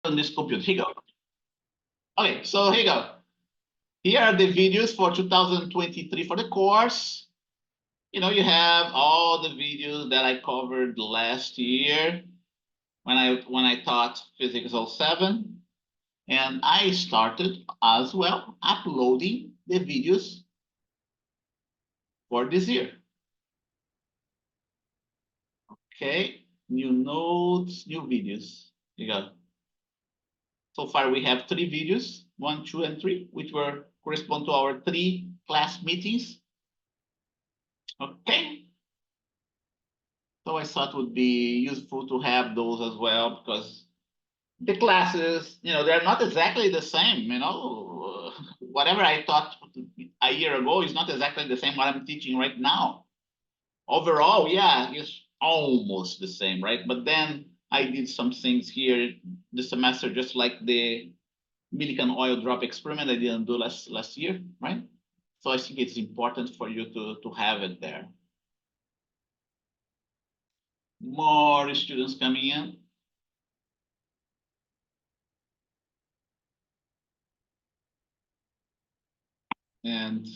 on this computer. Here you go. Okay, so here you go. Here are the videos for 2023 for the course. You know, you have all the videos that I covered last year when I taught Physics 07. And I started as well uploading the videos for this year. Okay, new notes, new videos. Here you go. So far, we have 3 videos, 1, 2, and 3, which were correspond to our 3 class meetings. Okay. So I thought it would be useful to have those as well, because the classes, you know, they're not exactly the same, you know. Whatever I taught a year ago is not exactly the same what I'm teaching right now. Overall, yeah, it's almost the same, right? But then I did some things here this semester, just like the silicon oil drop experiment I didn't do last year, right? So I think it's important for you to have it there. More students coming in. And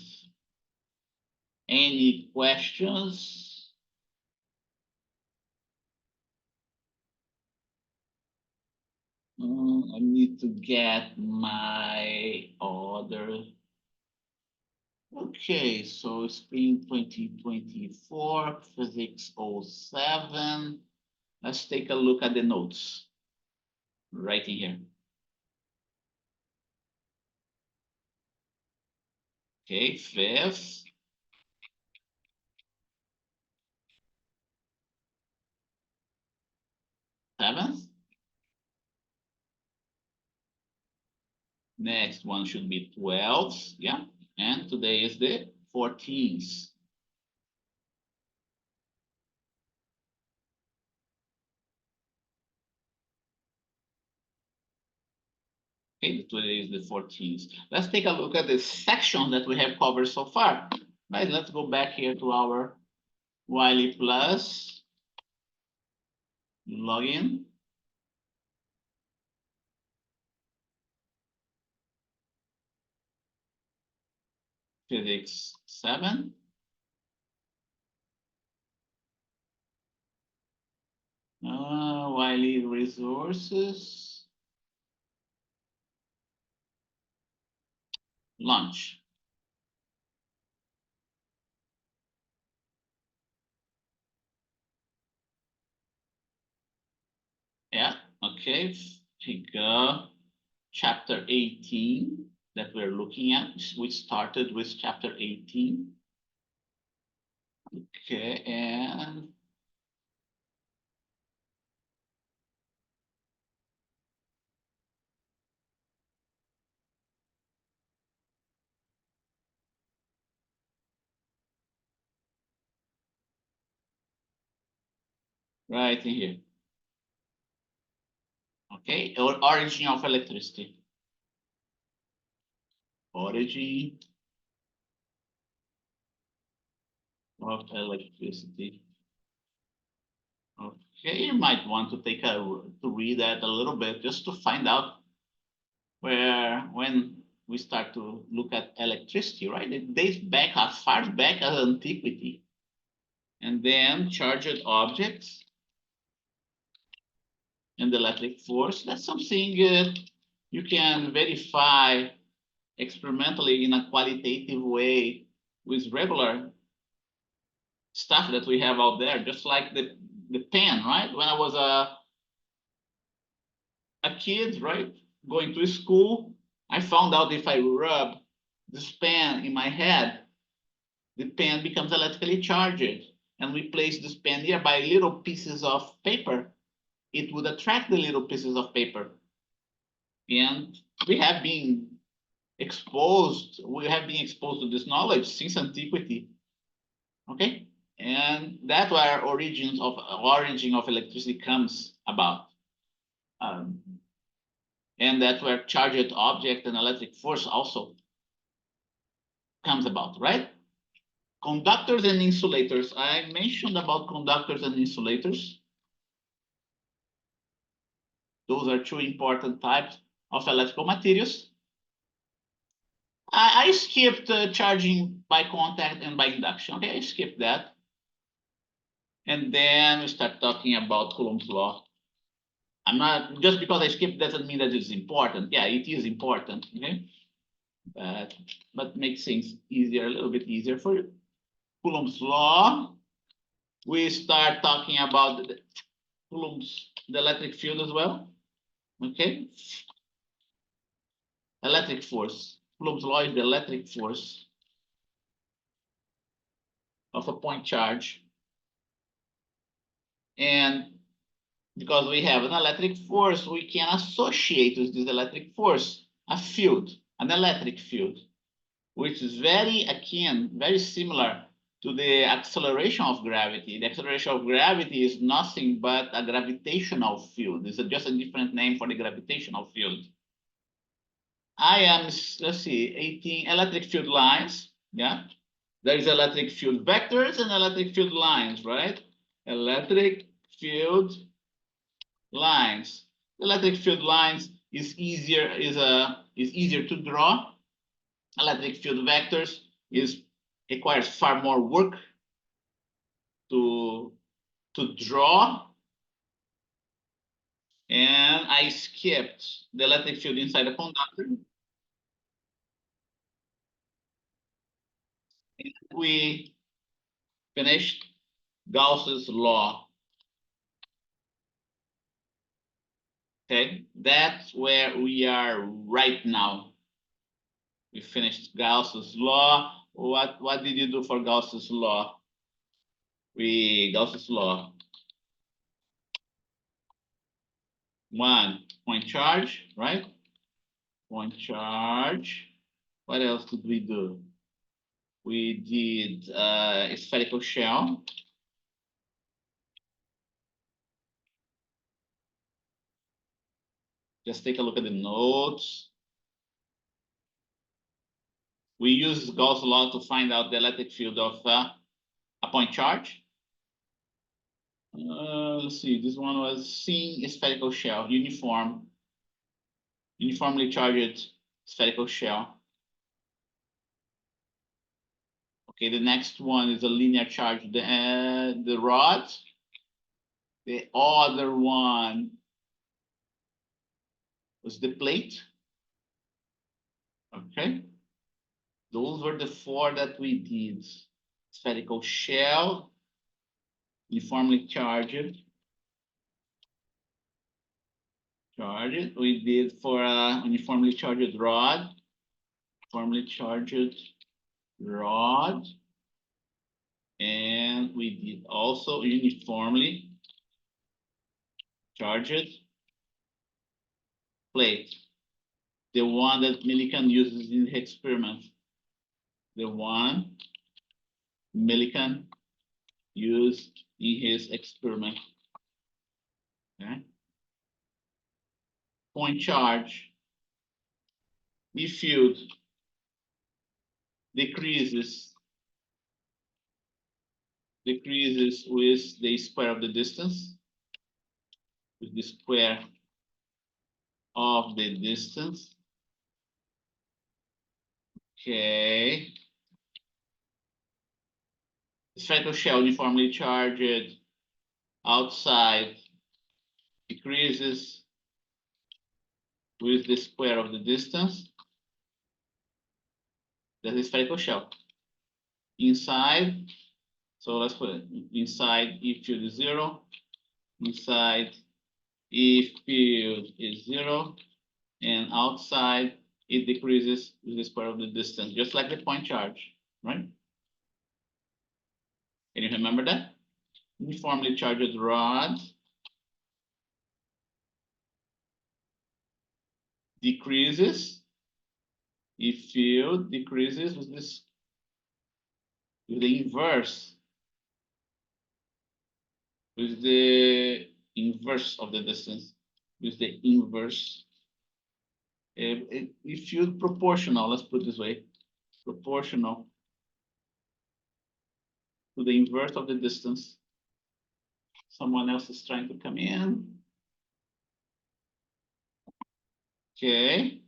any questions? I need to get my order. Okay, so Spring 2024, Physics 07. Let's take a look at the notes right in here. Okay, fifth. Seventh. Next one should be 12th, yeah. And today is the 14th. Okay, today is the 14th. Let's take a look at the section that we have covered so far. Right, let's go back here to our Wiley Plus login. Physics 7. Wiley resources. Launch. Yeah, okay, here we go. Chapter 18 that we're looking at. We started with chapter 18. Okay, and right in here. Okay, or origin of electricity. Origin of electricity. Okay, you might want to read that a little bit just to find out when we start to look at electricity, right? It dates back as far back as antiquity. And then charged objects and the electric force. That's something you can verify experimentally in a qualitative way with regular stuff that we have out there, just like the pen, right? When I was a kid, right, going to school, I found out if I rub this pen in my head, the pen becomes electrically charged. And we place this pen here by little pieces of paper. It would attract the little pieces of paper. And we have been exposed to this knowledge since antiquity. Okay, and that's where origin of electricity comes about. And that's where charged object and electric force also comes about, right? Conductors and insulators. I mentioned about conductors and insulators Those are two important types of electrical materials. I skipped charging by contact and by induction. Okay, I skipped that. And then we start talking about Coulomb's law. I'm not, just because I skipped doesn't mean that it's important. Yeah, it is important, okay? But makes things easier, a little bit easier for you. Coulomb's law. We start talking about the electric field as well. Okay. Electric force. Coulomb's law is the electric force of a point charge. And because we have an electric force, we can associate with this electric force a field, an electric field, which is very akin, very similar to the acceleration of gravity. The acceleration of gravity is nothing but a gravitational field. It's just a different name for the gravitational field. I am, let's see, 18 electric field lines. Yeah, there is electric field vectors and electric field lines, right? Electric field lines. Electric field lines is easier to draw. Electric field vectors requires far more work to draw. And I skipped the electric field inside a conductor. And we finished Gauss's law. Okay, that's where we are right now. We finished Gauss's law. What did you do for Gauss's law? Gauss's law. One, point charge, right? Point charge. What else did we do? We did a spherical shell. Just take a look at the notes. We use Gauss' law to find out the electric field of a point charge. Let's see, this one was seeing a spherical shell, uniformly charged spherical shell. Okay, the next one is a linear charge, the rod. The other one was the plate. Okay, those were the four that we did. Spherical shell, uniformly charged. We did for a uniformly charged rod. Uniformly charged rod. And we did also uniformly charged plate. The one that Millikan uses in the experiment. The one Millikan used in his experiment. Okay. Point charge, the field decreases with the square of the distance, with the square of the distance. Okay. Spherical shell uniformly charged outside decreases with the square of the distance. That is spherical shell. Inside, so let's put it inside E field is 0. Inside E field is 0. And outside it decreases with the square of the distance, just like the point charge, right? Can you remember that? Uniformly charged rod decreases. If field decreases with the inverse, with the inverse of the distance, with the inverse. If field proportional, let's put it this way, proportional to the inverse of the distance. Someone else is trying to come in. Okay.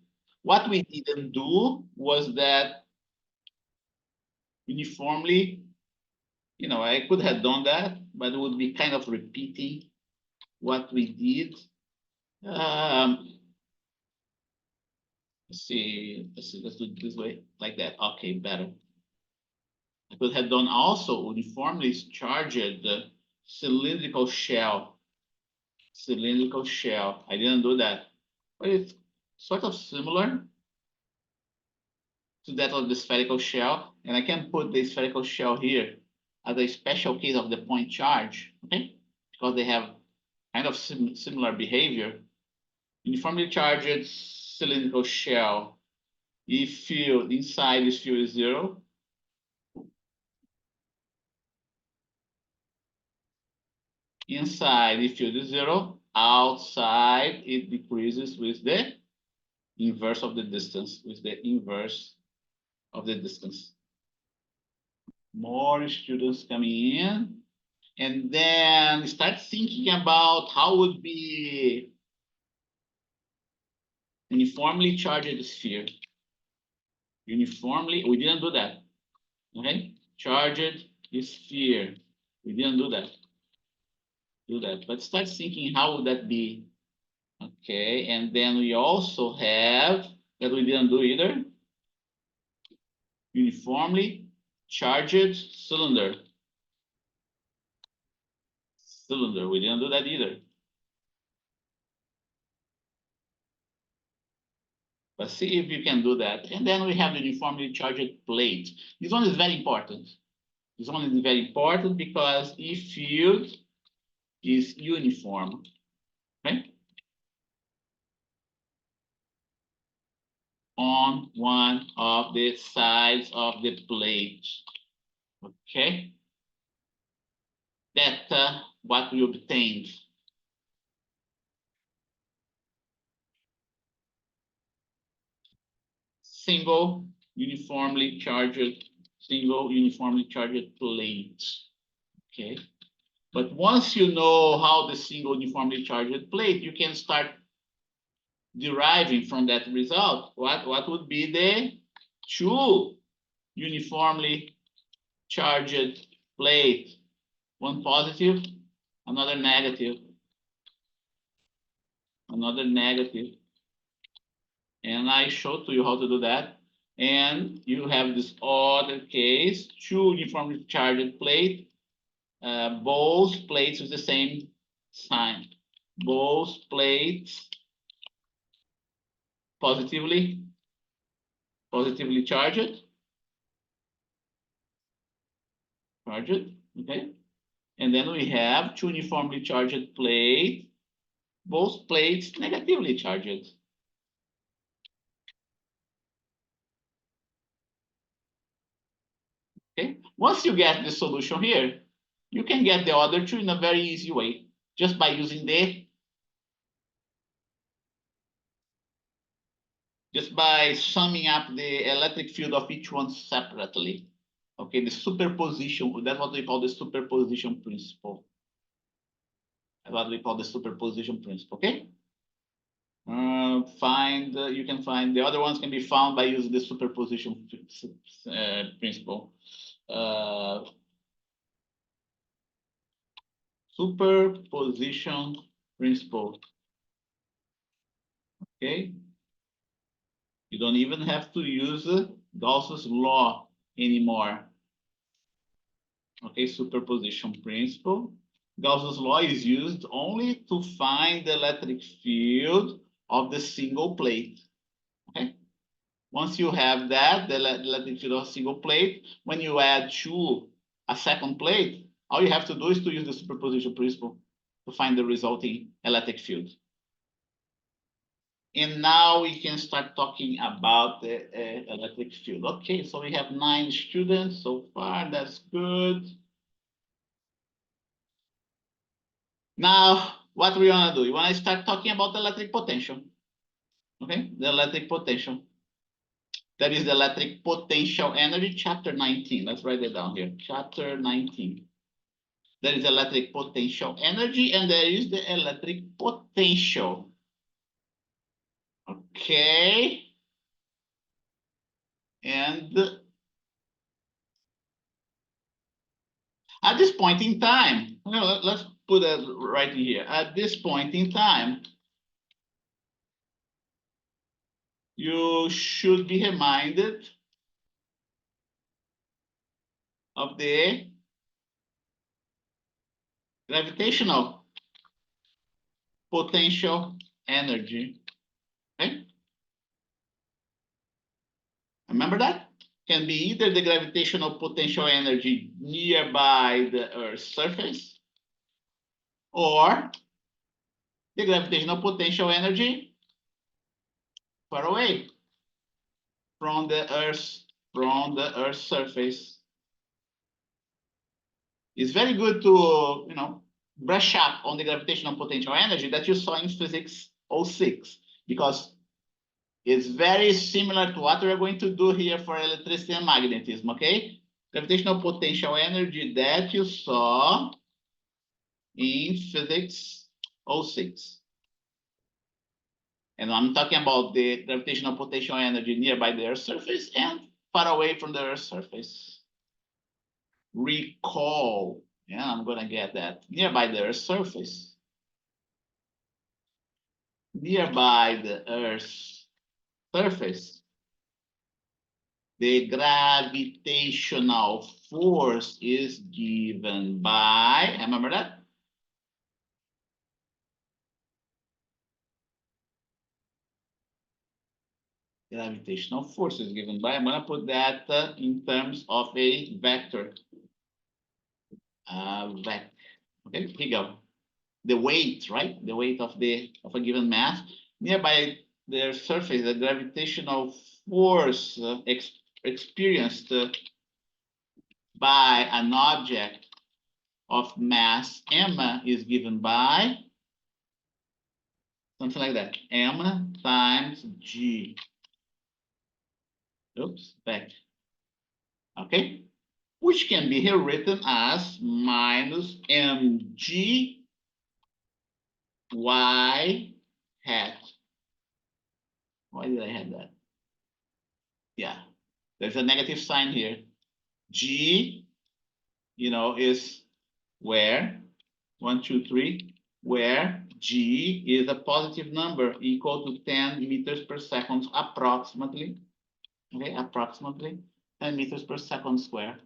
What we didn't do was that uniformly, I could have done that, but it would be kind of repeating what we did. Let's do it this way, like that. Okay, better. I could have done also uniformly charged cylindrical shell. Cylindrical shell. I didn't do that, but it's sort of similar to that of the spherical shell, and I can put the spherical shell here as a special case of the point charge, okay? Because they have kind of similar behavior. Uniformly charged cylindrical shell. If field inside this field is 0, inside the field is 0, outside it decreases with the inverse of the distance, More students coming in, and then start thinking about how would be uniformly charged sphere. Uniformly, we didn't do that. Okay, charged sphere. We didn't do that. But start thinking how would that be. Okay, and then we also have that we didn't do either. Uniformly charged cylinder. We didn't do that either. But see if you can do that. And then we have the uniformly charged plate. This one is very important. This one is very important because if field is uniform, right? On one of the sides of the plate. Okay? That's what we obtained. Single uniformly charged plate. Okay? But once you know how the single uniformly charged plate, you can start deriving from that result what would be the two uniformly charged plate, one positive, another negative, and I showed to you how to do that. And you have this other case, two uniformly charged plate, both plates with the same sign, both plates positively charged, okay? And then we have two uniformly charged plates, both plates negatively charged. Okay, once you get the solution here, you can get the other two in a very easy way, just by using just by summing up the electric field of each one separately. Okay, the superposition, that's what we call the superposition principle. That's what we call the superposition principle, okay? You can find the other ones can be found by using the superposition principle. Superposition principle. Okay. You don't even have to use Gauss's law anymore. Okay, superposition principle. Gauss's law is used only to find the electric field of the single plate. Okay. Once you have that, the electric field of a single plate, when you add to a second plate, all you have to do is to use the superposition principle to find the resulting electric field. And now we can start talking about the electric field. Okay, so we have 9 students so far. That's good. Now, what we want to do? We want to start talking about the electric potential. Okay, the electric potential. That is the electric potential energy, chapter 19. Let's write it down here. Chapter 19. There is electric potential energy, and there is the electric potential. Okay. And at this point in time, let's put it right here. At this point in time, you should be reminded of the gravitational potential energy. Okay? Remember that? Can be either the gravitational potential energy nearby the Earth's surface or the gravitational potential energy far away from the Earth's surface. It's very good to brush up on the gravitational potential energy that you saw in physics 06, because it's very similar to what we're going to do here for electricity and magnetism, okay? Gravitational potential energy that you saw in physics 06. And I'm talking about the gravitational potential energy nearby the Earth's surface and far away from the Earth's surface. Recall, yeah, I'm gonna get that. Nearby the Earth's surface. Nearby the Earth's surface, the gravitational force is given by, remember that? Gravitational force is given by, I'm going to put that in terms of a vector. Okay, here you go. The weight, right? The weight of a given mass nearby their surface, the gravitational force experienced by an object of mass m is given by something like that, m times g. Oops, back. Okay, which can be rewritten as minus mg y hat. Why did I have that? Yeah, there's a negative sign here. G, is where 1, 2, 3, where g is a positive number equal to 10 meters per second approximately. Okay, approximately 10 meters per second square.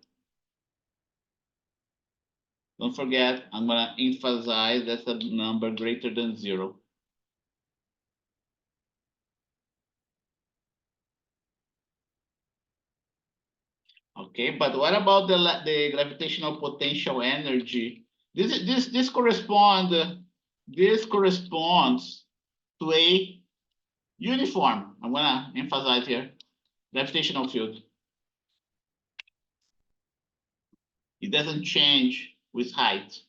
Don't forget, I'm going to emphasize that's a number greater than 0. Okay, but what about the gravitational potential energy? This corresponds to a uniform. I'm going to emphasize here, gravitational field. It doesn't change with height,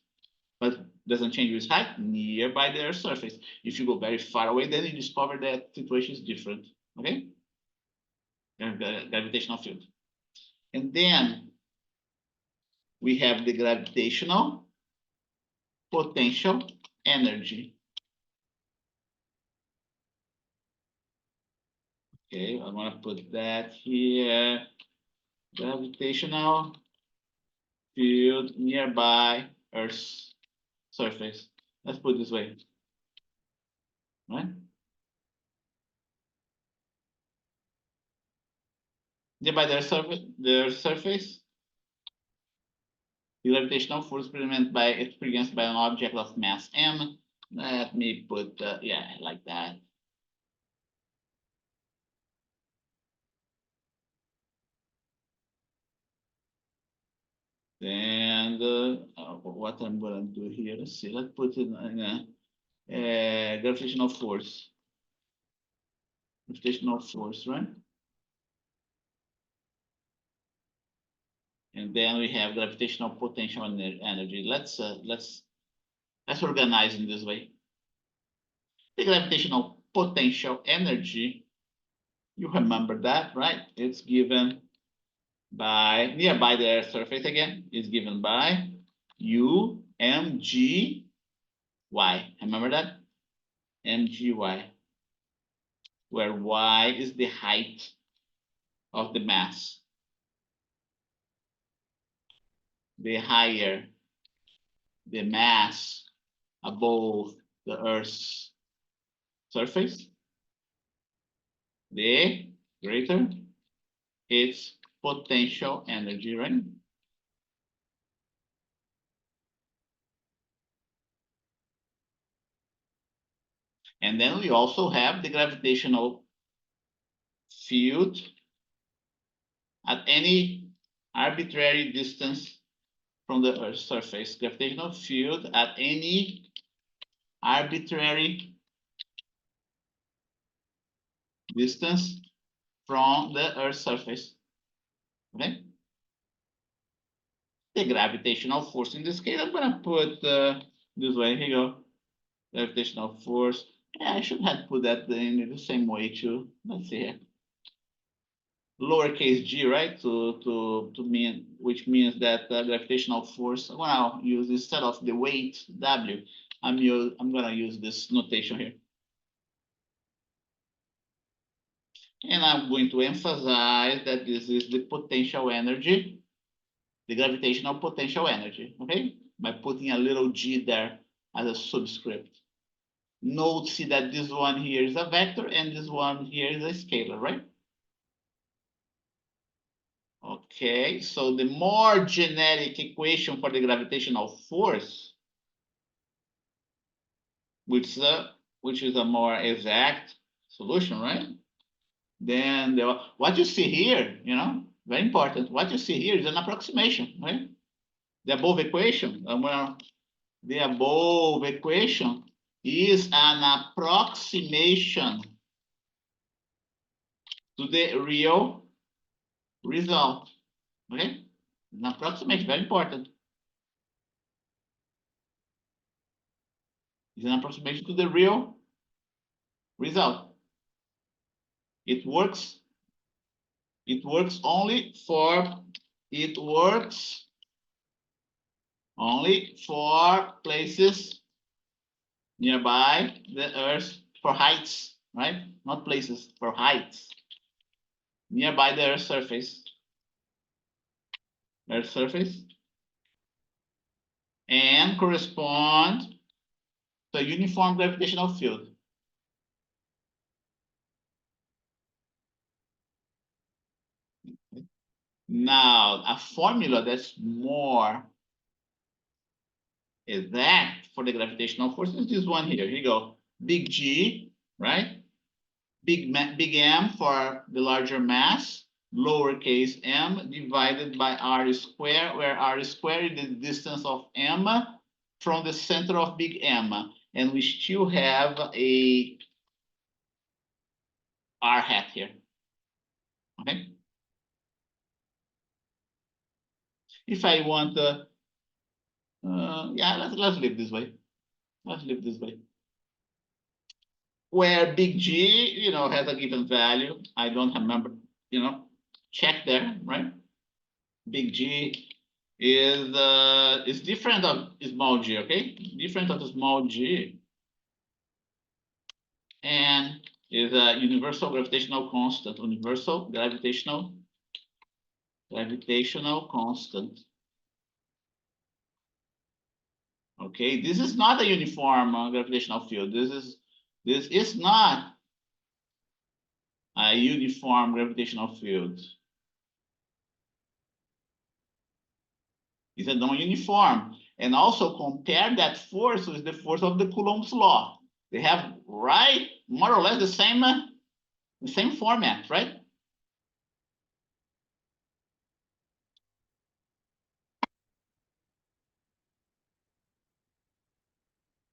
but doesn't change with height nearby the Earth's surface. If you go very far away, then you discover that situation is different. Okay, gravitational field, and then we have the gravitational potential energy. Okay, I'm gonna put that here. Gravitational field nearby Earth's surface. Let's put it this way, right? Nearby their surface, the gravitational force experienced by an object of mass m. Let me put, yeah, like that. And what I'm going to do here, let's see, let's put it in a gravitational force. Gravitational force, right? And then we have gravitational potential energy. Let's organize in this way. The gravitational potential energy, you remember that, right? It's given by nearby the Earth's surface again, is given by U mg y. Remember that? Mgy. where y is the height of the mass. The higher the mass above the Earth's surface, the greater its potential energy, right? And then we also have the gravitational field at any arbitrary distance from the Earth's surface. Gravitational field at any arbitrary distance from the Earth's surface. Okay? The gravitational force in this case, I'm going to put this way. Here you go. Gravitational force. Yeah, I should have put that in the same way too. Let's see here. Lowercase g, right? To mean, which means that gravitational force. Well, I'll use instead of the weight W. I'm gonna use this notation here, and I'm going to emphasize that this is the potential energy, the gravitational potential energy. Okay, by putting a little g there as a subscript. Note, see that this one here is a vector and this one here is a scalar, right? Okay, so the more generic equation for the gravitational force, which is a more exact solution, right? Then what you see here, very important. What you see here is an approximation, right? The above equation, the above equation is an approximation to the real result. Okay, an approximation, very important. It's an approximation to the real result. It works. It works only for places nearby the Earth, for heights, right? Not places, for heights nearby the Earth's surface. Earth's surface, and correspond to a uniform gravitational field. Now, a formula that's more exact for the gravitational force is this one here. Here you go. Big G, right? Big M for the larger mass, lowercase m divided by r squared, where r squared is the distance of m from the center of big M. And we still have a r hat here. Okay. If I want yeah, let's leave this way. Let's leave this way. Where big G, has a given value. I don't remember, check there, right? Big G is different of small g, okay? Different of small g, and is a universal gravitational constant. Universal gravitational constant. Okay, this is not a uniform gravitational field. This is not a uniform gravitational field. It's a non-uniform. And also compare that force with the force of the Coulomb's law. They have more or less the same format, right?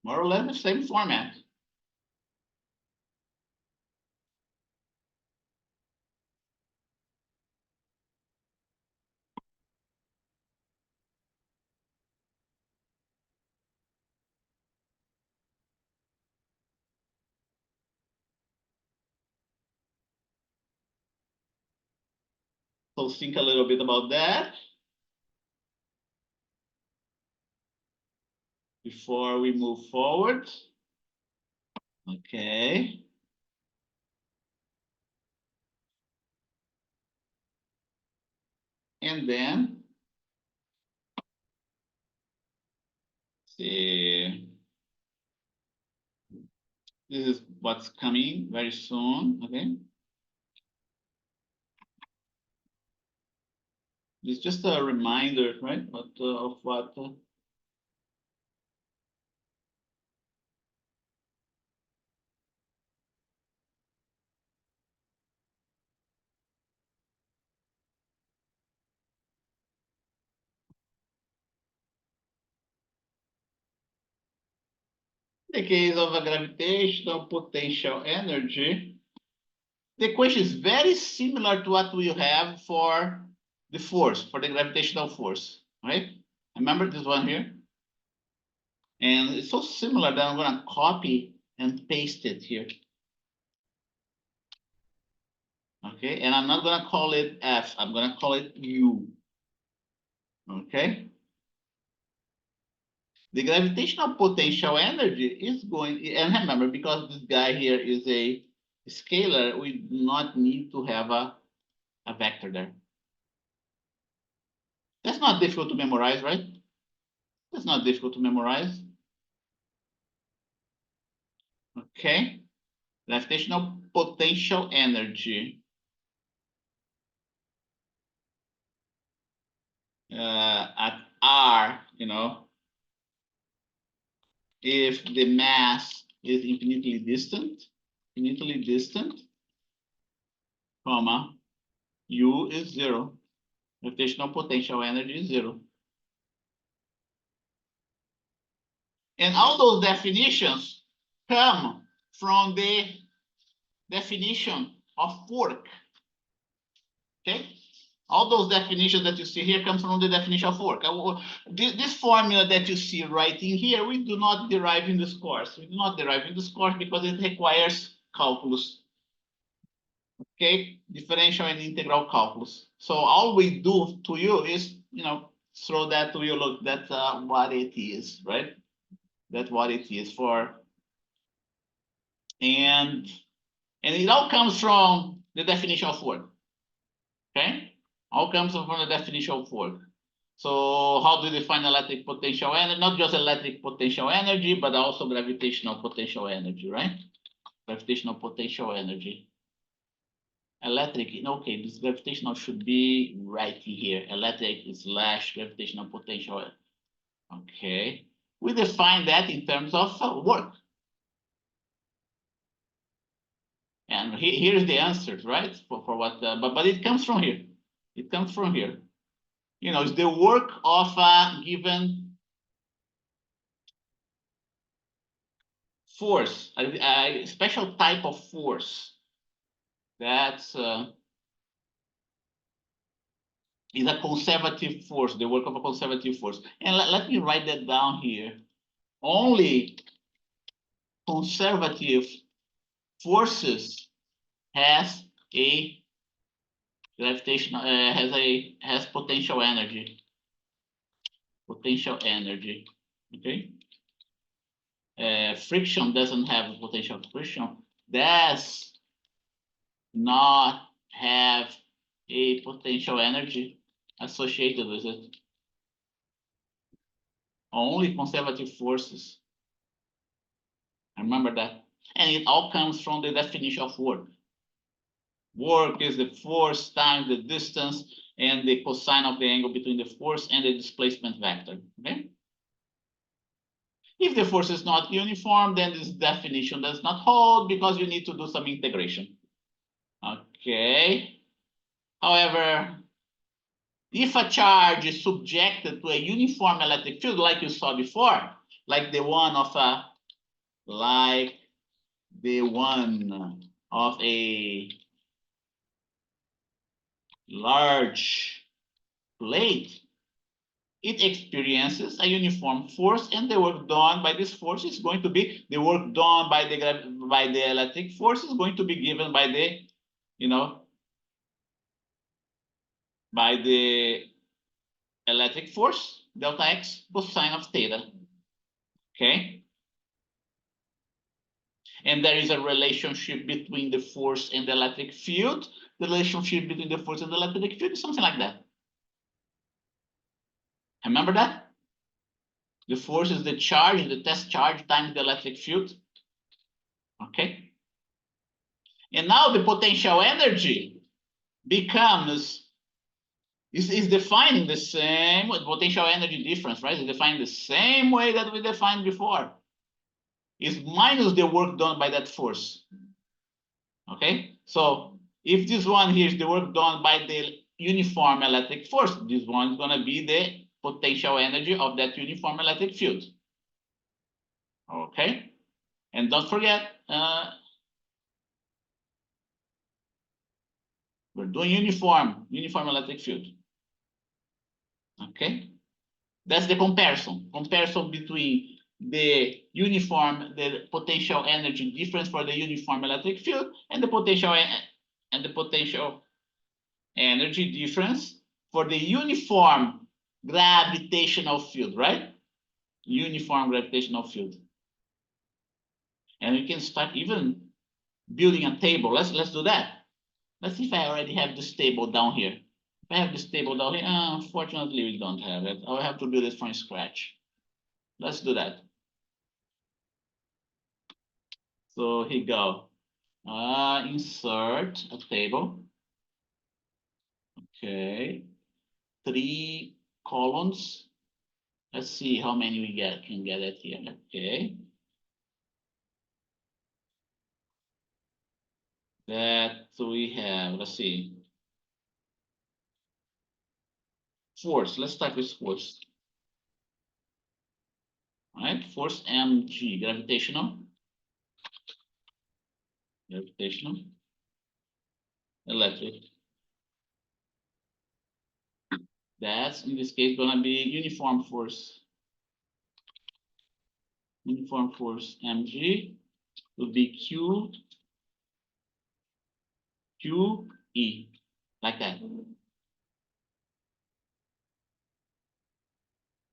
More or less the same format. So think a little bit about that before we move forward. Okay. And then, see, this is what's coming very soon, okay? It's just a reminder, right, of what in the case of a gravitational potential energy, the equation is very similar to what we have for the force, for the gravitational force, right? Remember this one here? And it's so similar that I'm going to copy and paste it here. Okay, and I'm not going to call it F, I'm going to call it U. Okay. The gravitational potential energy is going, and remember, because this guy here is a scalar, we do not need to have a vector there. That's not difficult to memorize, right? That's not difficult to memorize. Okay. Gravitational potential energy at R, if the mass is infinitely distant, comma, U is 0. Gravitational potential energy is 0. And all those definitions come from the definition of work. Okay? All those definitions that you see here come from the definition of work. This formula that you see right in here, we do not derive in this course. We do not derive in this course because it requires calculus. Okay? Differential and integral calculus. So all we do to you is, throw that to you. Look, that's what it is, right? That's what it is for. And it all comes from the definition of work. Okay? All comes from the definition of work. So how do you define electric potential energy? Not just electric potential energy, but also gravitational potential energy, right? Gravitational potential energy. Electric, okay, this gravitational should be right here. Electric / gravitational potential. Okay. We define that in terms of work. And here's the answer, right? For what, but it comes from here. It comes from here. It's the work of a given force, a special type of force that's is a conservative force, the work of a conservative force. And let me write that down here. Only conservative forces has a gravitational has potential energy. Potential energy. Okay. Friction doesn't have potential friction. Does not have a potential energy associated with it. Only conservative forces. Remember that. And it all comes from the definition of work. Work is the force times the distance and the cosine of the angle between the force and the displacement vector. Okay? If the force is not uniform, then this definition does not hold because you need to do some integration. Okay. However, if a charge is subjected to a uniform electric field, like you saw before, like the one of a large plate, it experiences a uniform force, and the work done by this force is going to be the work done by the electric force is going to be given by the, by the electric force, delta x cosine of theta. Okay. And there is a relationship between the force and the electric field. The relationship between the force and the electric field is something like that. Remember that? The force is the charge, the test charge times the electric field. Okay. And now the potential energy becomes is defining the same potential energy difference, right? It's defined the same way that we defined before. Is minus the work done by that force. Okay, so if this one here is the work done by the uniform electric force, this one is going to be the potential energy of that uniform electric field. Okay, and don't forget, we're doing uniform electric field. Okay, that's the comparison between the potential energy difference for the uniform electric field and the potential energy difference for the uniform gravitational field, right? Uniform gravitational field. And we can start even building a table. Let's do that. Let's see if I already have this table down here. If I have this table down here, unfortunately we don't have it. I'll have to build it from scratch. Let's do that. So here you go. Insert a table. Okay. 3 columns. Let's see how many we can get it here. Okay. That we have, let's see. Force, let's start with force. All right, force mg, gravitational, electric. That's, in this case, gonna be uniform force. Uniform force mg will be QE, like that.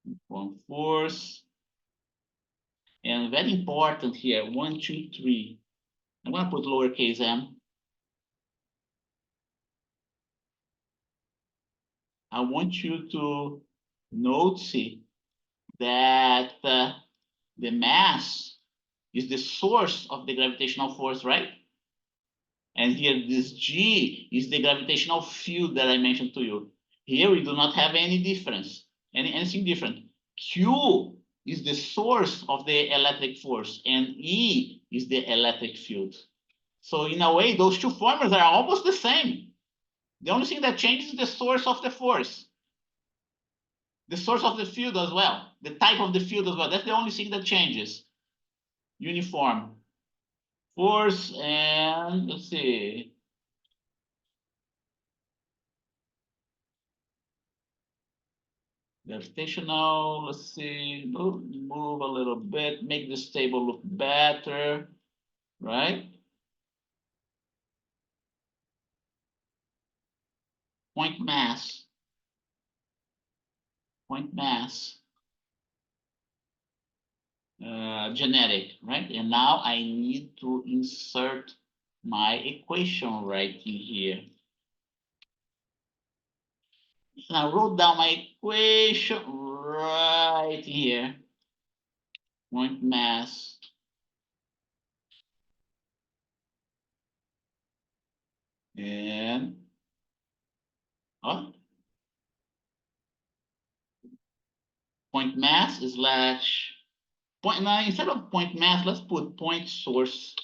Uniform force. And very important here, 1, 2, 3. I'm gonna put lowercase m. I want you to note that the mass is the source of the gravitational force, right? And here this G is the gravitational field that I mentioned to you. Here we do not have any difference, anything different. Q is the source of the electric force and E is the electric field. So in a way, those two formulas are almost the same. The only thing that changes is the source of the force. The source of the field as well, the type of the field as well. That's the only thing that changes. Uniform force and let's see. Gravitational, let's see, move a little bit, make this table look better, right? Point mass. Genetic, right? And now I need to insert my equation right in here. And I wrote down my equation right here. Point mass. And point mass is point. Now instead of point mass, let's put point source.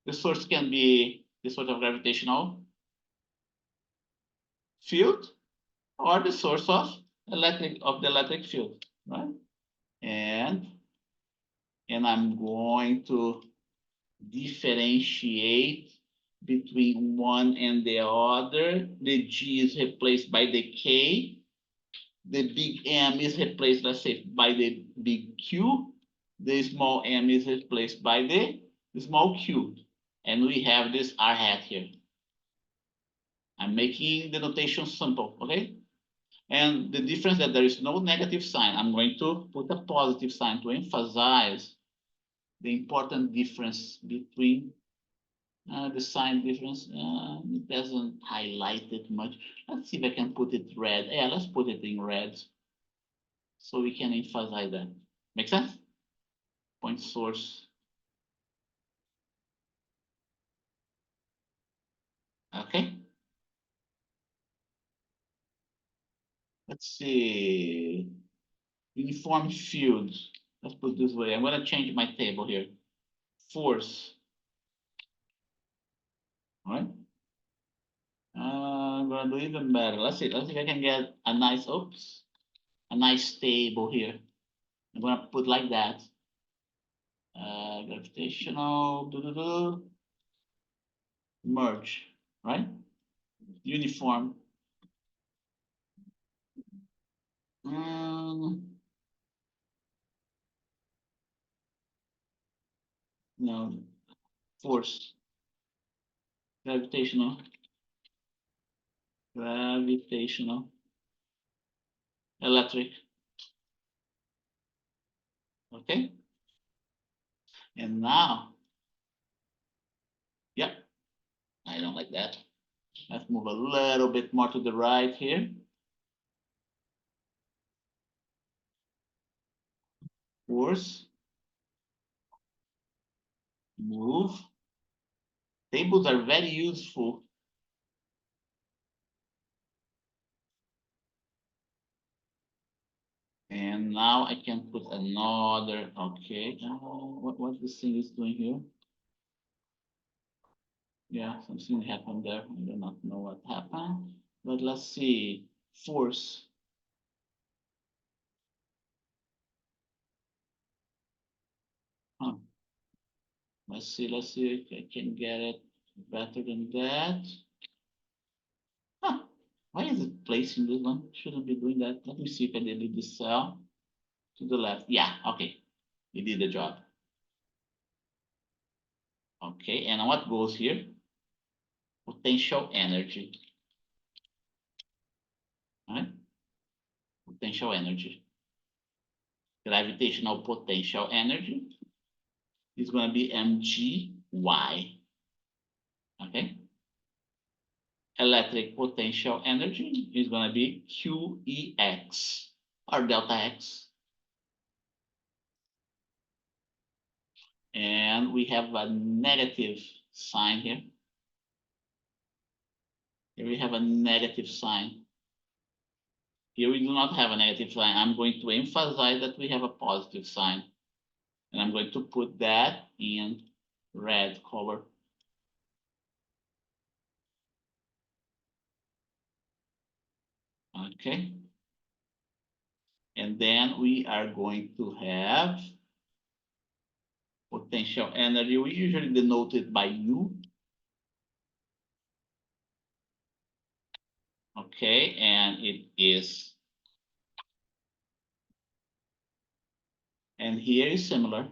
The source can be the sort of gravitational field or the source of the electric field, right? And I'm going to differentiate between one and the other. The G is replaced by the K. The big M is replaced, let's say, by the big Q. The small m is replaced by the small q. And we have this r hat here. I'm making the notation simple, okay? And the difference that there is no negative sign. I'm going to put a positive sign to emphasize the important difference between the sign difference. It doesn't highlight it much. Let's see if I can put it red. Yeah, let's put it in red. so we can emphasize that. Make sense? Point source. Okay. Let's see. Uniform field. Let's put it this way. I'm going to change my table here. Force. All right. I'm going to do even better. Let's see. Let's see if I can get a nice, oops, a nice table here. I'm going to put like that. Gravitational, merge, right? Uniform. No, force, gravitational, gravitational, electric. Okay. And now, yep, I don't like that. Let's move a little bit more to the right here. Force, move. Tables are very useful. And now I can put another, okay. What this thing is doing here? Yeah, something happened there. I do not know what happened, but let's see. Force. Huh. Let's see if I can get it better than that. Huh. Why is it placing this one? Shouldn't be doing that. Let me see if I delete this cell to the left. Yeah, okay. It did the job. Okay, and what goes here? Potential energy. All right? Potential energy. Gravitational potential energy is going to be mgy. Okay? Electric potential energy is going to be QEX or delta X. And we have a negative sign here. Here we have a negative sign. Here we do not have a negative sign. I'm going to emphasize that we have a positive sign. And I'm going to put that in red color. Okay. And then we are going to have potential energy. We usually denote it by U. Okay, and it is, and here is similar.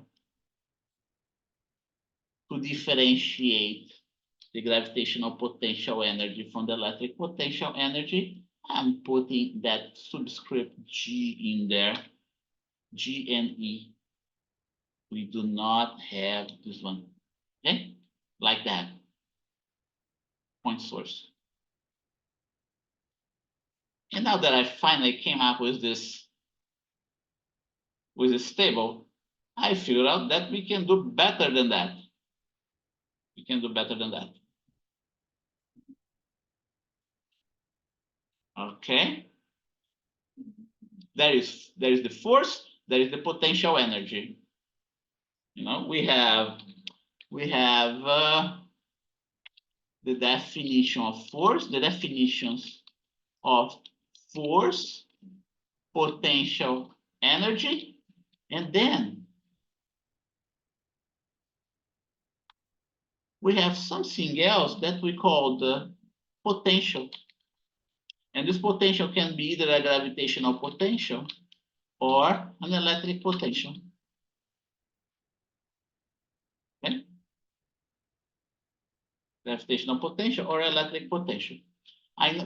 To differentiate the gravitational potential energy from the electric potential energy, I'm putting that subscript G in there, G and E. We do not have this one, okay? Like that, point source. And now that I finally came up with this table, I figured out that we can do better than that. We can do better than that. Okay. There is the force, there is the potential energy. You know, we have the definition of force, the definitions of force, potential energy, and then we have something else that we call the potential. And this potential can be either a gravitational potential or an electric potential. Okay? Gravitational potential or electric potential.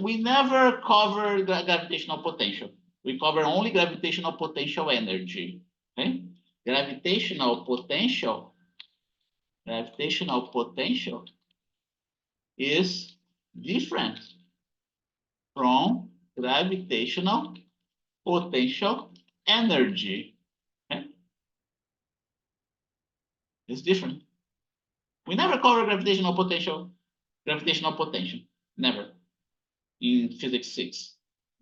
We never cover the gravitational potential. We cover only gravitational potential energy. Okay? Gravitational potential is different from gravitational potential energy. Okay? It's different. We never cover gravitational potential, never in physics 6.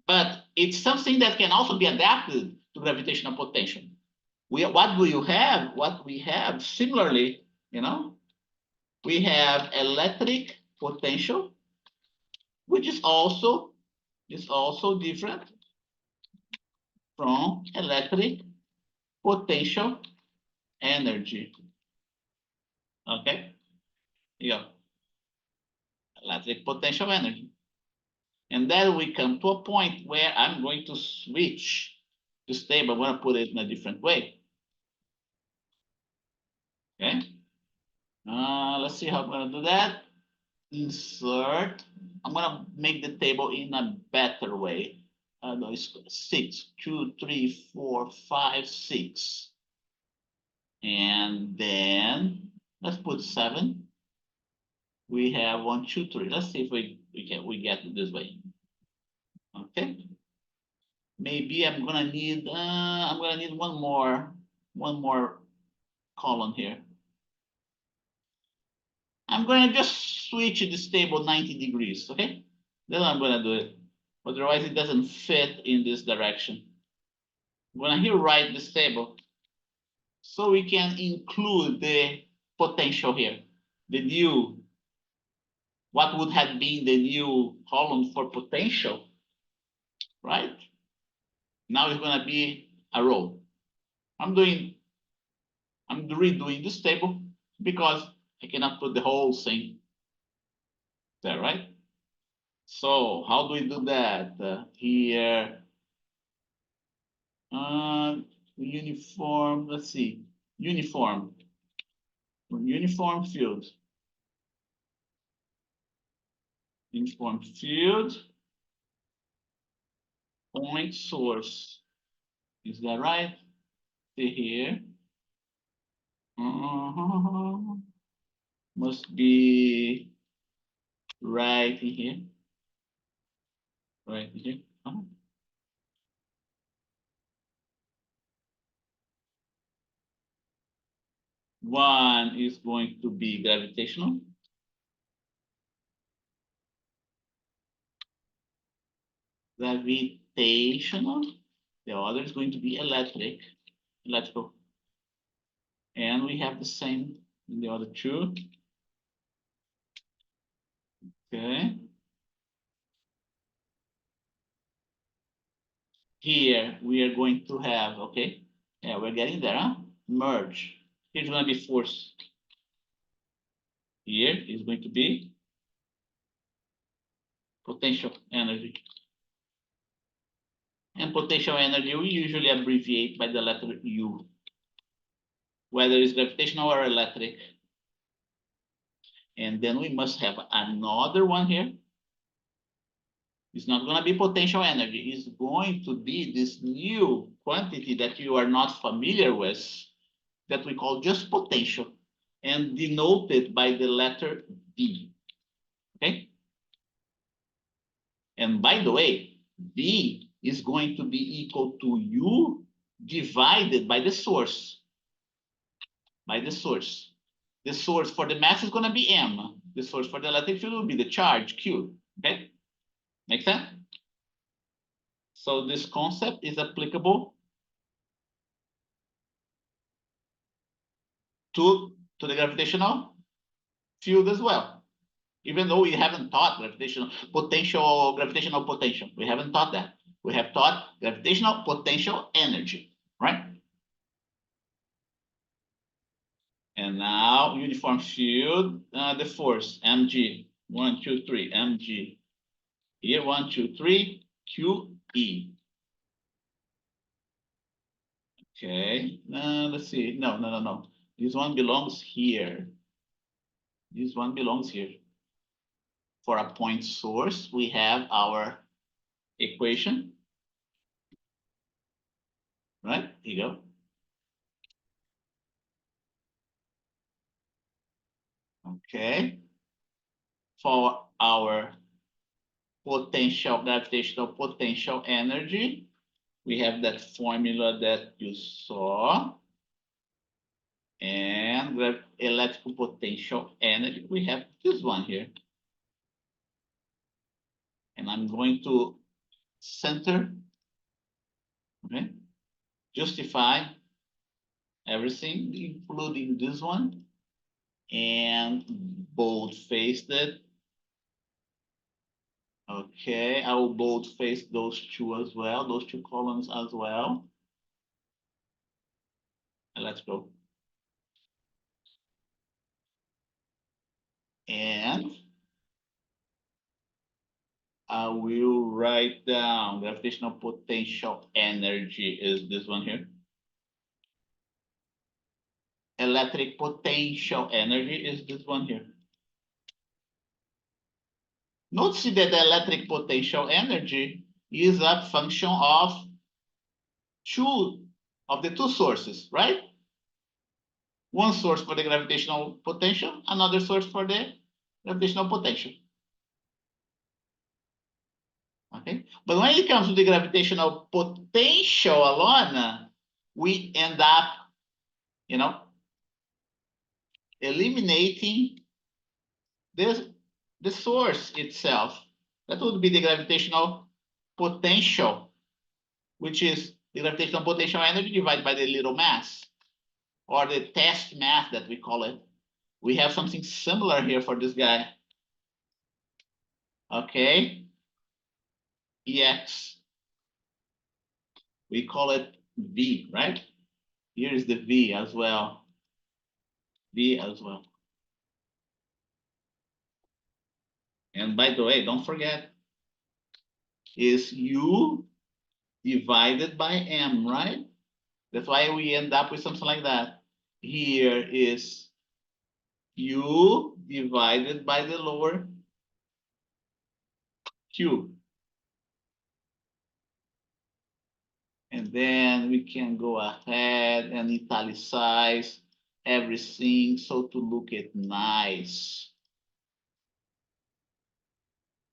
But it's something that can also be adapted to gravitational potential. What do you have? What we have similarly, we have electric potential, which is also different from electric potential energy. Okay, you go. Electric potential energy. And then we come to a point where I'm going to switch the stable. I'm going to put it in a different way. Okay. Let's see how I'm going to do that. Insert. I'm going to make the table in a better way. No, it's 6, 2, 3, 4, 5, 6. And then let's put 7. We have 1, 2, 3. Let's see if we get it this way. Okay. Maybe I'm gonna need one more column here. I'm gonna just switch this table 90 degrees, okay? Then I'm gonna do it. Otherwise, it doesn't fit in this direction. I'm gonna here write this table so we can include the potential here, the new, what would have been the new column for potential, right? Now it's gonna be a row. I'm redoing this table because I cannot put the whole thing there, right? So how do we do that? Here, uniform, let's see, uniform field. Uniform field, point source. Is that right? See here. Must be right in here. Right in here. One is going to be gravitational. Gravitational. The other is going to be electrical. And we have the same in the other two. Okay. Here we are going to have, okay. Yeah, we're getting there, huh? Merge. Here's going to be force. Here is going to be potential energy. And potential energy we usually abbreviate by the letter U, whether it's gravitational or electric. And then we must have another one here. It's not going to be potential energy. It's going to be this new quantity that you are not familiar with, that we call just potential, and denoted by the letter D. Okay? And by the way, D is going to be equal to U divided by the source. By the source. The source for the mass is going to be M. The source for the electric field will be the charge, Q. Okay? Make sense? So this concept is applicable to the gravitational field as well. Even though we haven't taught gravitational potential. We haven't taught that. We have taught gravitational potential energy, right? And now uniform field, the force, mg, 1, 2, 3, mg. Here, 1, 2, 3, QE. Okay, let's see. No. This one belongs here. This one belongs here. For a point source, we have our equation. Right, here you go. Okay. For our potential, gravitational potential energy, We have that formula that you saw. And the electrical potential energy, we have this one here. And I'm going to center, okay? Justify everything, including this one, and bold-faced it. Okay, I will bold-face those two as well, those two columns as well. And let's go. And I will write down gravitational potential energy is this one here. Electric potential energy is this one here. Notice that the electric potential energy is a function of the two sources, right? One source for the gravitational potential, another source for the gravitational potential. Okay, but when it comes to the gravitational potential alone, we end up, eliminating the source itself. That would be the gravitational potential, which is the gravitational potential energy divided by the little mass, or the test mass that we call it. We have something similar here for this guy. Okay, Ex. We call it V, right? Here is the V as well. V as well. And by the way, don't forget, is U divided by M, right? That's why we end up with something like that. Here is U divided by the lower Q. And then we can go ahead and italicize everything so to look it nice.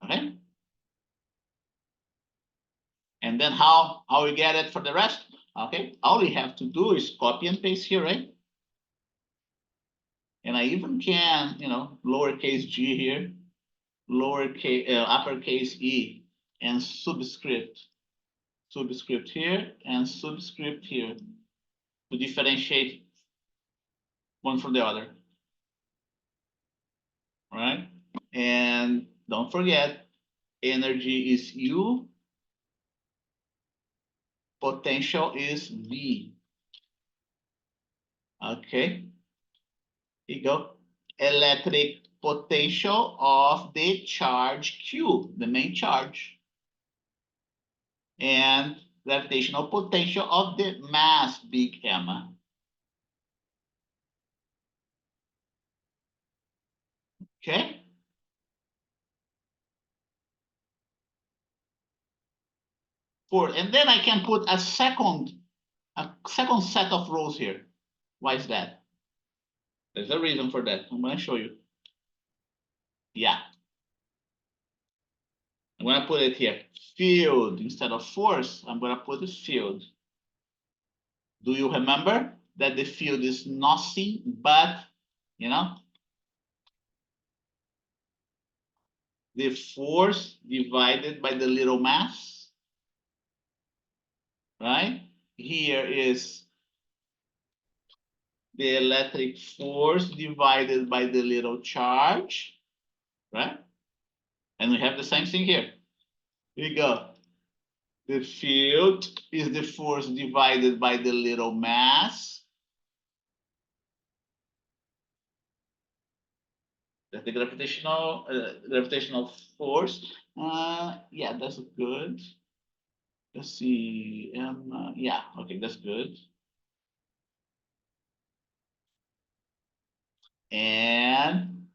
Okay? And then how we get it for the rest? Okay, all we have to do is copy and paste here, right? And I even can, lowercase g here, lowercase, uppercase e, and subscript here, and subscript here to differentiate one from the other. All right? And don't forget, energy is U, potential is V. Okay, here you go. Electric potential of the charge Q, the main charge, and gravitational potential of the mass, big M. Okay. And then I can put a second set of rows here. Why is that? There's a reason for that. I'm going to show you. Yeah. I'm going to put it here. Field instead of force. I'm going to put it field. Do you remember that the field is nothing but, the force divided by the little mass, right? Here is the electric force divided by the little charge, right? And we have the same thing here. Here we go. The field is the force divided by the little mass. That's the gravitational force. Yeah, that's good. Let's see. Yeah, okay, that's good. And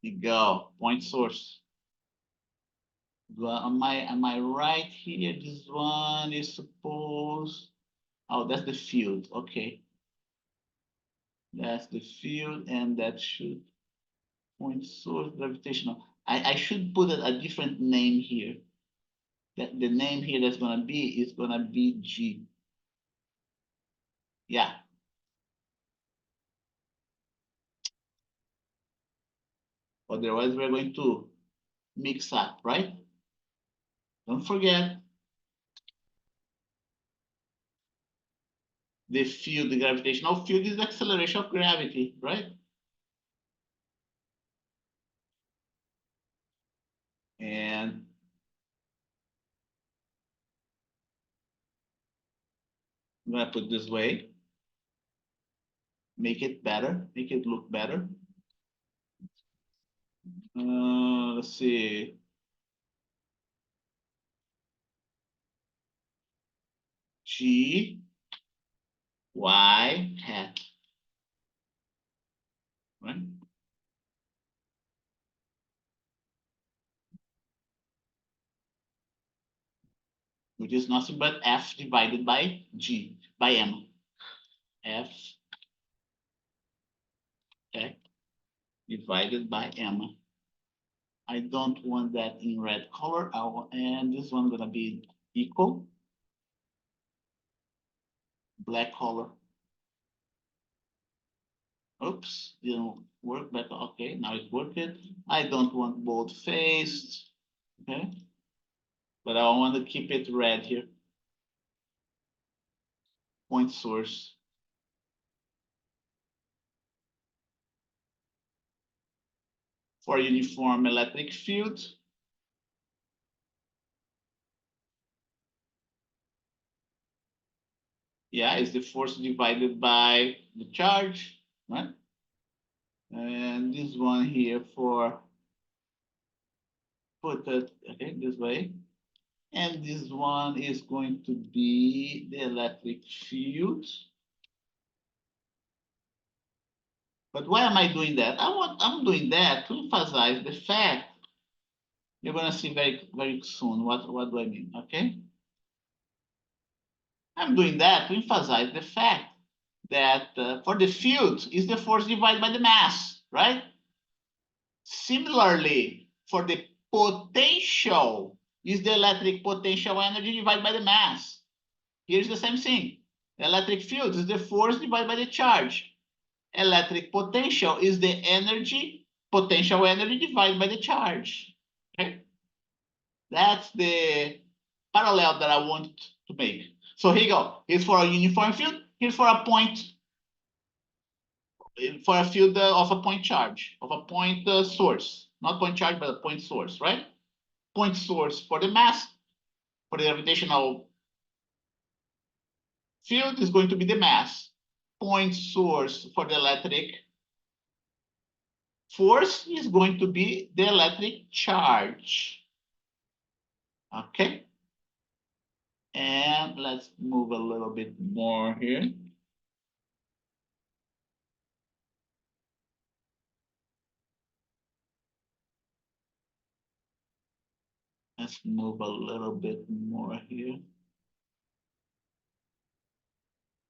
you go, point source. Am I right here? This one is supposed. Oh, that's the field. Okay. That's the field, and that should point source gravitational. I should put a different name here. that the name here that's gonna be is gonna be G. Yeah. Otherwise, we're going to mix up, right? Don't forget the field, the gravitational field is the acceleration of gravity, right? And I'm gonna put this way, make it better, make it look better. Let's see. G, Y, hat, right? Which is nothing but F divided by G, by M. F, okay, divided by M. I don't want that in red color. And this one gonna be equal, black color. Oops, didn't work, but okay, now it worked. I don't want bold faced, okay? But I want to keep it red here. Point source. For uniform electric field, yeah, is the force divided by the charge, right? And this one here for put it okay this way. And this one is going to be the electric field. But why am I doing that? I'm doing that to emphasize the fact you're gonna see very soon what do I mean, okay? I'm doing that to emphasize the fact that for the field is the force divided by the mass, right? Similarly, for the potential is the electric potential energy divided by the mass. Here's the same thing. The electric field is the force divided by the charge. Electric potential is the energy, potential energy divided by the charge. Okay? That's the parallel that I want to make. So here you go. Here's for a uniform field. Here's for a point, for a field of a point charge, of a point source. Not point charge, but a point source, right? Point source for the mass, for the gravitational field is going to be the mass. Point source for the electric force is going to be the electric charge. Okay. And let's move a little bit more here. Let's move a little bit more here.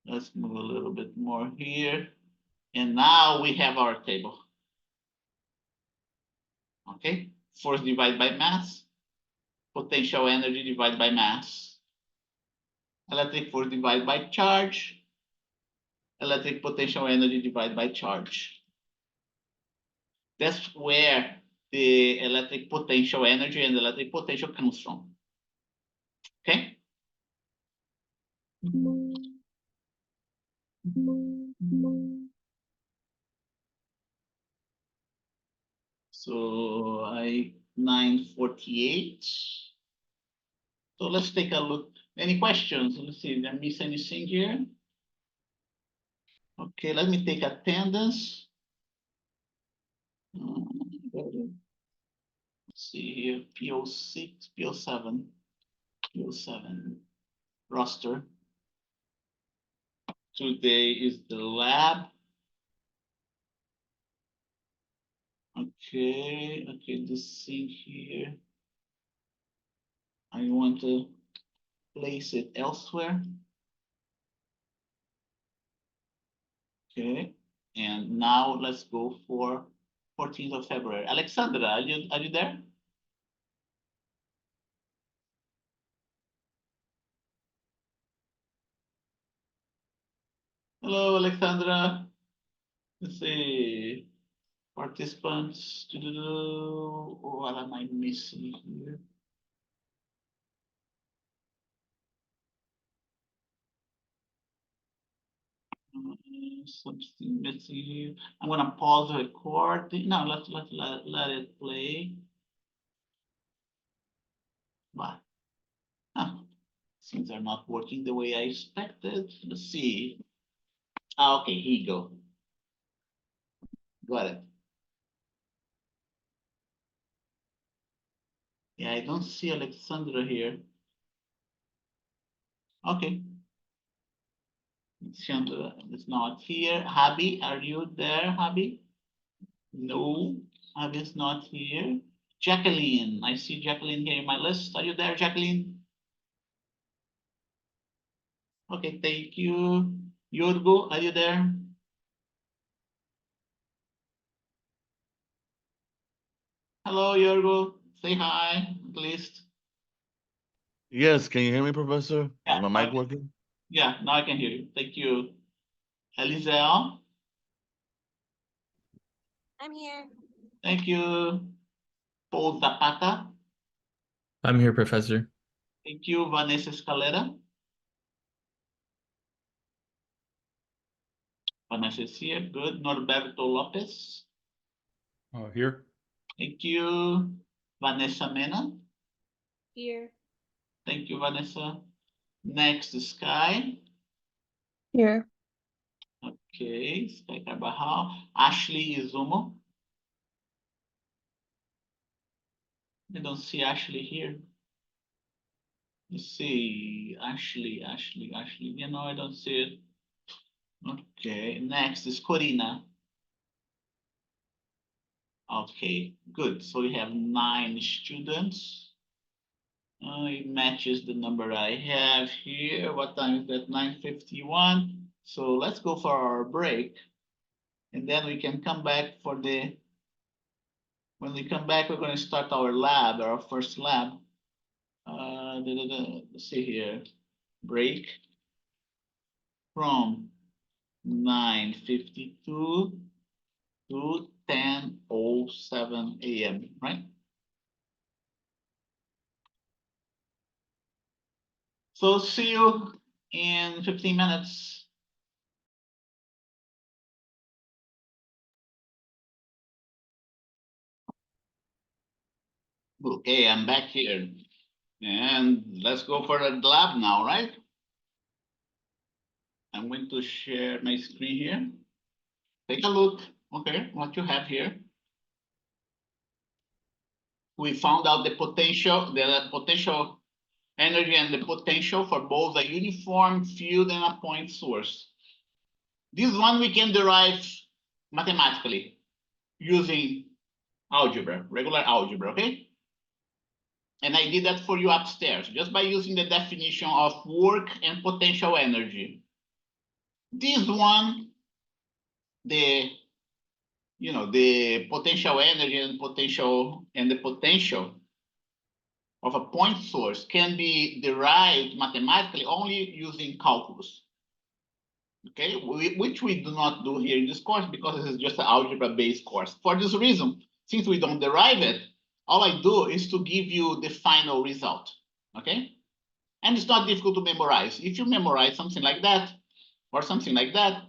Let's move a little bit more here. And now we have our table. Okay, force divided by mass, potential energy divided by mass, electric force divided by charge, electric potential energy divided by charge. That's where the electric potential energy and the electric potential comes from. Okay. So 9:48. So let's take a look. Any questions? Let's see, did I miss anything here? Okay, let me take attendance. Let's see here, P06, P07, P07 roster. Today is the lab. Okay, this thing here. I want to place it elsewhere. Okay, and now let's go for 14th of February. Alexandra, are you there? Hello, Alexandra. Let's see. Participants. What am I missing here? Something missing here. I'm gonna pause the recording. No, let it play. But things are not working the way I expected. Let's see. Okay, here you go. Got it. Yeah, I don't see Alexandra here. Okay. Alexandra is not here. Habi, are you there, Habi? No, Habi is not here. Jacqueline, I see Jacqueline here in my list. Are you there, Jacqueline? Okay, thank you. Yorgo, are you there? Hello, Yorgo. Say hi, at least. Yes, can you hear me, Professor? Is Yeah, my now I mic can, working? yeah, now I can hear you. Thank you. Eliseo, I'm here. thank you. Paul Zapata, I'm here, Professor. thank you. Vanessa Escalera. Vanessa is here. Good. Norberto Lopez. Here. Thank you. Vanessa Mena. Here. Thank you, Vanessa. Next, Sky. Here. Okay, Sky Carvajal. Ashley Izumo. I don't see Ashley here. Let's see. Ashley. You know, I don't see it. Okay, next is Corina. Okay, good. So we have 9 students. It matches the number I have here. What time is that? 9:51. So let's go for our break. And then we can come back for the, when we come back, we're going to start our lab, our first lab. Let's see here. Break from 9:52 to 10:07 a.m., right? So see you in 15 minutes. Okay, I'm back here. And let's go for the lab now, right? I'm going to share my screen here. Take a look. Okay, what you have here. We found out the potential energy and the potential for both a uniform field and a point source. This one we can derive mathematically using algebra, regular algebra, okay? And I did that for you upstairs, just by using the definition of work and potential energy. This one, the potential energy and the potential of a point source can be derived mathematically only using calculus. Okay, which we do not do here in this course because this is just an algebra-based course. For this reason, since we don't derive it, all I do is to give you the final result. Okay, and it's not difficult to memorize. If you memorize something like that or something like that,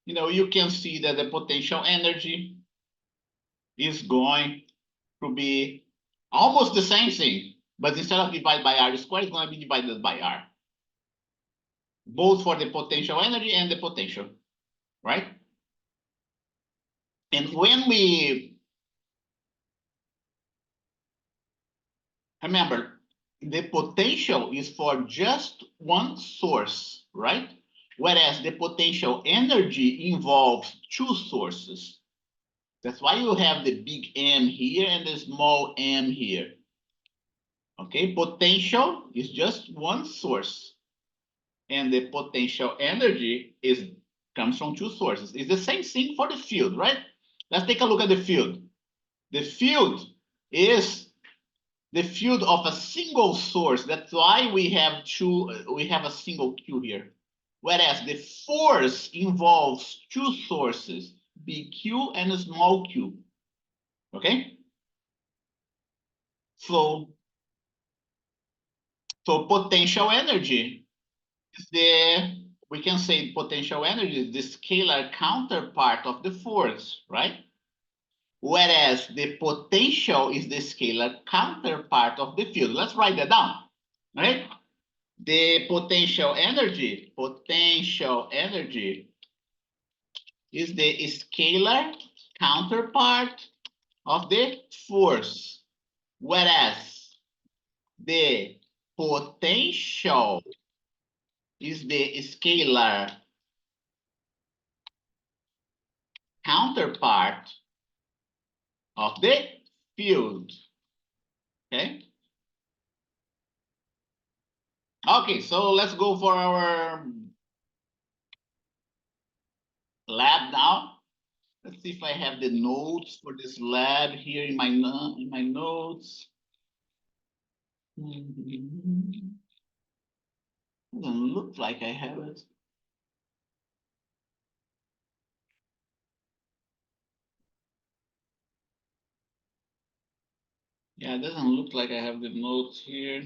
you can see that the potential energy is going to be almost the same thing, but instead of divided by r squared, it's going to be divided by r, both for the potential energy and the potential, right? And when we remember, the potential is for just one source, right? Whereas the potential energy involves 2 sources. That's why you have the big M here and the small m here. Okay, potential is just one source. And the potential energy comes from 2 sources. It's the same thing for the field, right? Let's take a look at the field. The field is the field of a single source. That's why we have a single Q here. Whereas the force involves two sources, big Q and a small q. Okay? So potential energy is we can say potential energy is the scalar counterpart of the force, right? Whereas the potential is the scalar counterpart of the field. Let's write that down, right? The potential energy is the scalar counterpart of the force, whereas the potential is the scalar counterpart of the field. Okay. Okay, so let's go for our lab now. Let's see if I have the notes for this lab here in my notes. Doesn't look like I have it. Yeah, it doesn't look like I have the notes here.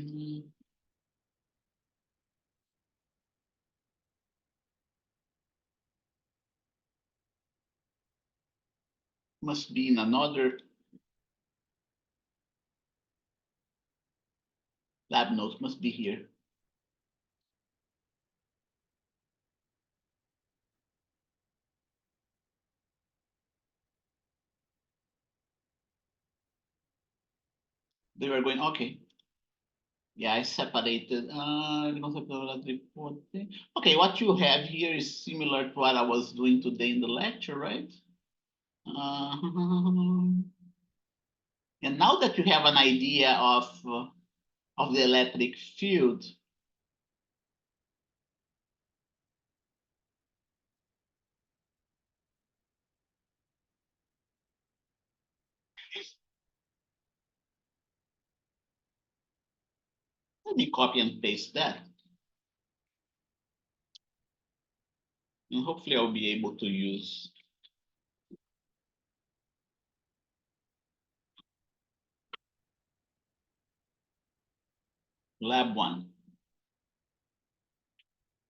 Must be in another lab notes, must be here. They were going, okay. Yeah, I separated the concept of electric potential. Okay, what you have here is similar to what I was doing today in the lecture, right? And now that you have an idea of the electric field, let me copy and paste that. And hopefully I'll be able to use lab 1.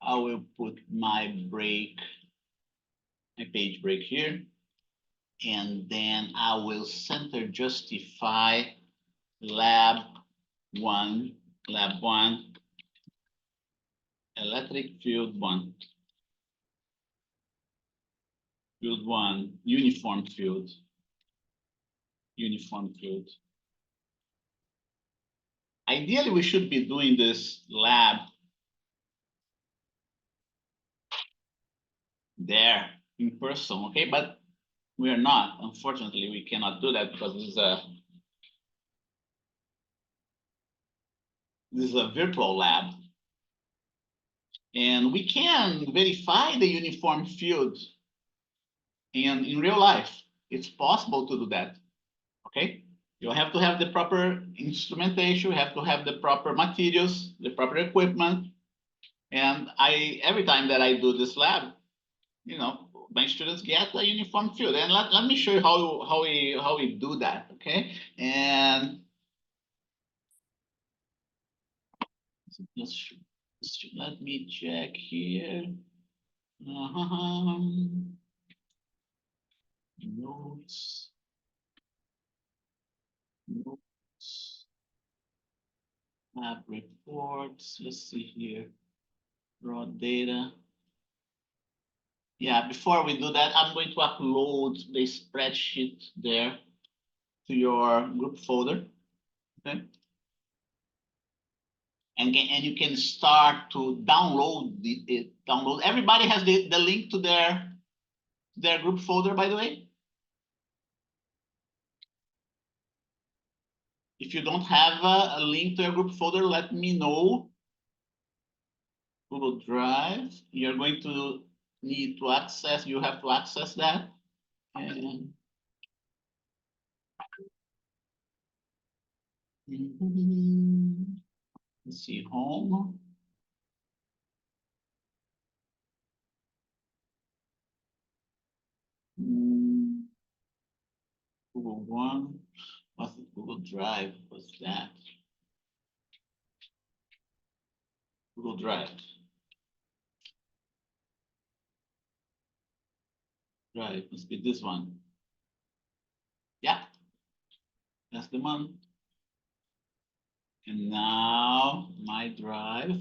I will put my page break here, and then I will center justify lab 1, electric field 1, uniform field. Ideally, we should be doing this lab there in person, okay? But we are not. Unfortunately, we cannot do that because this is a virtual lab. And we can verify the uniform field in real life. It's possible to do that, okay? You have to have the proper instrumentation, you have to have the proper materials, the proper equipment. And every time that I do this lab, you know, my students get a uniform field. And let me show you how we do that, okay? And just let me check here. Notes. Lab reports. Let's see here. Raw data. Yeah, before we do that, I'm going to upload the spreadsheet there to your group folder. Okay. And you can start to download it. Download. Everybody has the link to their group folder, by the way. If you don't have a link to your group folder, let me know. Google Drive. You're going to need to access. You have to access that. And let's see, home. Google One. What's the Google Drive? What's that? Google Drive. Drive must be this one. Yeah, that's the one. And now my drive,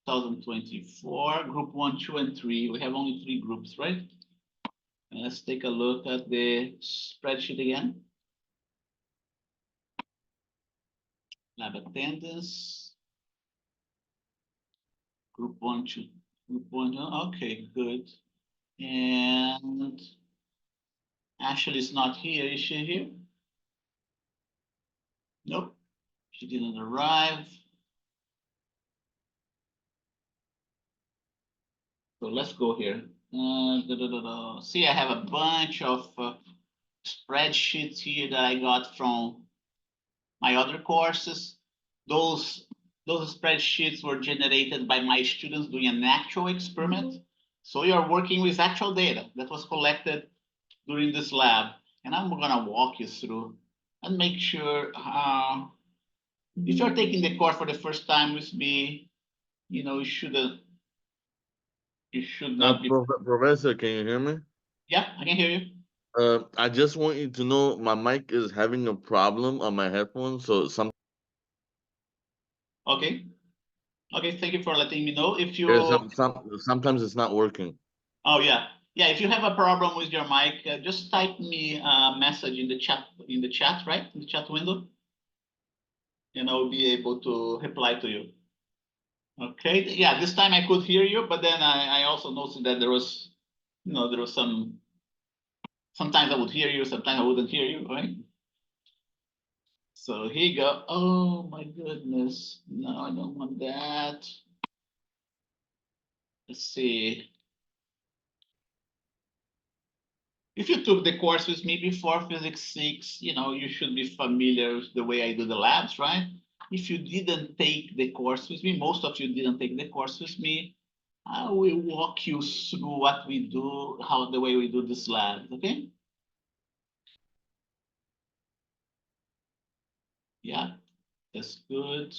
2024, group 1, 2, and 3. We have only 3 groups, right? And let's take a look at the spreadsheet again. Lab attendance. Group 1, 2, group 1, okay, good. And Ashley is not here, is she here? Nope, she didn't arrive. So let's go here. See, I have a bunch of spreadsheets here that I got from my other courses. Those spreadsheets were generated by my students doing an actual experiment. So you're working with actual data that was collected during this lab. And I'm gonna walk you through and make sure if you're taking the course for the first time with me, you should not be. Professor, can you hear me? Yeah, I can hear you. I just want you to know my mic is having a problem on my headphones, so Okay. Okay, thank you for letting me know. If you, sometimes it's not working. oh yeah, yeah. If you have a problem with your mic, just type me a message in the chat, right, in the chat window, and I'll be able to reply to you. Okay. Yeah, this time I could hear you, but then I also noticed that there was, there was sometimes I would hear you, sometimes I wouldn't hear you, right? So here you go. Oh my goodness. No, I don't want that. Let's see. If you took the course with me before Physics 6, you should be familiar with the way I do the labs, right? If you didn't take the course with me, most of you didn't take the course with me, I will walk you through what we do, the way we do this lab, okay? Yeah, that's good.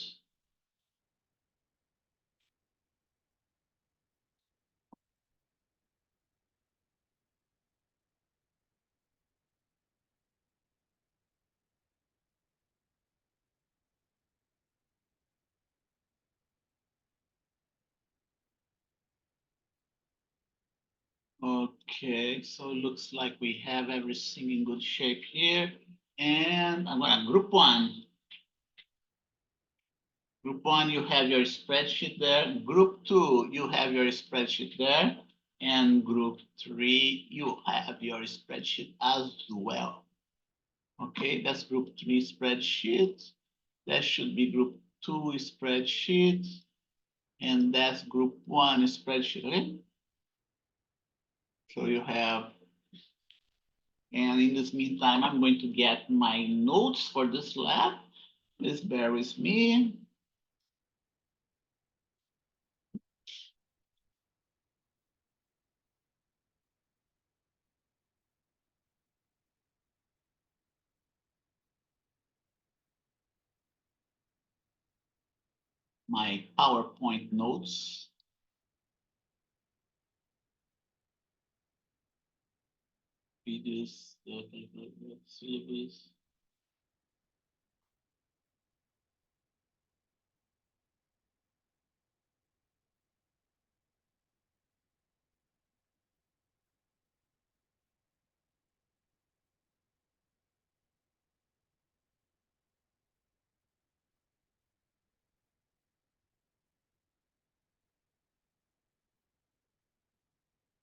Okay, so it looks like we have everything in good shape here. And I'm gonna group one. Group one, you have your spreadsheet there. Group two, you have your spreadsheet there. And group three, you have your spreadsheet as well. Okay, that's group three spreadsheet. That should be group two spreadsheet. And that's group one spreadsheet, okay? So you have, and in this meantime, I'm going to get my notes for this lab. Please bear with me. My PowerPoint notes. Videos, syllabus.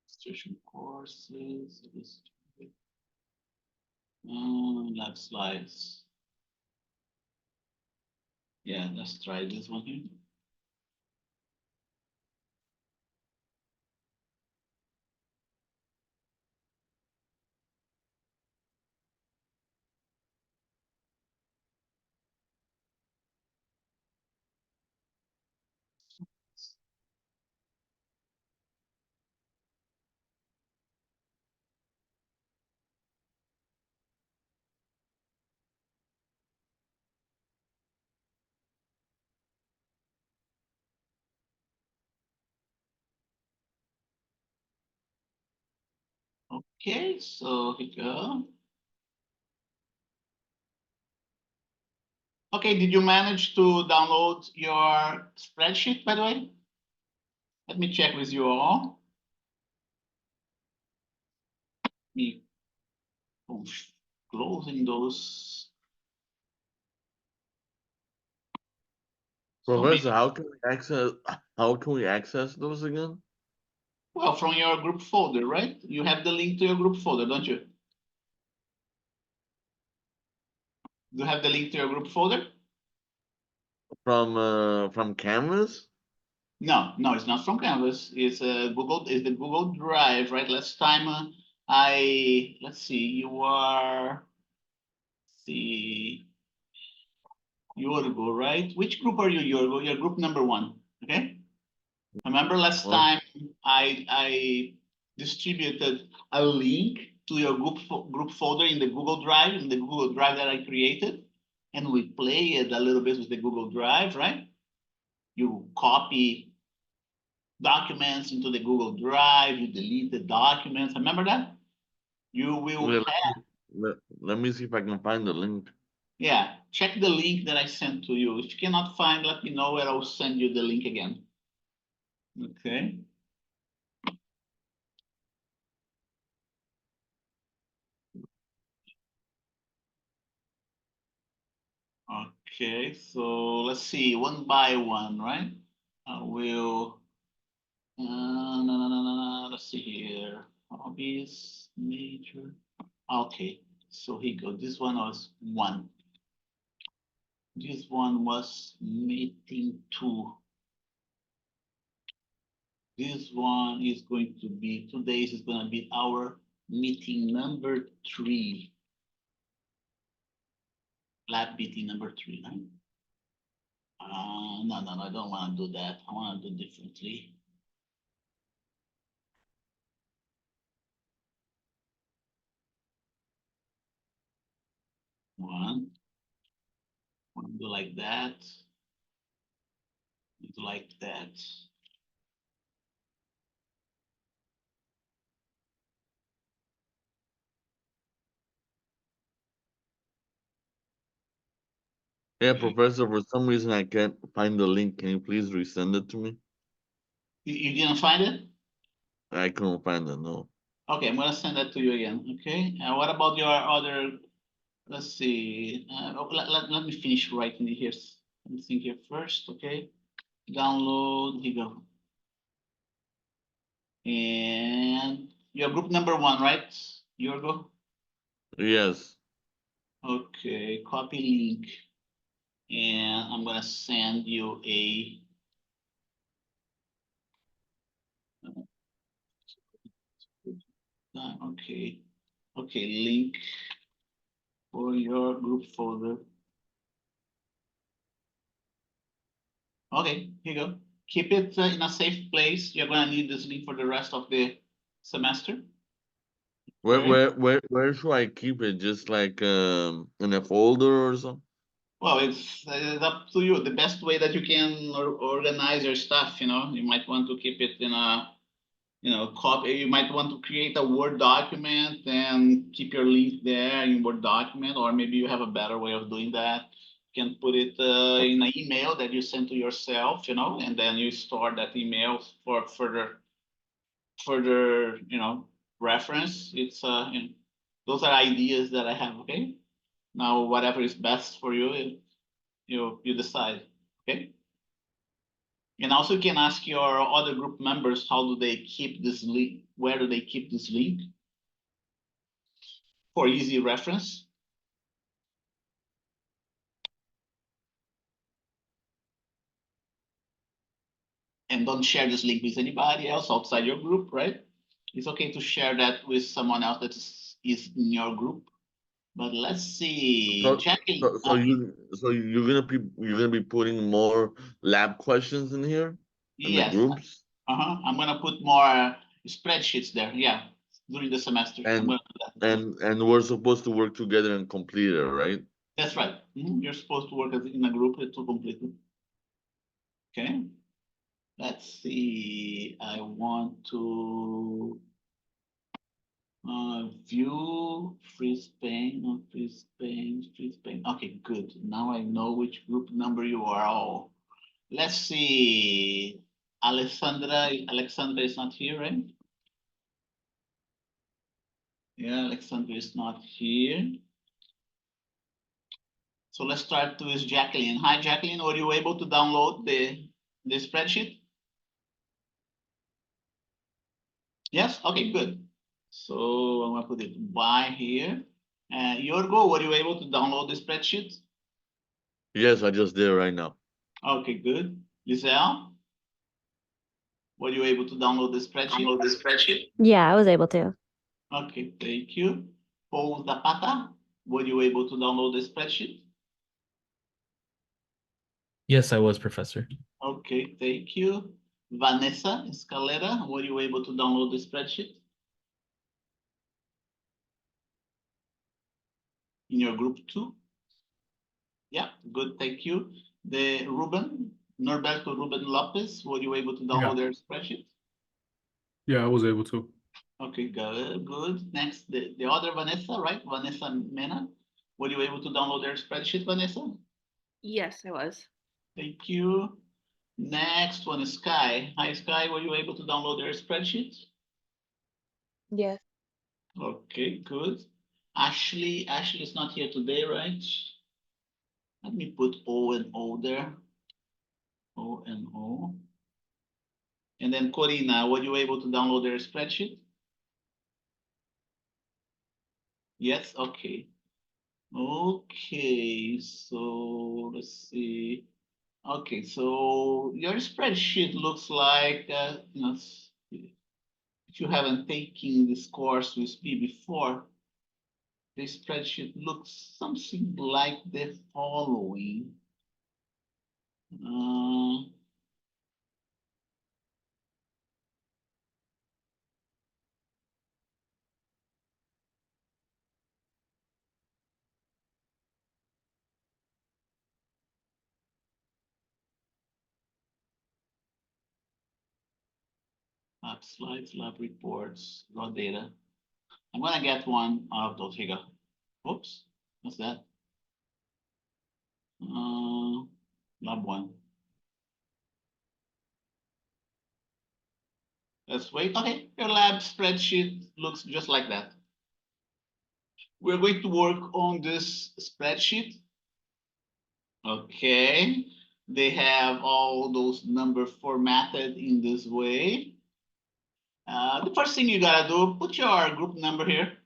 Registration courses. Lab slides. Yeah, let's try this one here. Okay, so here we go. Okay, did you manage to download your spreadsheet, by the way? Let me check with you all. Me closing those. So Professor, how can we access those again? well, from your group folder, right? You have the link to your group folder, don't you? Do you have the link to your group folder? From Canvas? No, no, it's not from Canvas. It's Google. It's the Google Drive, right? Last time let's see, you are see Yorgo, right? Which group are you, Yorgo? You're group number 1. Okay. Remember last Well, time I distributed a link to your group folder in the Google Drive, that I created, and we played a little bit with the Google Drive, right? You copy documents into the Google Drive, you delete the documents. Remember that? You will let, have, let me see if I can find the link. yeah, check the link that I sent to you. If you cannot find, let me know and I'll send you the link again. Okay. Okay, so let's see, one by one, right? I will, no, no, no, no, no, let's see here. Hobbies, major. Okay, so here you go. This one was 1. This one was meeting 2. This one is going to be, today's is going to be our meeting number 3. Lab meeting number 3, right? No, no, no, I don't want to do that. I want to do differently. One, do like that, do like that. Yeah, Professor, for some reason I can't find the link. Can you please resend it to me? You didn't find it? I couldn't find it, no. Okay, I'm gonna send that to you again. Okay. What about your other? Let's see. Let me finish writing it here. Let me think here first. Okay. Download. Here you go. And your group number 1, right? Yorgo. Yes. Okay. Copy link. And I'm gonna send you a. Okay. Okay. Link for your group folder. Okay, here you go. Keep it in a safe place. You're gonna need this link for the rest of the semester. Okay. Where should I keep it? Just like in a folder or something? Well, it's up to you. The best way that you can organize your stuff, you might want to keep it in a, copy. You might want to create a Word document and keep your link there in Word document, or maybe you have a better way of doing that. You can put it in an email that you send to yourself, and then you store that email for further, reference. It's those are ideas that I have. Okay. Now, whatever is best for you, you decide. Okay. And also, you can ask your other group members how do they keep this link? Where do they keep this link for easy reference? And don't share this link with anybody else outside your group, right? It's okay to share that with someone else that is in your group. But let's see, So, checking. you're gonna be putting more lab questions in here in the Yes, groups, I'm gonna put more spreadsheets there. Yeah, during the semester, I'm and gonna do that. we're supposed to work together and complete it, right? That's right. You're supposed to work in a group to complete it. Okay. Let's see. I want to. View, freeze pane, no, freeze pane, freeze pane. Okay, good. Now I know which group number you are all. Let's see. Alexandra is not here, right? Yeah, Alexandra is not here. So let's start with Jacqueline. Hi, Jacqueline. Were you able to download the spreadsheet? Yes. Okay, good. So I'm gonna put it by here. Yorgo, were you able to download the spreadsheet? Yes, I just did right now. Okay, good. Lizelle, were you able to download the spreadsheet? Yeah, I was able to. Okay, thank you. Paul Zapata, were you able to download the spreadsheet? Yes, I was, Professor. Okay, thank you. Vanessa Escalera, were you able to download the spreadsheet? In your group too? Yeah, good, thank you. The Norberto Ruben Lopez, were you able to download their spreadsheet? Yeah, I was able to. Okay, good. Next, the other Vanessa, right? Vanessa Mena, were you able to download their spreadsheet, Vanessa? Yes, I was. Thank you. Next one is Sky. Hi, Sky, were you able to download their spreadsheet? Yes. Okay, good. Ashley is not here today, right? Let me put O and O there. O and O. And then Corina, were you able to download their spreadsheet? Yes, okay. Okay, so let's see. Okay, so your spreadsheet looks like, if you haven't taken this course with me before, the spreadsheet looks something like the following. Lab slides, lab reports, raw data. I'm gonna get one out of those. Here you go. Oops, what's that? Lab one. Let's wait. Okay, your lab spreadsheet looks just like that. We're going to work on this spreadsheet. Okay, they have all those numbers formatted in this way. The first thing you gotta do, put your group number here.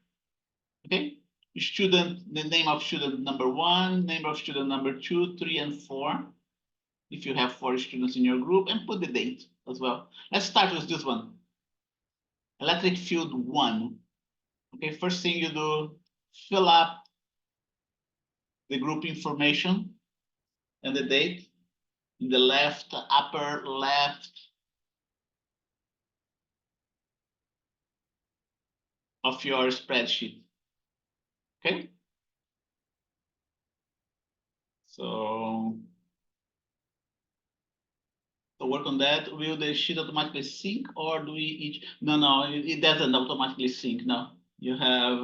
Okay, student, the name of student number 1, name of student number 2, 3, and 4. If you have 4 students in your group, and put the date as well. Let's start with this one. Electric field 1. Okay, first thing you do, fill up the group information and the date in the left, upper left of your spreadsheet. Okay. So work on that. Will the sheet automatically sync, or do we each? No, it doesn't automatically sync. No, you have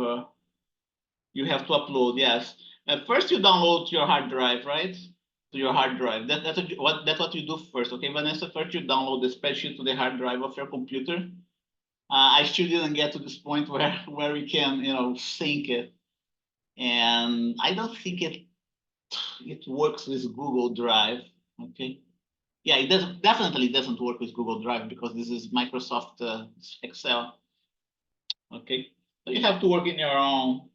to upload. Yes. First, you download your hard drive, right? To your hard drive. That's what you do first. Okay, Vanessa. First, you download the spreadsheet to the hard drive of your computer. I still didn't get to this point where we can sync it, and I don't think it works with Google Drive. Okay. Yeah, it definitely doesn't work with Google Drive because this is Microsoft Excel. Okay, so you have to work in your own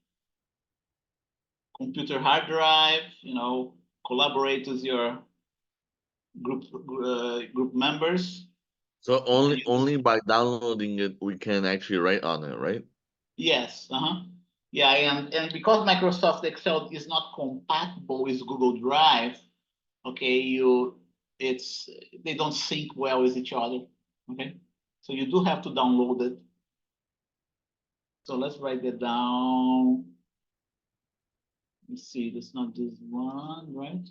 computer hard drive. Collaborate with your group members. So only by downloading it we can actually write on it, right? Yes. Yeah, and because Microsoft Excel is not compatible with Google Drive, okay, they don't sync well with each other. Okay, so you do have to download it. So let's write that down. Let's see, that's not this one, right?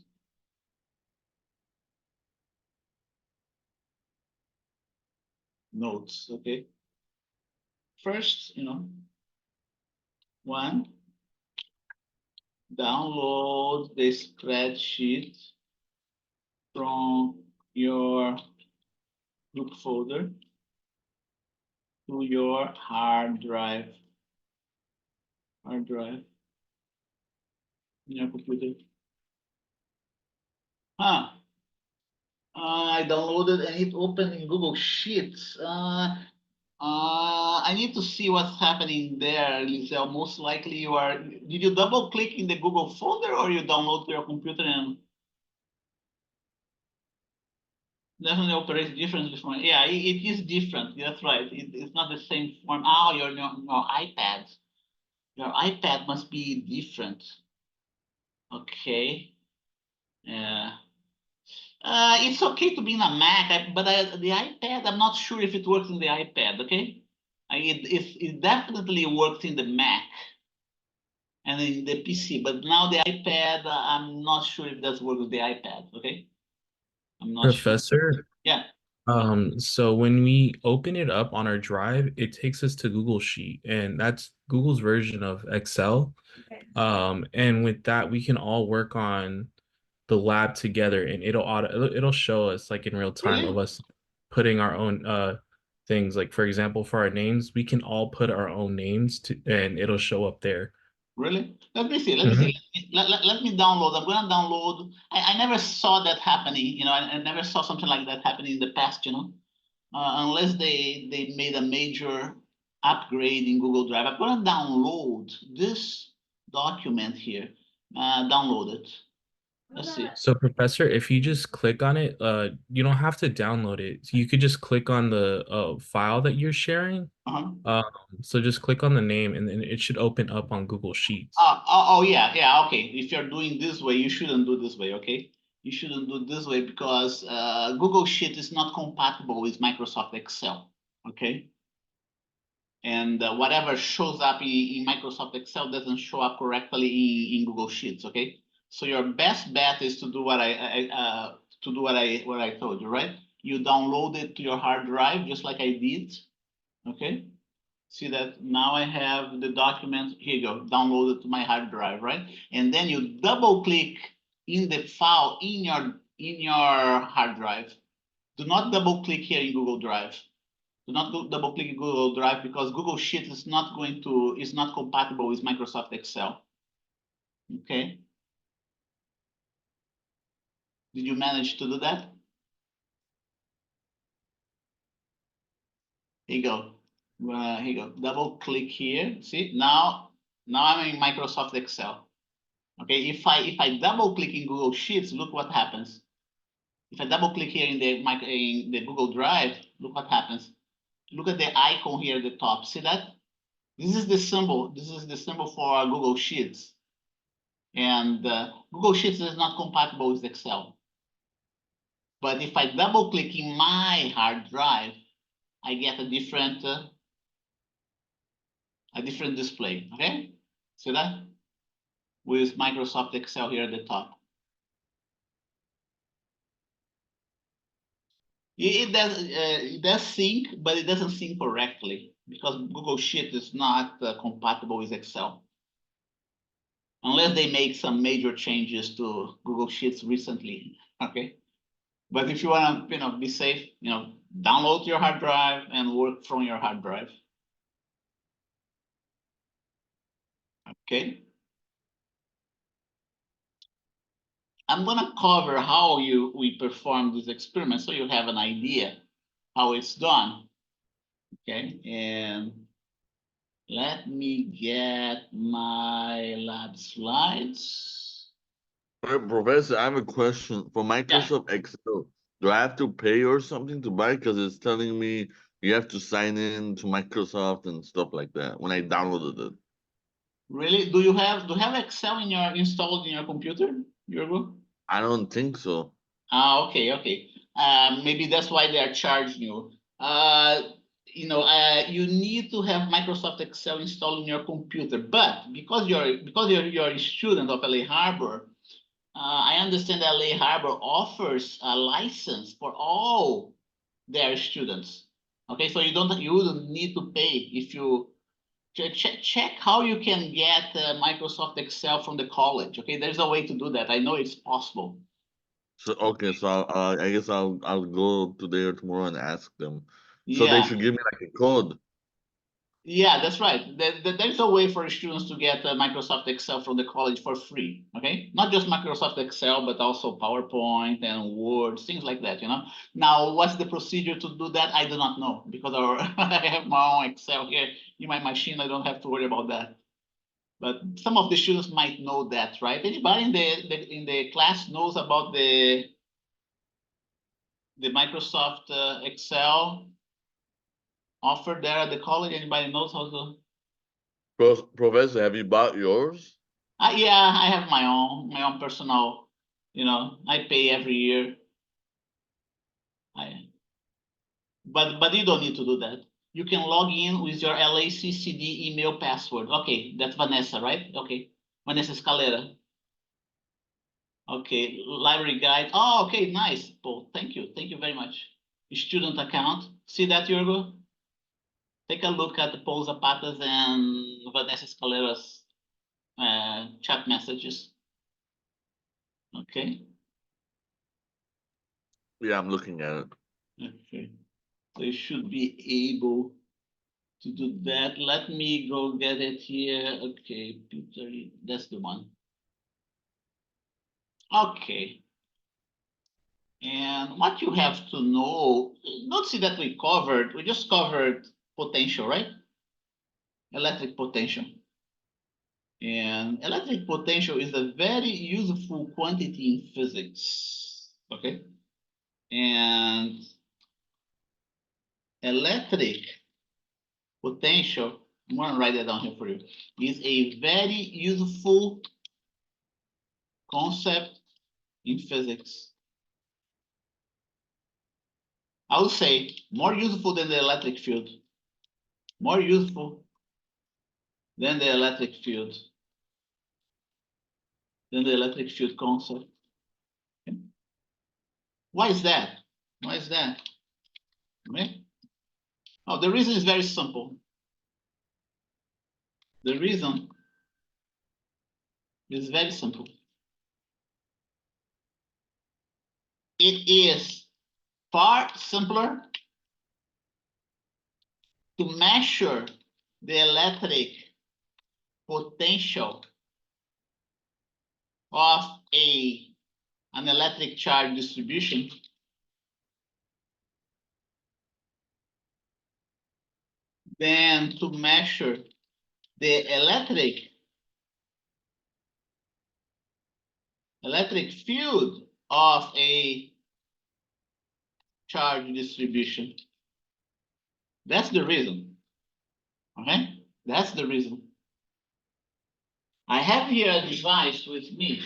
Notes, okay. First, One, download the spreadsheet from your group folder to your hard drive in your computer. I downloaded and it opened in Google Sheets. I need to see what's happening there, Lisel. Most likely you are. Did you double click in the Google folder or you download to your computer and definitely operates differently from? Yeah, it is different. That's right. It's not the same form. Oh, your iPad. Your iPad must be different. Okay. Yeah. It's okay to be in a Mac, but the iPad, I'm not sure if it works in the iPad, okay? It definitely works in the Mac and in the PC, but now the iPad, I'm not sure if that works with the iPad, okay? I'm not sure. Professor, Yeah, so when we open it up on our drive, it takes us to Google Sheet, and that's Google's version of Excel. And with that, we can all work on the lab together, and it'll show us like in real time of really? us putting our own things. Like for example, for our names, we can all put our own names to, and it'll show up there. Really? Let me see. Let me see. Let me download. I'm gonna download. I never saw that happening. You know, I never saw something like that happening in the past. You know, unless they made a major upgrade in Google Drive. I'm gonna download this document here. Download it. Let's see. So, Professor, if you just click on it, you don't have to download it. You could just click on the file that you're sharing. Uh-huh. So just click on the name, and then it should open up on Google Sheets. Oh yeah, yeah. Okay. If you're doing this way, you shouldn't do this way. Okay. You shouldn't do this way because Google Sheet is not compatible with Microsoft Excel. Okay. And whatever shows up in Microsoft Excel doesn't show up correctly in Google Sheets. Okay. So your best bet is to do what I told you, right? You download it to your hard drive just like I did. Okay. See that now I have the document. Here you go, downloaded to my hard drive, right? And then you double click in the file in your hard drive. Do not double click here in Google Drive. Do not double click in Google Drive because Google Sheet is not compatible with Microsoft Excel. Okay. Did you manage to do that? Here you go. Here you go. Double click here. See now I'm in Microsoft Excel. Okay, if I double click in Google Sheets, look what happens. If I double click here in the Google Drive, look what happens. Look at the icon here at the top. See that? This is the symbol. This is the symbol for Google Sheets. And Google Sheets is not compatible with Excel. But if I double click in my hard drive, I get a different display. Okay, see that? With Microsoft Excel here at the top. It does sync, but it doesn't sync correctly because Google Sheet is not compatible with Excel. Unless they make some major changes to Google Sheets recently, okay? But if you want to, be safe, download your hard drive and work from your hard drive. Okay. I'm gonna cover how we perform this experiment so you have an idea how it's done. Okay, and let me get my lab slides. Professor, I have a question for Microsoft Excel. Do I have to pay or something to buy? Because it's telling me you have to sign in to Microsoft and stuff like that when I downloaded it. Really? Do you have Excel installed in your computer, Jürgen? I don't think so. Okay. Maybe that's why they are charging you. You need to have Microsoft Excel installed in your computer, but because you're a student of LA Harbor, I understand that LA Harbor offers a license for all their students. Okay, so you wouldn't need to pay if you check how you can get Microsoft Excel from the college. Okay, there's a way to do that. I know it's possible. So okay, so I guess I'll go today or tomorrow and ask them. So they Yeah. should give me like a code. Yeah, that's right. There's a way for students to get Microsoft Excel from the college for free, okay? Not just Microsoft Excel, but also PowerPoint and Word, things like that, you know? Now, what's the procedure to do that? I do not know, because I have my own Excel here in my machine. I don't have to worry about that. But some of the students might know that, right? Anybody in the class knows about the Microsoft Excel offer there at the college? Anybody knows how to? Professor, have you bought yours? Yeah, I have my own personal, you know, I pay every year. But you don't need to do that. You can log in with your LACCD email password. Okay, that's Vanessa, right? Okay, Vanessa Escalera. Okay, library guide. Oh, okay, nice, Paul. Thank you very much. Student account. See that, Yorgo? Take a look at Paul Zapata's and Vanessa Escalera's chat messages. Okay. Yeah, I'm looking at it. Okay. So you should be able to do that. Let me go get it here. Okay, Peter, that's the one. Okay. And what you have to know, not see that we just covered potential, right? Electric potential. And electric potential is a very useful quantity in physics, okay? And electric potential, I'm gonna write that down here for you, is a very useful concept in physics. I would say more useful than the electric field. More useful than the electric field. Than the electric field concept. Okay. Why is that? Why is that? Okay. Oh, the reason is very simple. The reason is very simple. It is far simpler to measure the electric potential of an electric charge distribution than to measure the electric field of a charge distribution. That's the reason. Okay, that's the reason. I have here a device with me,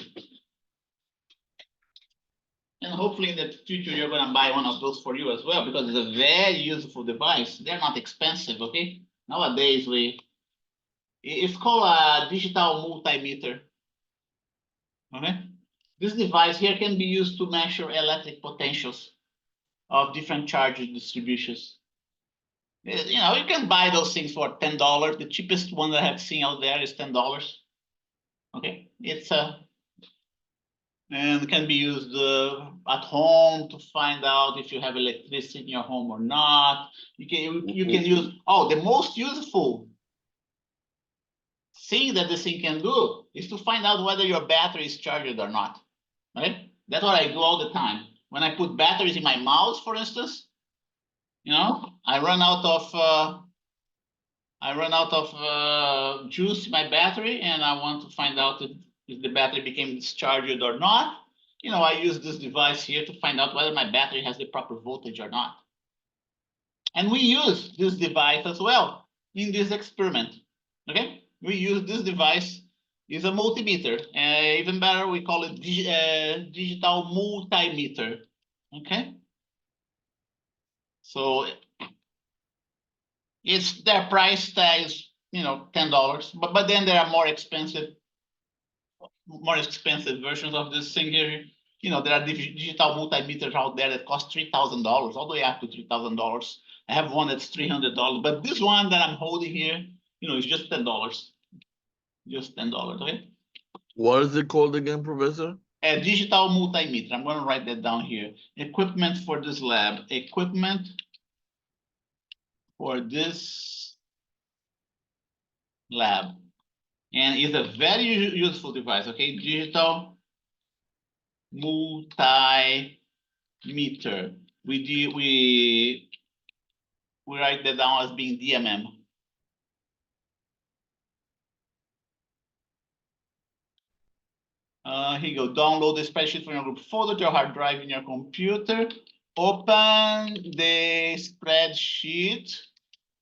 and hopefully in the future you're going to buy one of those for you as well, because it's a very useful device. They're not expensive. Okay, nowadays it's called a digital multimeter. Okay, this device here can be used to measure electric potentials of different charge distributions. You know, you can buy those things for $10. The cheapest one that I have seen out there is $10. Okay, it's and can be used at home to find out if you have electricity in your home or not. You can use, oh, the most useful thing that this thing can do is to find out whether your battery is charged or not. Right? That's what I do all the time. When I put batteries in my mouse, for instance, you know, I run out of juice in my battery, and I want to find out if the battery became discharged or not. You know, I use this device here to find out whether my battery has the proper voltage or not. And we use this device as well in this experiment. Okay, we use this device. It's a multimeter. Even better, we call it digital multimeter. Okay, so it's their price tag is, you know, $10, but then there are more expensive versions of this thing here. You know, there are digital multimeters out there that cost $3,000, all the way up to $3,000. I have one that's $300, but this one that I'm holding here You know, it's just $10. Just $10, okay? What is it called again, Professor? A digital multimeter. I'm going to write that down here. Equipment for this lab. Equipment for this lab. And it's a very useful device, okay? Digital multimeter. We write that down as being DMM. Here you go. Download the spreadsheet from your group folder to your hard drive in your computer. Open the spreadsheet.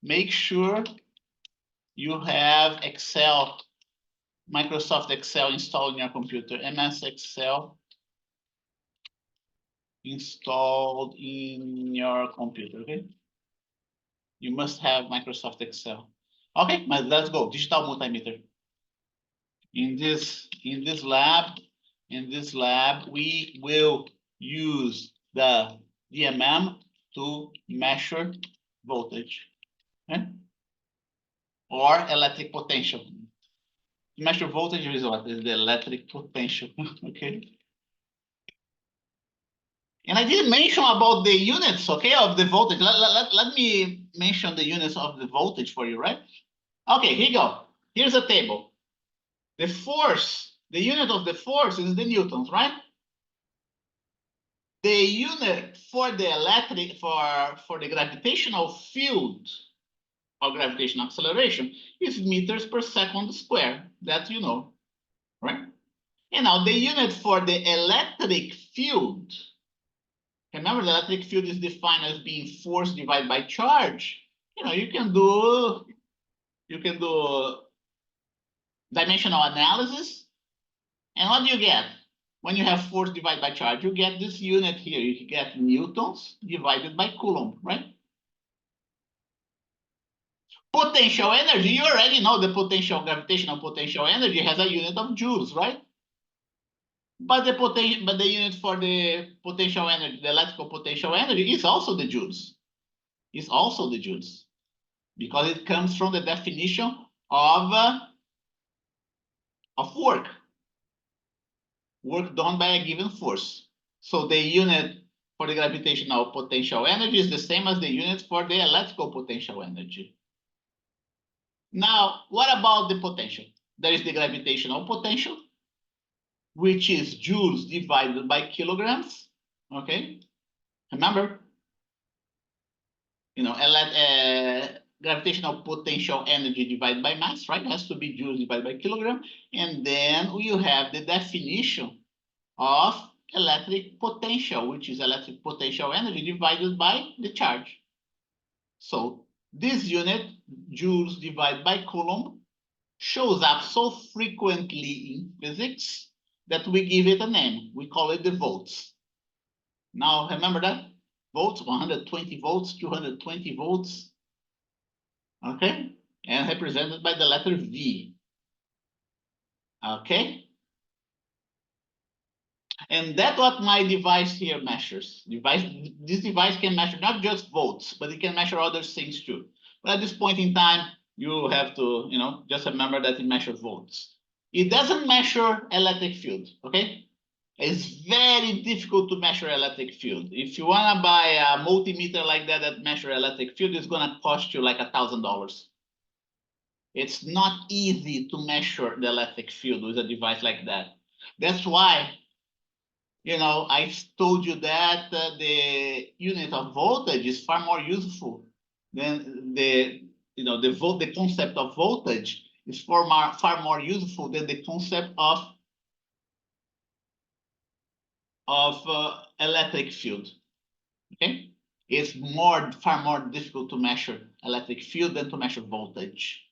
Make sure you have Excel, Microsoft Excel installed in your computer. MS Excel installed in your computer, okay? You must have Microsoft Excel. Okay, let's go. Digital multimeter. In this lab, we will use the DMM to measure voltage, okay? Or electric potential. To measure voltage is what? Is the electric potential, okay? And I didn't mention about the units, okay, of the voltage. Let me mention the units of the voltage for you, right? Okay, here you go. Here's a table. The force, the unit of the force is the newtons, right? The unit for the electric, for the gravitational field or gravitational acceleration is meters per second square. That you know, right? And now the unit for the electric field, remember the electric field is defined as being force divided by charge. You know, you can do dimensional analysis. And what do you get? When you have force divided by charge, you get this unit here. You get newtons divided by coulomb, right? Potential energy, you already know the potential, gravitational potential energy has a unit of joules, right? But the unit for the potential energy, the electrical potential energy, is also the joules. Is also the joules, because it comes from the definition of work done by a given force. So the unit for the gravitational potential energy is the same as the unit for the electrical potential energy. Now, what about the potential? There is the gravitational potential, which is joules divided by kilograms, okay? Remember, you know, gravitational potential energy divided by mass, right? It has to be joules divided by kilogram. And then you have the definition of electric potential, which is electric potential energy divided by the charge. So this unit, joules divided by coulomb, shows up so frequently in physics that we give it a name. We call it the volts. Now, remember that? Volts, 120 volts, 220 volts, okay? And represented by the letter V, okay? And that's what my device here measures. This device can measure not just volts, but it can measure other things too. But at this point in time, you have to, you know, just remember that it measures volts. It doesn't measure electric field, okay? It's very difficult to measure electric field. If you want to buy a multimeter like that measure electric field, it's going to cost you like $1,000. It's not easy to measure the electric field with a device like that. That's why, you know, I told you that the unit of voltage is far more useful than the concept of voltage is far more useful than the concept of electric field. Okay, it's far more difficult to measure electric field than to measure voltage.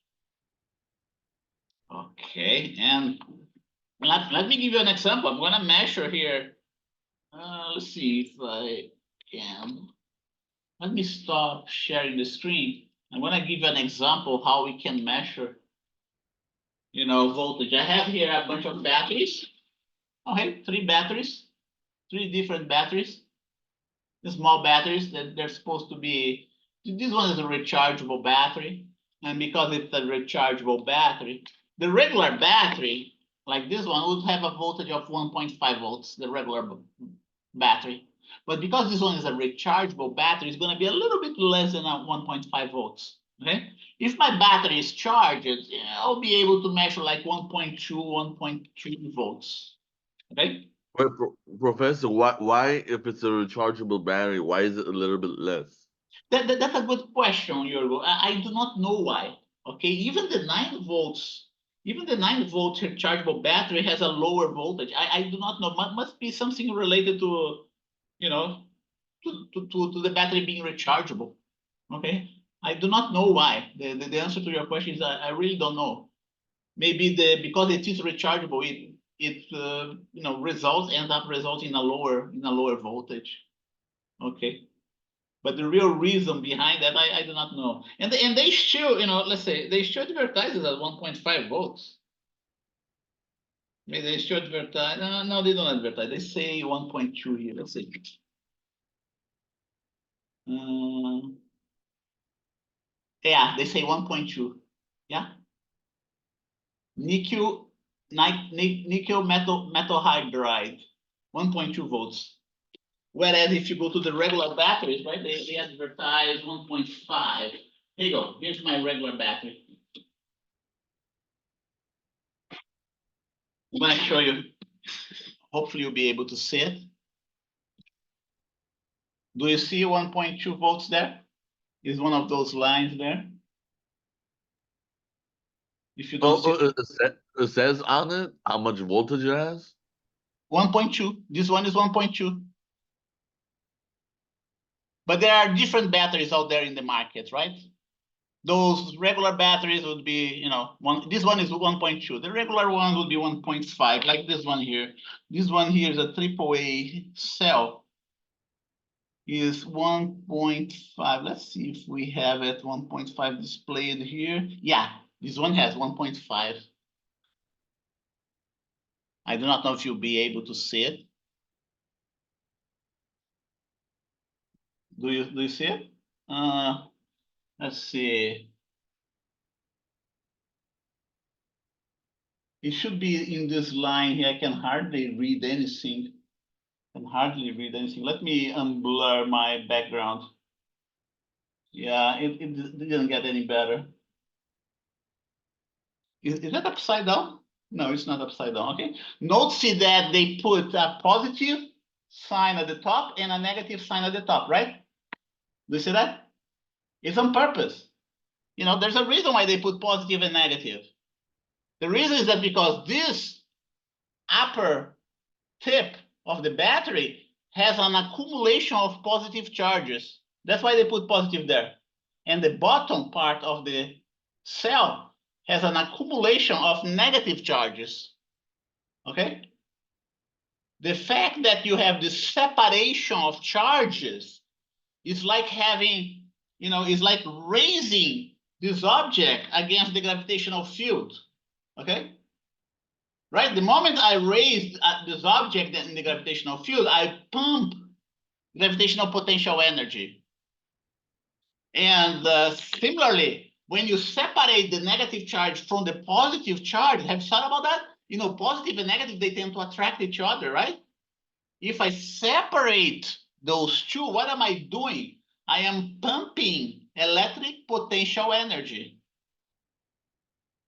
Okay, and let me give you an example. I'm going to measure here. Let's see if I can. Let me stop sharing the screen. I'm going to give you an example how we can measure, you know, voltage. I have here a bunch of batteries. Okay, three different batteries. The small batteries that they're supposed to be. This one is a rechargeable battery. And because it's a rechargeable battery, the regular battery, like this one, would have a voltage of 1.5 volts, the regular battery. But because this one is a rechargeable battery, it's going to be a little bit less than a 1.5 volts. Okay. If my battery is charged, I'll be able to measure like 1.2, 1.3 volts. Okay. But Professor, why if it's a rechargeable battery, why is it a little bit less? That's a good question, Yorgo. I do not know why. Okay, even the 9 volts, even the 9-volt rechargeable battery has a lower voltage. I do not know. Must be something related to, you know, to the battery being rechargeable. Okay, I do not know why. The answer to your question is I really don't know. Maybe because it is rechargeable, it you know, ends up resulting in a lower voltage. Okay. But the real reason behind that, I do not know. And they still, you know, let's say they still advertise it at 1.5 volts. Maybe they still advertise. No, they don't advertise. They say 1.2 here. Let's see. Yeah, they say 1.2. Yeah. Nickel metal hydride, 1.2 volts. Whereas if you go to the regular batteries, right, they advertise 1.5. Here you go. Here's my regular battery. I'm going to show you. Hopefully, you'll be able to see it. Do you see 1.2 volts there? Is one of those lines there? If you don't see it says on it how much voltage it has. 1.2, this one is 1.2. But there are different batteries out there in the market, right? Those regular batteries would be, you know, this one is 1.2. The regular one would be 1.5, like this one here. This one here is a AAA cell. Is 1.5. Let's see if we have it 1.5 displayed here. Yeah, this one has 1.5. I do not know if you'll be able to see it. Do you see it? Let's see. It should be in this line here. I can hardly read anything. Let me unblur my background. Yeah, it didn't get any better. Is that upside down? No, it's not upside down. Okay. Note that they put a positive sign at the top and a negative sign at the top, right? Do you see that? It's on purpose. You know, there's a reason why they put positive and negative. The reason is that because this upper tip of the battery has an accumulation of positive charges. That's why they put positive there. And the bottom part of the cell has an accumulation of negative charges. Okay? The fact that you have this separation of charges is like having, you know, is like raising this object against the gravitational field. Okay? Right? The moment I raise this object in the gravitational field, I pump gravitational potential energy. And similarly, when you separate the negative charge from the positive charge, have you thought about that? You know, positive and negative, they tend to attract each other, right? If I separate those two, what am I doing? I am pumping electric potential energy.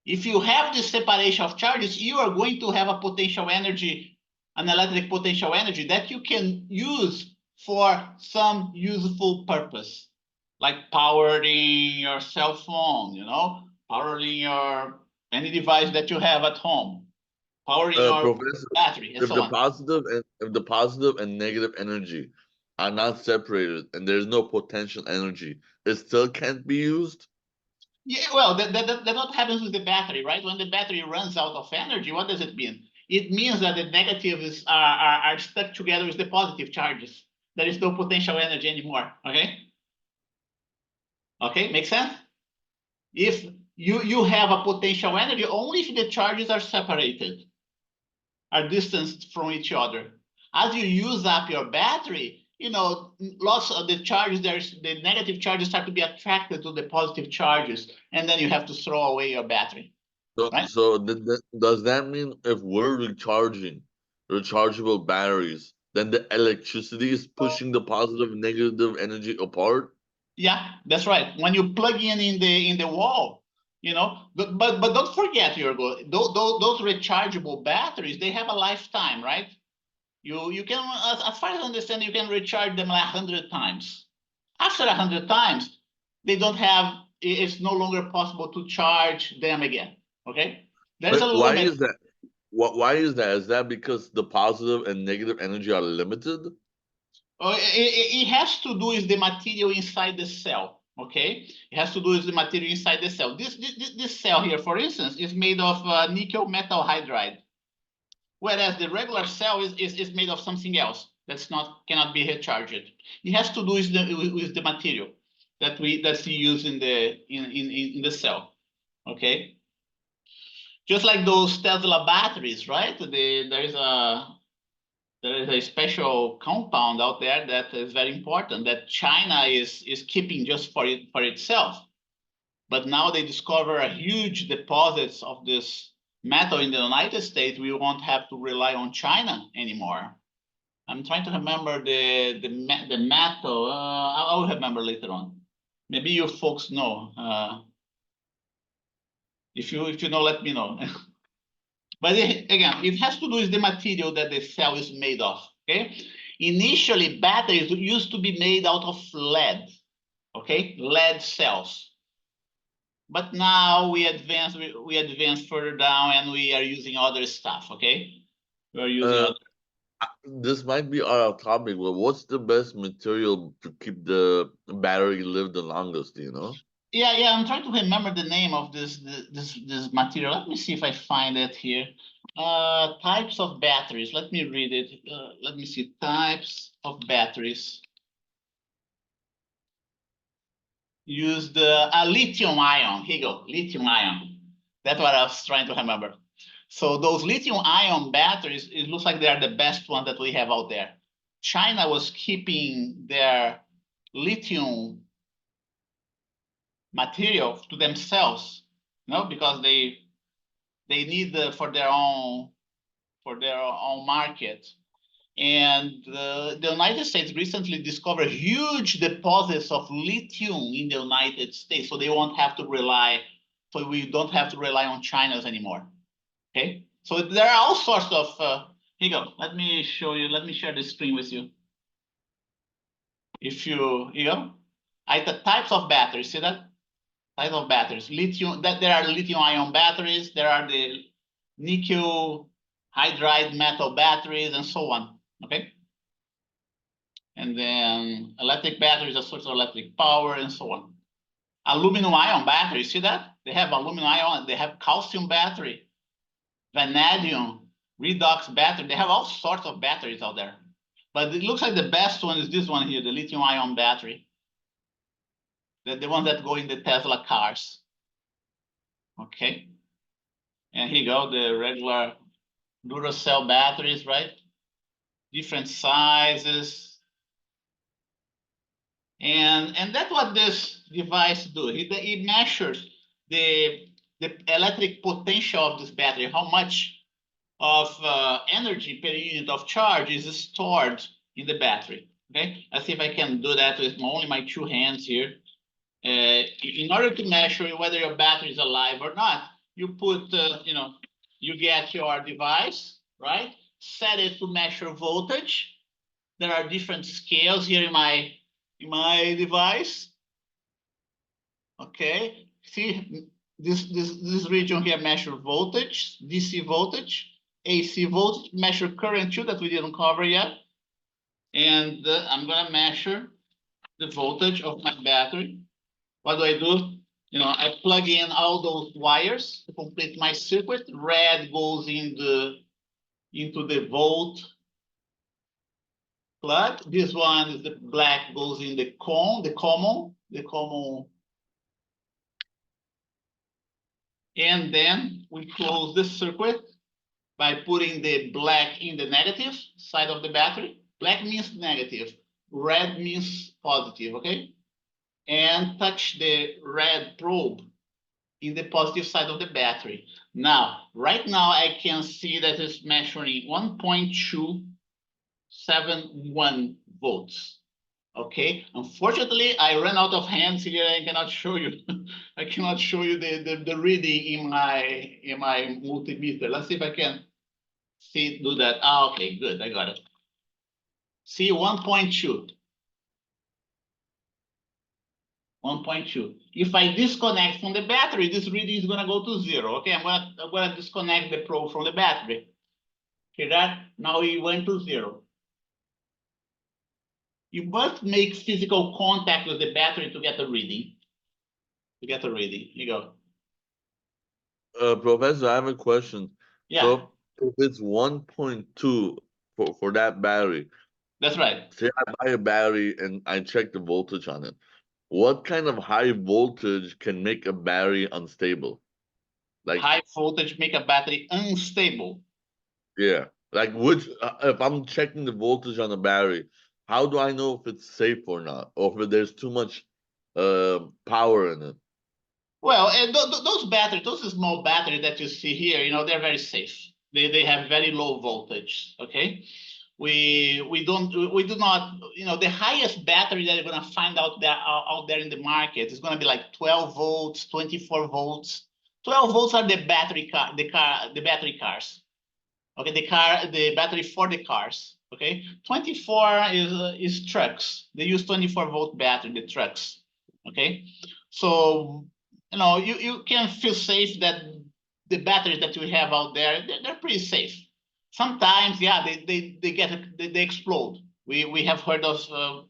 If you have this separation of charges, you are going to have a potential energy, an electric potential energy that you can use for some useful purpose, like powering your cell phone, you know, powering any device that you have at home, powering your Professor, battery, and if so the on. positive and negative energy are not separated and there's no potential energy, it still can't be used? Yeah, well, that's what happens with the battery, right? When the battery runs out of energy, what does it mean? It means that the negatives are stuck together with the positive charges. There is no potential energy anymore, okay? Okay, makes sense? If you have a potential energy only if the charges are separated, are distanced from each other. As you use up your battery, you know, lots of the charges, the negative charges start to be attracted to the positive charges, and then you have to throw away your battery. So, Right. does that mean if we're recharging rechargeable batteries, then the electricity is pushing the positive and negative energy apart? Yeah, that's right. When you plug in the wall, you know, but don't forget, Yorgo, those rechargeable batteries, they have a lifetime, right? You can, as far as I understand, you can recharge them like 100 times. After 100 times, they don't have, it's no longer possible to charge them again. Okay, there's a But why limit. is that? Why is that? Is that because the positive and negative energy are limited? It has to do with the material inside the cell. Okay, it has to do with the material inside the cell. This cell here, for instance, is made of nickel metal hydride, whereas the regular cell is made of something else that's not cannot be recharged. It has to do with the material that's used in the cell. Okay, just like those Tesla batteries, right? There is a special compound out there that is very important that China is keeping just for itself. But now they discover a huge deposits of this metal in the United States. We won't have to rely on China anymore. I'm trying to remember the metal. I'll remember later on. Maybe you folks know. If you know, let me know. But again, it has to do with the material that the cell is made of. Okay. Initially, batteries used to be made out of lead. Okay, lead cells. But now we advance further down and we are using other stuff. Okay, we are using Uh, other. this might be our topic, but what's the best material to keep the battery live the longest? Do you know? Yeah. I'm trying to remember the name of this material. Let me see if I find it here. Types of batteries. Let me read it. Let me see. Types of batteries. Use the lithium ion. Here you go. Lithium ion. That's what I was trying to remember. So those lithium ion batteries, it looks like they are the best one that we have out there. China was keeping their lithium material to themselves, because they need for their own market. And the United States recently discovered huge deposits of lithium in the United States, so they won't have to rely. So we don't have to rely on China's anymore. Okay, so there are all sorts of. Here you go. Let me show you. Let me share the screen with you. If you go, the types of batteries. See that? Types of batteries. Lithium. That there are lithium-ion batteries. There are the nickel hydride metal batteries, and so on. Okay. And then electric batteries, a source of electric power, and so on. Aluminum ion batteries. See that? They have aluminum ion. They have calcium battery, vanadium, redox battery. They have all sorts of batteries out there. But it looks like the best one is this one here, the lithium ion battery. The ones that go in the Tesla cars. Okay. And here you go, the regular Duracell batteries, right? Different sizes. And that's what this device do. It measures the electric potential of this battery, how much of energy per unit of charge is stored in the battery. Okay, let's see if I can do that with only my two hands here. In order to measure whether your battery is alive or not, you put, you get your device, right? Set it to measure voltage. There are different scales here in my device. Okay, see this region here measure voltage, DC voltage. AC voltage, measure current too that we didn't cover yet. And I'm gonna measure the voltage of my battery. What do? I plug in all those wires to complete my circuit. Red goes into the volt plug. This one is the black goes in the common. And then we close the circuit by putting the black in the negative side of the battery. Black means negative. red means positive, okay? And touch the red probe in the positive side of the battery. Now, right now I can see that it's measuring 1.271 volts. Okay, unfortunately, I ran out of hands here. I cannot show you. I cannot show you the reading in my multimeter. Let's see if I can do that. Ah, okay, good. I got it. See 1.2. 1.2. If I disconnect from the battery, this reading is gonna go to 0. Okay, I'm gonna disconnect the probe from the battery. Okay, that now it went to 0. You must make physical contact with the battery to get the reading. Here you go. Professor, I have a question. Yeah. So if it's 1.2 for that battery, That's right. say I buy a battery and I check the voltage on it, what kind of high voltage can make a battery unstable? Like, High voltage make a battery unstable. yeah, like which, if I'm checking the voltage on the battery, how do I know if it's safe or not, or if there's too much power in it? Well, and those batteries, those small batteries that you see here, they're very safe. They have very low voltage. Okay, we do not, the highest battery that you're gonna find out there in the market is gonna be like 12 volts, 24 volts. 12 volts are the battery cars. Okay, the battery for the cars. Okay, 24 is trucks. They use 24-volt battery, the trucks. Okay, so you can feel safe that the batteries that we have out there, they're pretty safe. Sometimes, yeah, they explode. We have heard of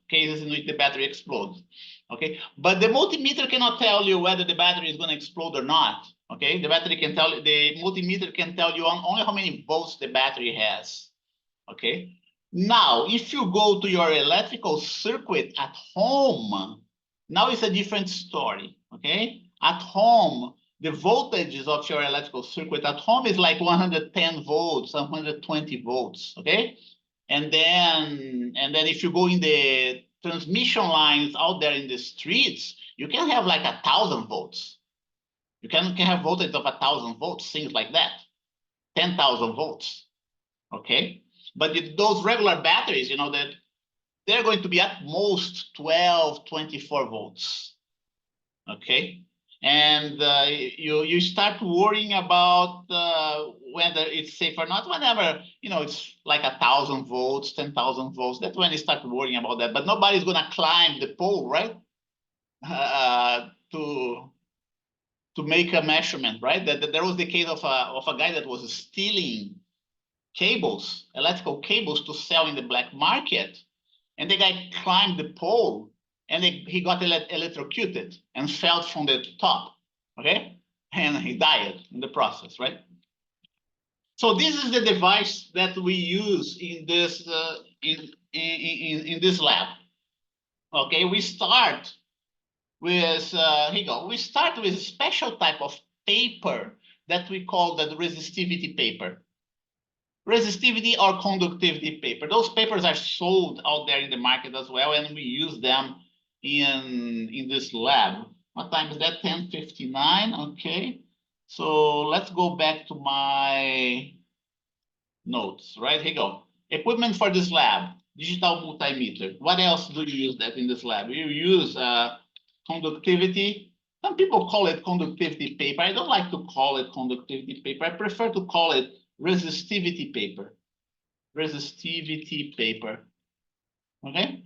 cases in which the battery explodes. Okay, but the multimeter cannot tell you whether the battery is going to explode or not. Okay, the multimeter can tell you only how many volts the battery has. Okay, now if you go to your electrical circuit at home, now it's a different story. Okay, at home, the voltages of your electrical circuit at home is like 110 volts, 120 volts. Okay, and then if you go in the transmission lines out there in the streets, you can have like 1,000 volts. You can have voltage of 1,000 volts, things like that, 10,000 volts. Okay, but those regular batteries, that they're going to be at most 12, 24 volts. Okay, and you start worrying about whether it's safe or not whenever it's like 1,000 volts, 10,000 volts. That's when you start worrying about that. But nobody's gonna climb the pole, right? To make a measurement, right? That there was the case of a guy that was stealing cables, electrical cables, to sell in the black market, and the guy climbed the pole and he got electrocuted and fell from the top. Okay, and he died in the process, right? So this is the device that we use in this in this lab. Okay, we start with here you go. We start with a special type of paper that we call the resistivity paper. Resistivity or conductivity paper. Those papers are sold out there in the market as well, and we use them in this lab. What time is that? 10:59. Okay. So let's go back to my notes. Right, here you go. Equipment for this lab, digital multimeter. What else do you use that in this lab? You use conductivity. Some people call it conductivity paper. I don't like to call it conductivity paper. I prefer to call it resistivity paper. Resistivity paper. Okay?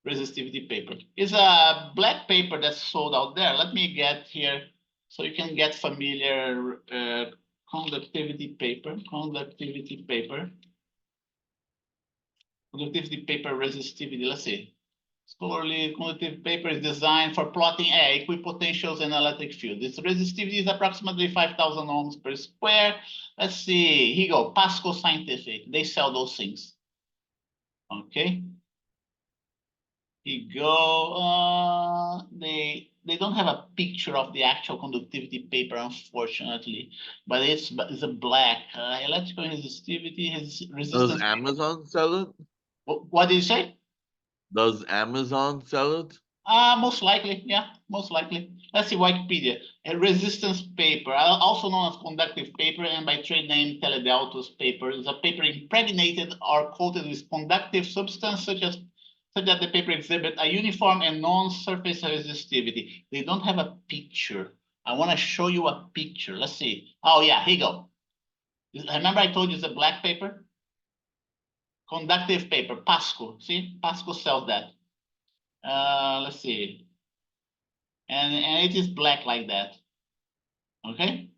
Resistivity paper. It's a black paper that's sold out there. Let me get here so you can get familiar. Conductivity paper. Conductivity paper. Conductivity paper resistivity. Let's see. Scholarly conductive paper is designed for plotting equipotentials and electric field. Its resistivity is approximately 5,000 ohms per square. Let's see. Here you go. Pasco Scientific. They sell those things. Okay. Here you go. They don't have a picture of the actual conductivity paper, unfortunately, but it's a black electrical resistivity. Resistance. Does Amazon sell it? What did you say? Does Amazon sell it? Most likely, yeah, most likely. Let's see, Wikipedia. A resistance paper, also known as conductive paper and by trade name Teledeltus paper, is a paper impregnated or coated with conductive substance such that the paper exhibit a uniform and non-surface resistivity. They don't have a picture. I want to show you a picture. Let's see. Oh yeah, here you go. Remember I told you it's a black paper? Conductive paper, Pasco. See, Pasco sells that. Let's see. And it is black like that. Okay.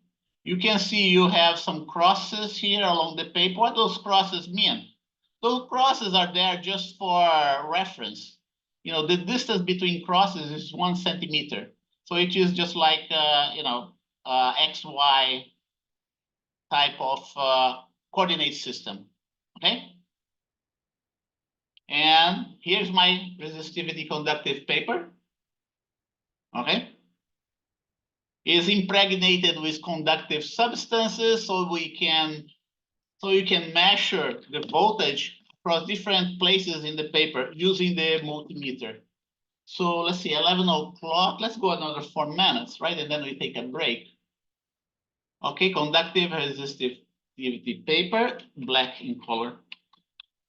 You can see you have some crosses here along the paper. What those crosses mean? Those crosses are there just for reference. You know, the distance between crosses is 1 centimeter. So it is just like, XY type of coordinate system. Okay. And here's my resistivity conductive paper. Okay. Is impregnated with conductive substances, so you can measure the voltage across different places in the paper using the multimeter. So let's see, 11 o'clock. Let's go another 4 minutes, right? And then we take a break. Okay, conductive resistivity paper, black in color.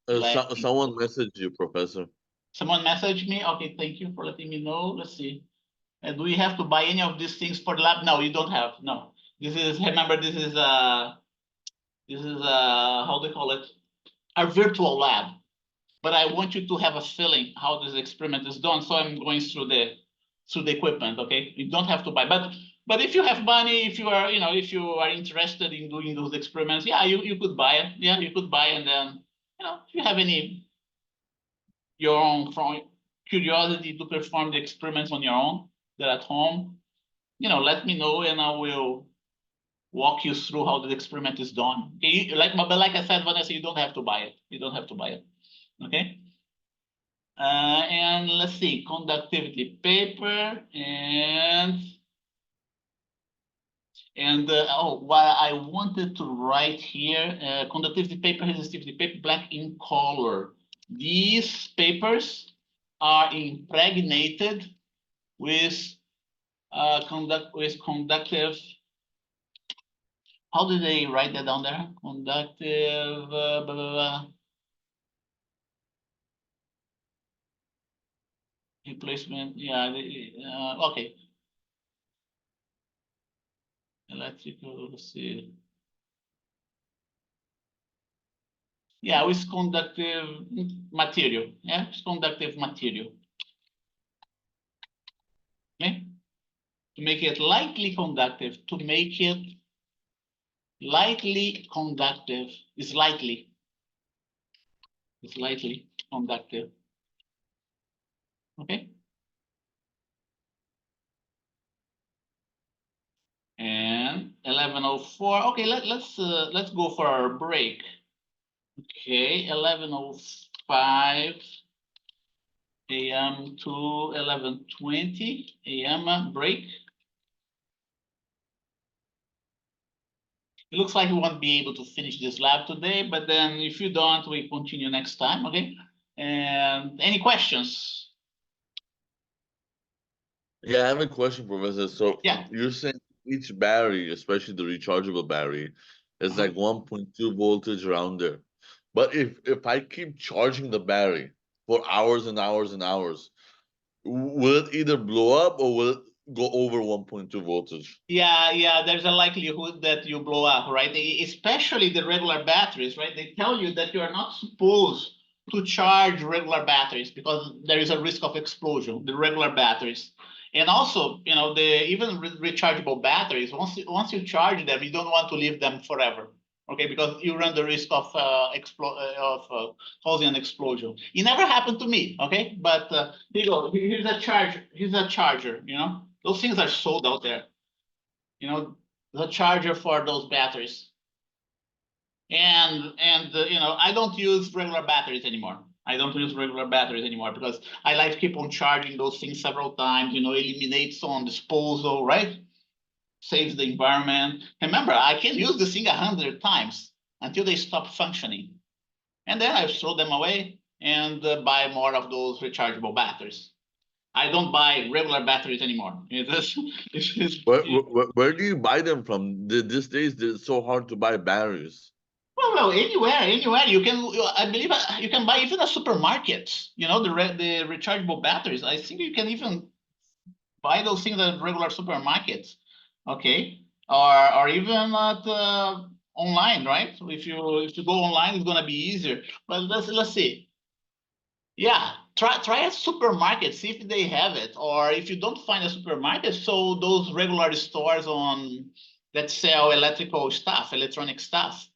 Someone messaged you, Professor. Someone messaged me. Okay, thank you for letting me know. Let's see. Do we have to buy any of these things for the lab? No, you don't have. No. This is, remember, this is how do you call it? Our virtual lab. But I want you to have a feeling how this experiment is done. So I'm going through the equipment. Okay, you don't have to buy. But if you have money, if you are interested in doing those experiments, yeah, you could buy it. Yeah, you could buy, and then if you have your own curiosity to perform the experiments on your own, they're at home, let me know and I will walk you through how the experiment is done. Okay, but like I said, Vanessa, you don't have to buy it. You don't have to buy it. Okay. And let's see, conductivity paper what I wanted to write here, conductivity paper, resistivity paper, black in color. These papers are impregnated with conductive. How do they write that down there? Conductive. Blah, blah, blah. Replacement. Yeah. Okay. Electrical. Let's see. Yeah, with conductive material. Yeah, it's conductive material. Okay. To make it lightly conductive, is lightly conductive. Okay. And 11:04. Okay, let's go for our break. Okay, 11:05 a.m. to 11:20 a.m. break. It looks like we won't be able to finish this lab today, but then if you don't, we continue next time, okay? And any questions? Yeah, I have a question, Professor. So Yeah. you're saying each battery, especially the rechargeable battery, is like 1.2 voltage around there. But if I keep charging the battery for hours and hours and hours, will it either blow up or will it go over 1.2 voltage? Yeah, there's a likelihood that you blow up, right? Especially the regular batteries, right? They tell you that you are not supposed to charge regular batteries because there is a risk of explosion, the regular batteries. And also, even rechargeable batteries, once you charge them, you don't want to leave them forever, okay? Because you run the risk of causing an explosion. It never happened to me, okay? But here you go. Here's a charger. Here's a charger. Those things are sold out there. The charger for those batteries. And I don't use regular batteries anymore. Because I like to keep on charging those things several times, eliminates on disposal, right? Saves the environment. Remember, I can use this thing 100 times until they stop functioning. And then I throw them away. and buy more of those rechargeable batteries. I don't buy regular batteries anymore. Where do you buy them from? These days, it's so hard to buy batteries. Well, anywhere you can. I believe you can buy even a supermarket. You know, the rechargeable batteries. I think you can even buy those things at regular supermarkets. Okay, or even at online, right? So if you go online, it's gonna be easier. But let's see. Yeah, try a supermarket, see if they have it, or if you don't find a supermarket, so those regular stores on that sell electrical stuff, electronic stuff.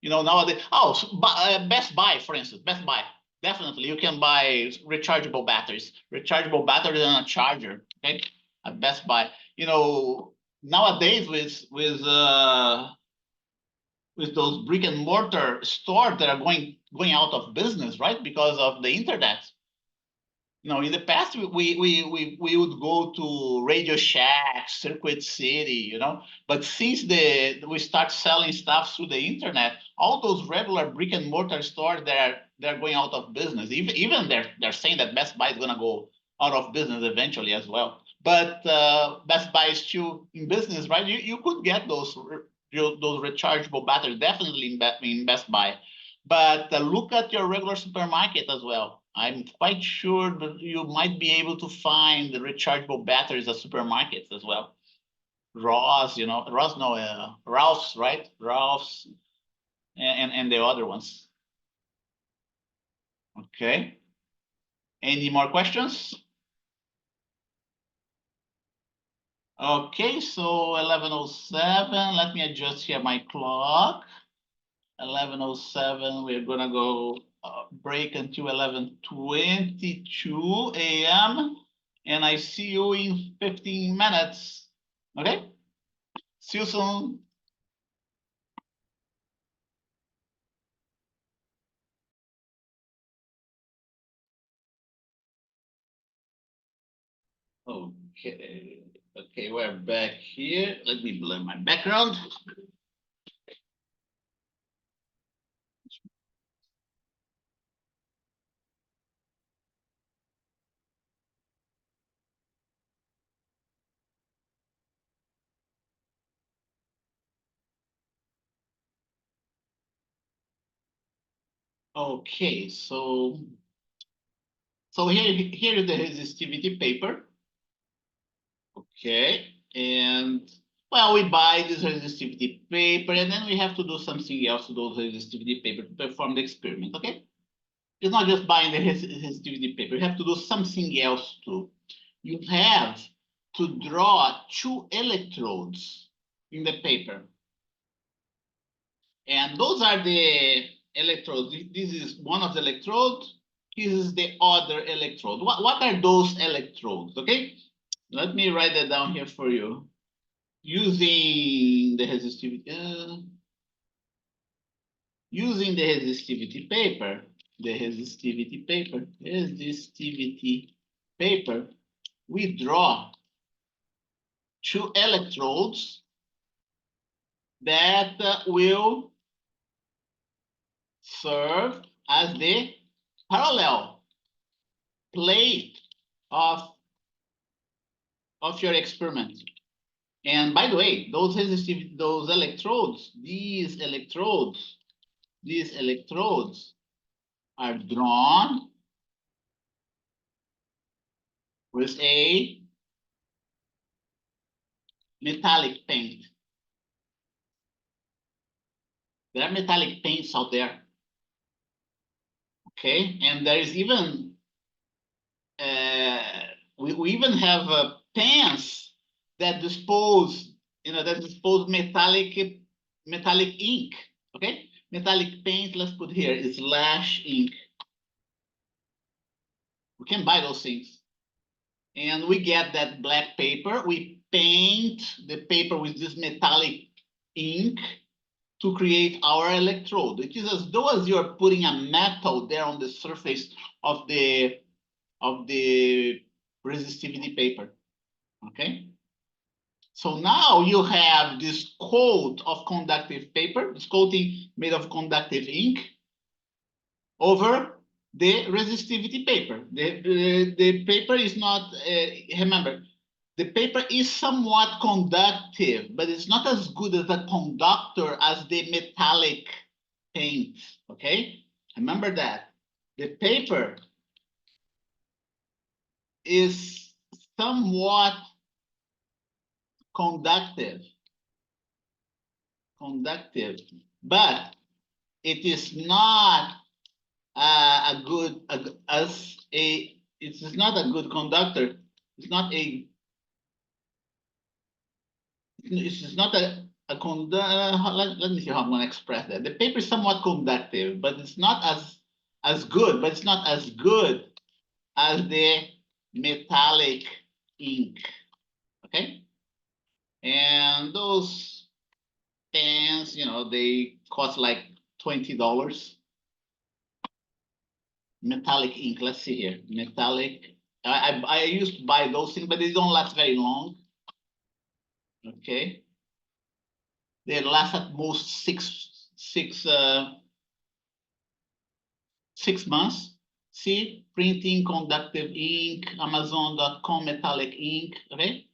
You know, nowadays, Best Buy, for instance, Best Buy, definitely you can buy rechargeable batteries and a charger, okay, at Best Buy. You know, nowadays with those brick and mortar stores that are going out of business, right, because of the internet. You know, in the past, we would go to Radio Shack, Circuit City, you know. But since we start selling stuff through the internet, all those regular brick and mortar stores, they're going out of business. Even they're saying that Best Buy is gonna go out of business eventually as well. But Best Buy is still in business, right? You could get those rechargeable batteries definitely in Best Buy. But look at your regular supermarket as well. I'm quite sure that you might be able to find the rechargeable batteries at supermarkets as well. Ross, you know, Ross, no, Ralph's, right? Ralph's and the other ones. Okay. Any more questions? Okay, so 11:07. Let me adjust here my clock. 11:07. We're gonna go break until 11:22 a.m. And I see you in 15 minutes. Okay? See you soon. Okay. Okay, we're back here. Let me blur my background. Okay, so here is the resistivity paper. Okay, and well, we buy this resistivity paper, and then we have to do something else to those resistivity paper to perform the experiment. Okay, it's not just buying the resistivity paper. You have to do something else too. You have to draw two electrodes in the paper, and those are the electrodes. This is one of the electrodes. This is the other electrode. What are those electrodes? Okay, let me write that down here for you. Using the resistivity paper, we draw two electrodes that will serve as the parallel plate of your experiment. And by the way, those electrodes, these electrodes are drawn with a metallic paint. There are metallic paints out there. Okay, and there is even we even have pens that dispose metallic ink. Okay, metallic paint. Let's put here is slash ink. We can buy those things, and we get that black paper. We paint the paper with this metallic ink to create our electrode. It is as though as you're putting a metal there on the surface of the resistivity paper. Okay. So now you have this coat of conductive paper, this coating made of conductive ink over the resistivity paper. The paper is not, remember, the paper is somewhat conductive, but it's not as good as a conductor as the metallic paint, okay? Remember that. The paper is somewhat conductive, but it is not a good it is not a good conductor. It's not a let me see how I'm going to express that. The paper is somewhat conductive, but it's not as good, but it's not as good as the metallic ink. Okay, and those pens, they cost like $20. Metallic ink. Let's see here. Metallic. I used to buy those things, but they don't last very long. Okay. They last at most six months. See, printing, conductive ink, Amazon.com, metallic ink. Okay.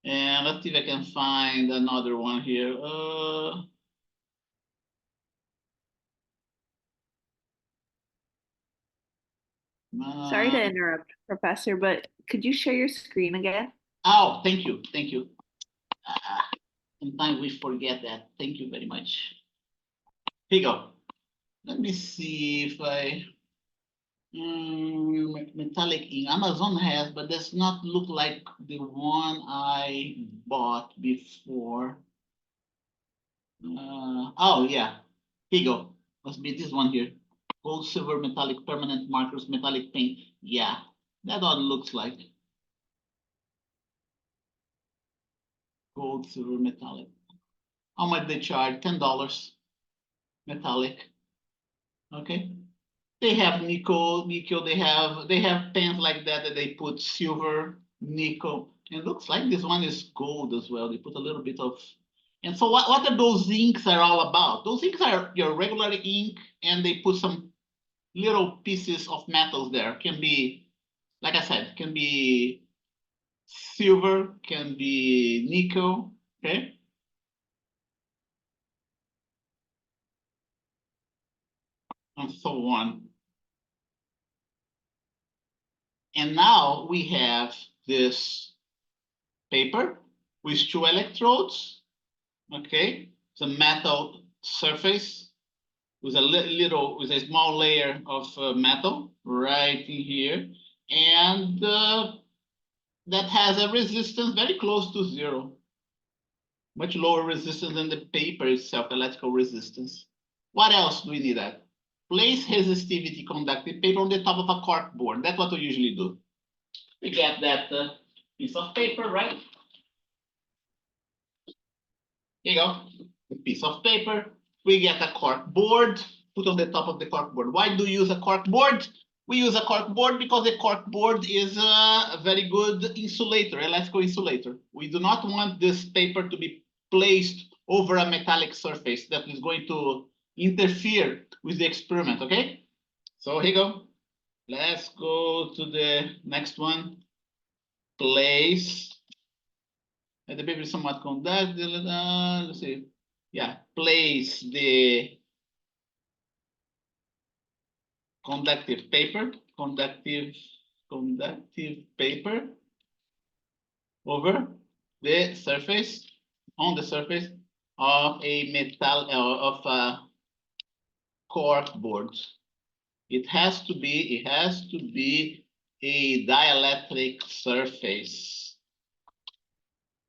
And let's see if I can find another one here. Sorry to interrupt, Professor, but could you share your screen again? Oh, thank you. Sometimes we forget that. Thank you very much. Here you go. Let me see if I metallic ink. Amazon has, but does not look like the one I bought before. Oh yeah, here you go. Must be this one here. Gold, silver, metallic, permanent markers, metallic paint. Yeah, that one looks like gold, silver, metallic. How much they charge? $10. Metallic. Okay. They have nickel. They have pens like that they put silver, nickel. And it looks like this one is gold as well. They put a little bit of. And so what are those inks are all about? Those inks are your regular ink, and they put some little pieces of metals there. Can be, like I said, can be silver, can be nickel. Okay. And so on. And now we have this paper with two electrodes. Okay, it's a metal surface with a small layer of metal right in here, and that has a resistance very close to zero, much lower resistance than the paper itself, electrical resistance. What else do we need that? Place resistivity conductive paper on the top of a cork board. That's what we usually do. We get that piece of paper, right? Here you go, a piece of paper. We get a cork board, put on the top of the cork board. Why do we use a cork board? We use a cork board because the cork board is a very good insulator, electrical insulator. We do not want this paper to be placed over a metallic surface that is going to interfere with the experiment, okay? So here you go. Let's go to the next one. Place. And the paper is somewhat conductive. Let's see. Yeah, place the conductive paper over the surface, on the surface of a metal of a cork board. It has to be a dielectric surface.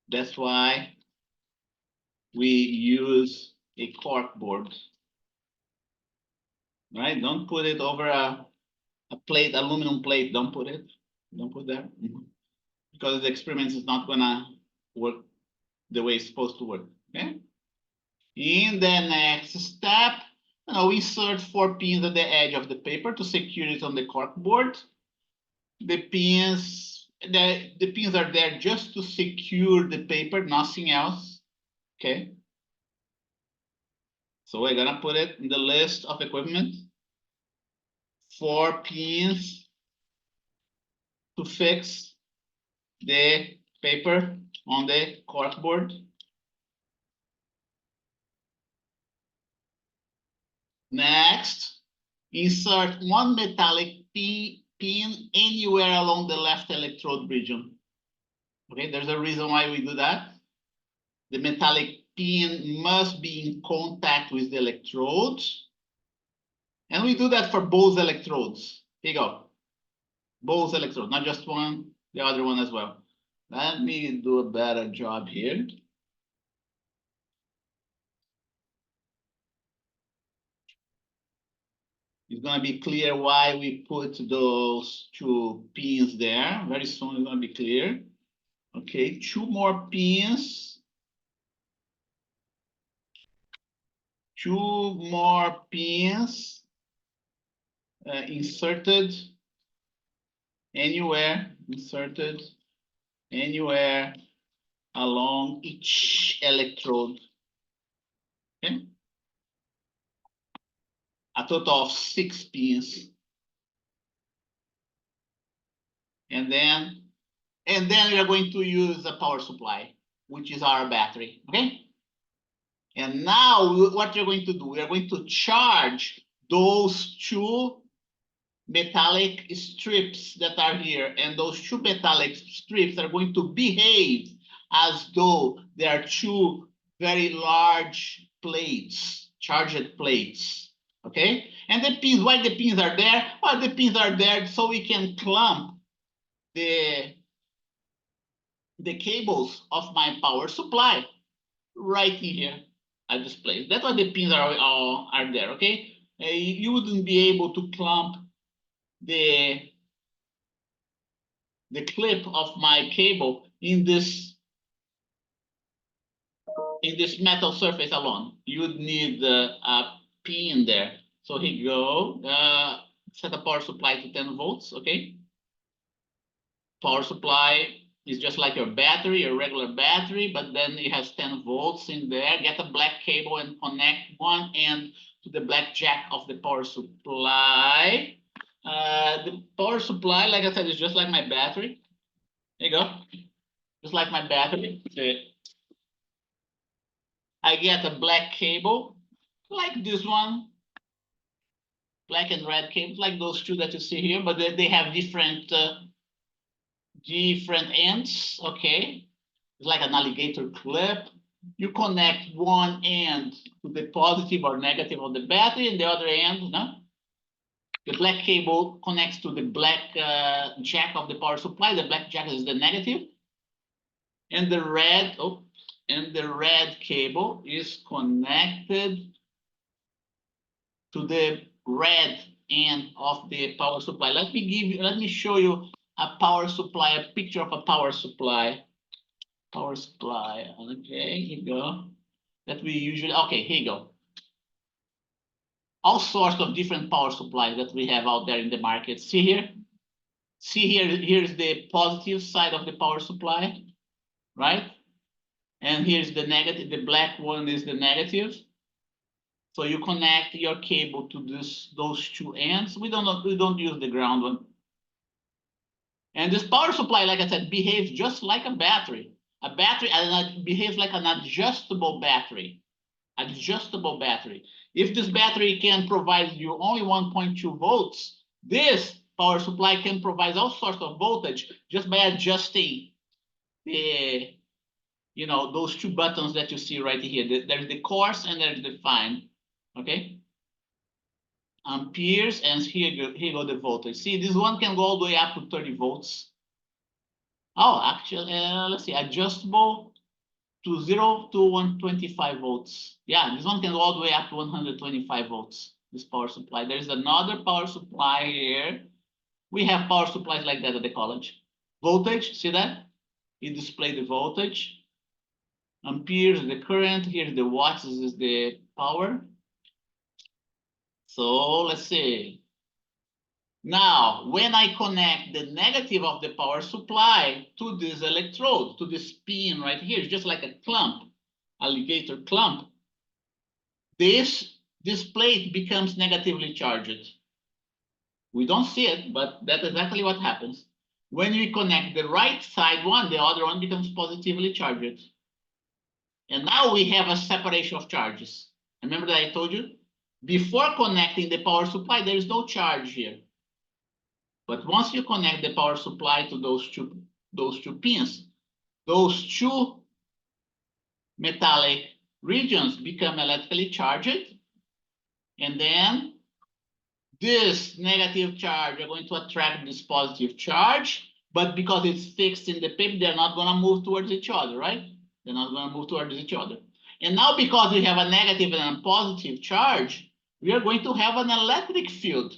That's why we use a cork board. Right? Don't put it over a plate, aluminum plate. Don't put there. Because the experiment is not gonna work the way it's supposed to work. Okay. In the next step, we insert 4 pins at the edge of the paper to secure it on the cork board. The pins are there just to secure the paper, nothing else. Okay. So we're gonna put it in the list of equipment. 4 pins to fix the paper on the corkboard. Next, insert one metallic pin anywhere along the left electrode region. Okay, there's a reason why we do that. The metallic pin must be in contact with the electrodes. And we do that for both electrodes. Here you go. Both electrodes, not just one, the other one as well. Let me do a better job here. It's going to be clear why we put those 2 pins there. Very soon it's going to be clear. Okay, 2 more pins. 2 more pins inserted anywhere along each electrode. Okay, a total of 6 pins. And then we are going to use the power supply, which is our battery. Okay. And now what you're going to do, we are going to charge those 2 metallic strips that are here. And those 2 metallic strips are going to behave as though they are 2 very large plates, charged plates. Okay. And the pins, why the pins are there? Well, the pins are there so we can clamp the cables of my power supply right here at this place. That's why the pins are there, okay? You wouldn't be able to clamp the clip of my cable in this metal surface alone. You would need a pin there. So here you go. Set a power supply to 10 volts, okay? Power supply is just like your battery, your regular battery, but then it has 10 volts in there. Get a black cable and connect one end to the black jack of the power supply. The power supply, like I said, is just like my battery. There you go. Just like my battery. I get a black cable, like this one. Black and red cables, like those 2 that you see here, but they have different ends, okay? It's like an alligator clip. You connect one end to the positive or negative of the battery, and the other end, no? The black cable connects to the black jack of the power supply. The black jack is the negative. And the red, cable is connected to the red end of the power supply. Let me show you a power supply, a picture of a power supply. Power supply, okay, here you go. That we usually, okay, here you go. All sorts of different power supplies that we have out there in the market. See here? See here, here's the positive side of the power supply, right? And here's the negative, the black one is the negative. So you connect your cable to those 2 ends. We don't use the ground one. And this power supply, like I said, behaves just like a battery. A battery behaves like an adjustable battery. Adjustable battery. If this battery can provide you only 1.2 volts, this power supply can provide all sorts of voltage just by adjusting the, those 2 buttons that you see right here. There's the coarse and there's the fine. Okay. Amperes, and here go the voltage. See, this one can go all the way up to 30 volts. Oh, actually, let's see, adjustable to 0 to 125 volts. Yeah, this one can go all the way up to 125 volts, this power supply. There's another power supply here. We have power supplies like that at the college. Voltage, see that? It displays the voltage. Amperes, the current. Here's the watts, this is the power. So let's see. Now, when I connect the negative of the power supply to this electrode, to this pin right here, it's just like a clamp, alligator clamp, this plate becomes negatively charged. We don't see it, but that's exactly what happens. When we connect the right side one, the other one becomes positively charged. And now we have a separation of charges. Remember that I told you? Before connecting the power supply, there is no charge here. But once you connect the power supply to those two pins, those two metallic regions become electrically charged. And then this negative charge are going to attract this positive charge. But because it's fixed in the paper, they're not going to move towards each other, right? They're not going to move towards each other. And now because we have a negative and a positive charge, we are going to have an electric field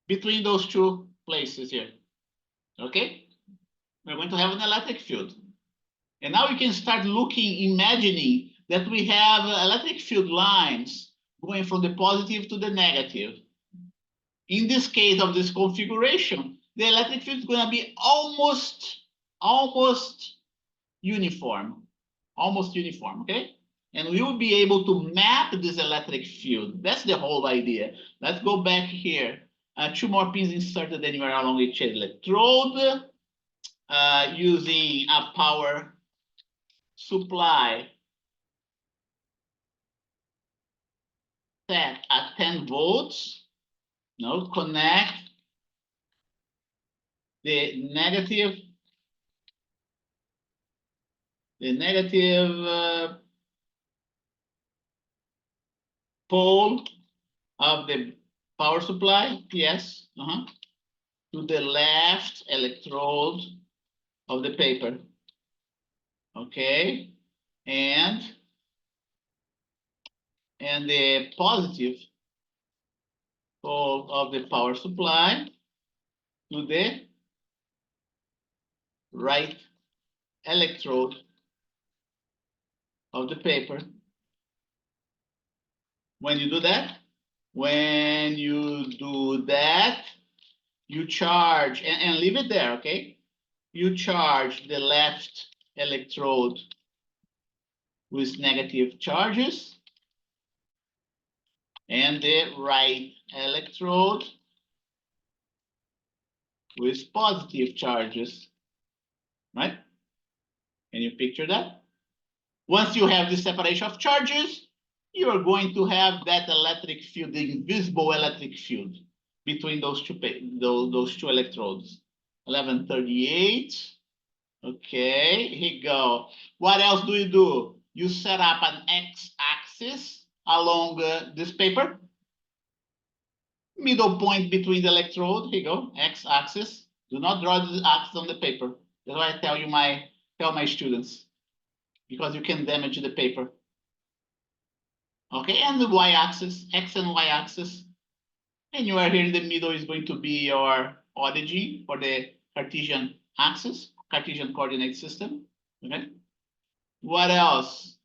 between those two places here. Okay? We're going to have an electric field. And now we can start looking, imagining that we have electric field lines going from the positive to the negative. In this case of this configuration, the electric field is going to be almost uniform, okay? And we will be able to map this electric field. That's the whole idea. Let's go back here. Two more pins inserted anywhere along each electrode, using a power supply set at 10 volts. Now connect the negative pole of the power supply, PS, to the left electrode of the paper. Okay, and the positive pole of the power supply to the right electrode of the paper. When you do that, you charge and leave it there, okay? You charge the left electrode with negative charges and the right electrode with positive charges, right? Can you picture that? Once you have the separation of charges, you are going to have that electric field, the invisible electric field between those two electrodes. 1138. Okay, here you go. What else do you do? You set up an x-axis along this paper. Middle point between the electrode. Here you go, x-axis. Do not draw the axis on the paper. That's what I tell my students, because you can damage the paper. Okay, and the y-axis, x and y-axis. And you are here in the middle is going to be your origin for the Cartesian axis, Cartesian coordinate system. Okay. What else?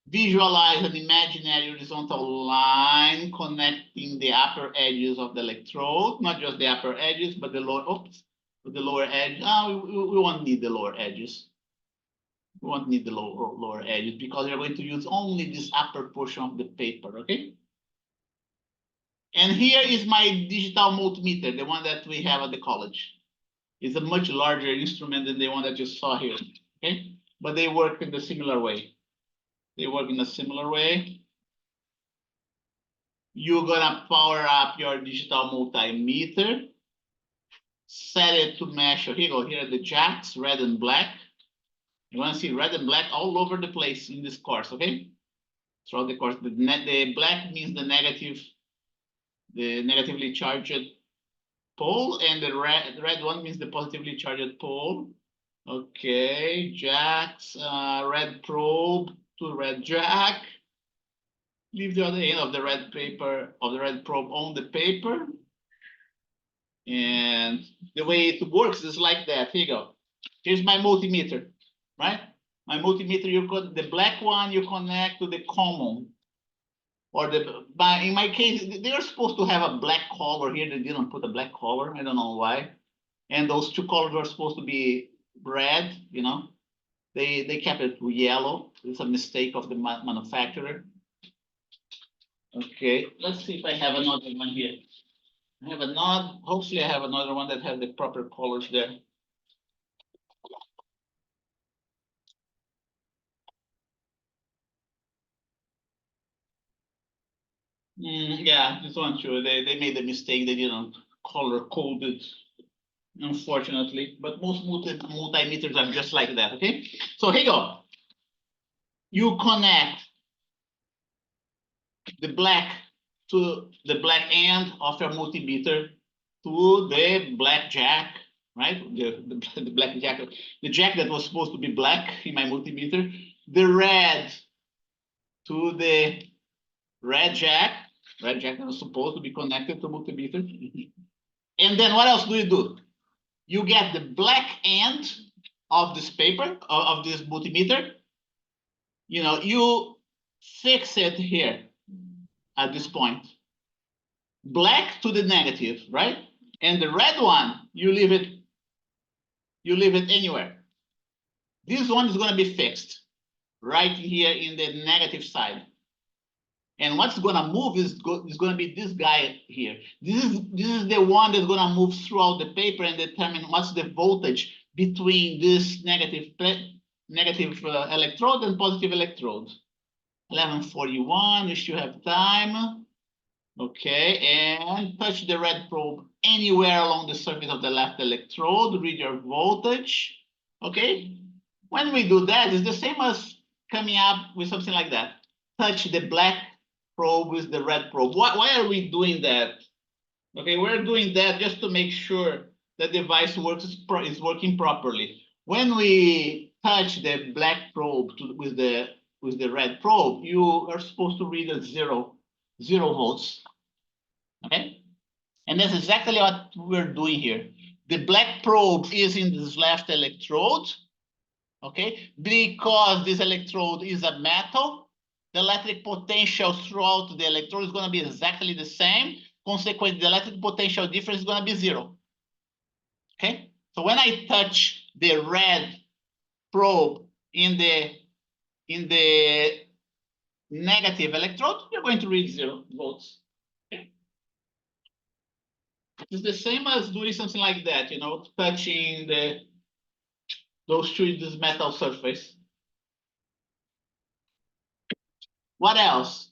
Visualize an imaginary horizontal line connecting the upper edges of the electrode, not just the upper edges, but the lower edge. We won't need the lower edges. We won't need the lower edges because we're going to use only this upper portion of the paper, okay? And here is my digital multimeter, the one that we have at the college. It's a much larger instrument than the one that you saw here, okay? But they work in a similar way. They work in a similar way. You're gonna power up your digital multimeter, set it to measure. Here you go, here are the jacks, red and black. You want to see red and black all over the place in this course, okay? Throughout the course, the black means the negatively charged pole, and the red one means the positively charged pole. Okay, jacks, red probe to red jack. Leave the other end of the red probe on the paper. And the way it works is like that. Here you go. Here's my multimeter, right? My multimeter, the black one you connect to the common. Or in my case, they are supposed to have a black color here. They didn't put a black color. I don't know why. And those two colors are supposed to be red, you know. They kept it yellow. It's a mistake of the manufacturer. Okay, let's see if I have another one here. I have another, hopefully I have another one that has the proper colors there. Yeah, this one too. They made a mistake. They didn't color code it, unfortunately. But most multimeters are just like that. Okay. So here you go. You connect the black to the black end of your multimeter to the black jack, right? The black jack, the jack that was supposed to be black in my multimeter. The red to the red jack that was supposed to be connected to multimeter. And then what else do you do? You get the black end of this paper, of this multimeter. You know, you fix it here at this point. Black to the negative, right? And the red one, you leave it anywhere. This one is going to be fixed right here in the negative side. And what's going to move is going to be this guy here. This is the one that's going to move throughout the paper and determine what's the voltage between this negative electrode and positive electrode. 1141, you should have time. Okay, and touch the red probe anywhere along the surface of the left electrode, read your voltage. Okay, when we do that, it's the same as coming up with something like that. Touch the black probe with the red probe. Why are we doing that? Okay, we're doing that just to make sure the device is working properly. When we touch the black probe with the red probe, you are supposed to read a zero volts. Okay, and that's exactly what we're doing here. The black probe is in this left electrode. Okay, because this electrode is a metal, the electric potential throughout the electrode is going to be exactly the same. Consequently, the electric potential difference is going to be zero. Okay, so when I touch the red probe in the negative electrode, you're going to read 0 volts. Okay. It's the same as doing something like that, you know, touching those two, this metal surface. What else?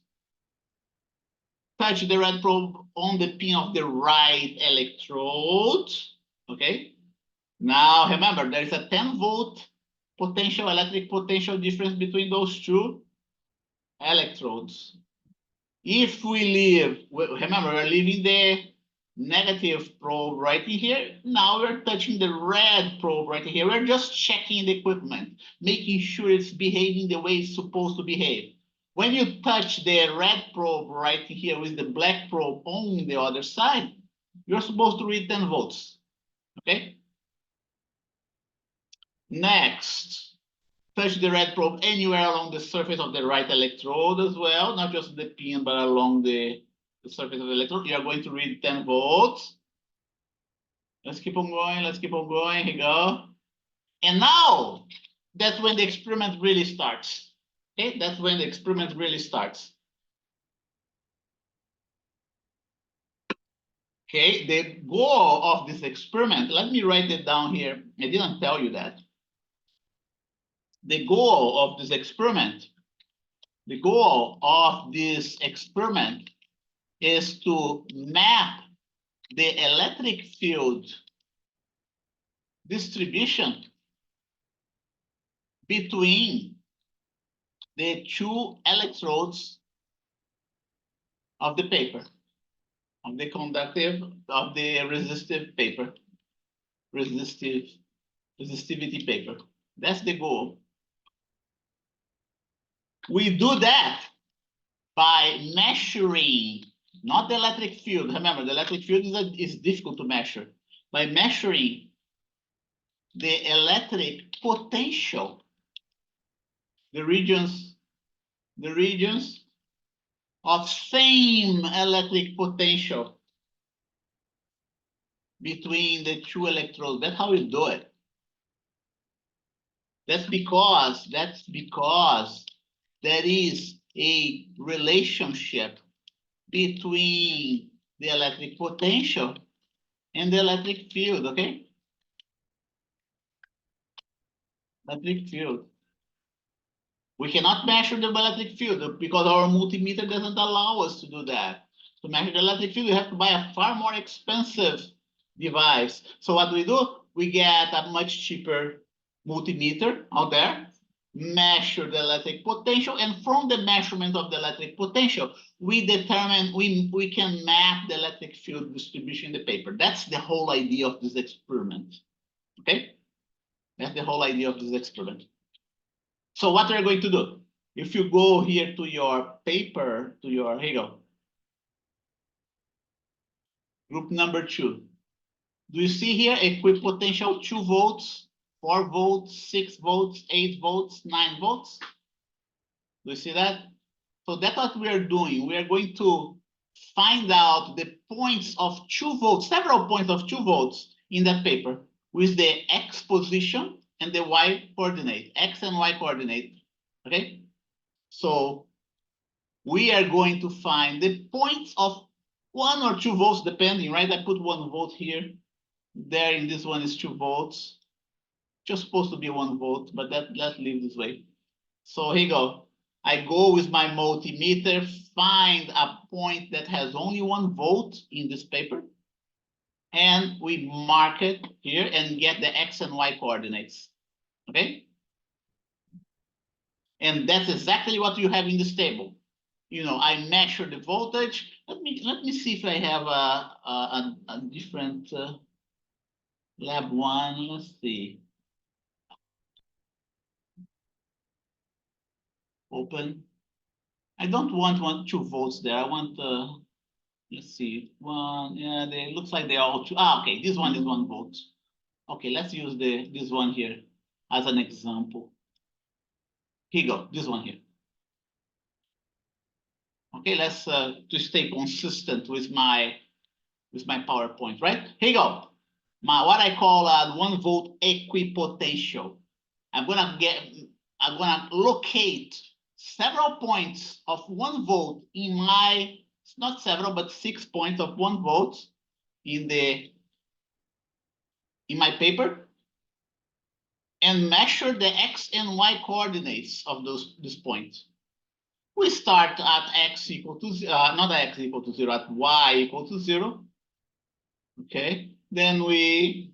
Touch the red probe on the pin of the right electrode. Okay. Now remember, there is a 10-volt potential, electric potential difference between those two electrodes. If we leave, remember, we're leaving the negative probe right in here. Now we're touching the red probe right here. We're just checking the equipment, making sure it's behaving the way it's supposed to behave. When you touch the red probe right here with the black probe on the other side, you're supposed to read 10 volts. Okay. Next, touch the red probe anywhere along the surface of the right electrode as well, not just the pin, but along the surface of the electrode. You are going to read 10 volts. Let's keep on going. Let's keep on going. Here we go. And now that's when the experiment really starts. Okay, that's when the experiment really starts. Okay, the goal of this experiment, let me write it down here. I didn't tell you that. The goal of this experiment is to map the electric field distribution between the two electrodes of the paper, of the conductive, of the resistive paper, resistivity paper. That's the goal. We do that by measuring, not the electric field. Remember, the electric field is difficult to measure. By measuring the electric potential, the regions of same electric potential between the two electrodes. That's how we do it. That's because there is a relationship between the electric potential and the electric field, okay? Electric field. We cannot measure the electric field because our multimeter doesn't allow us to do that. To measure the electric field, you have to buy a far more expensive device. So what we do, we get a much cheaper multimeter out there, measure the electric potential, and from the measurement of the electric potential, we determine, we can map the electric field distribution in the paper. That's the whole idea of this experiment, okay? That's the whole idea of this experiment. So what we're going to do, if you go here to your paper, to your, here you go, group number 2. Do you see here equipotential 2 volts, 4 volts, 6 volts, 8 volts, 9 volts? Do you see that? So that's what we are doing. We are going to find out the points of 2 volts, several points of 2 volts in that paper with the X position and the Y coordinate, X and Y coordinate, okay? So we are going to find the points of 1 or 2 volts, depending, right? I put 1 volt here. There in this one is 2 volts. Just supposed to be 1 volt, but let's leave this way. So here you go. I go with my multimeter, find a point that has only 1 volt in this paper, and we mark it here and get the X and Y coordinates, okay? And that's exactly what you have in this table. You know, I measure the voltage. Let me see if I have a different lab 1. Let's see. Open. I don't want 2 volts there. I want let's see, 1. Yeah, they looks like they're all 2. Okay, this one is 1 volt. Okay, let's use this one here as an example. Here you go, this one here. Okay, let's to stay consistent with my PowerPoint, right? Here you go. What I call 1 volt equipotential. I'm gonna locate several points of 1 volt in my, it's not several, but 6 points of 1 volt in my paper, and measure the X and Y coordinates of these points. We start at X equal to, not at X equal to 0, at Y equal to 0. Okay, then we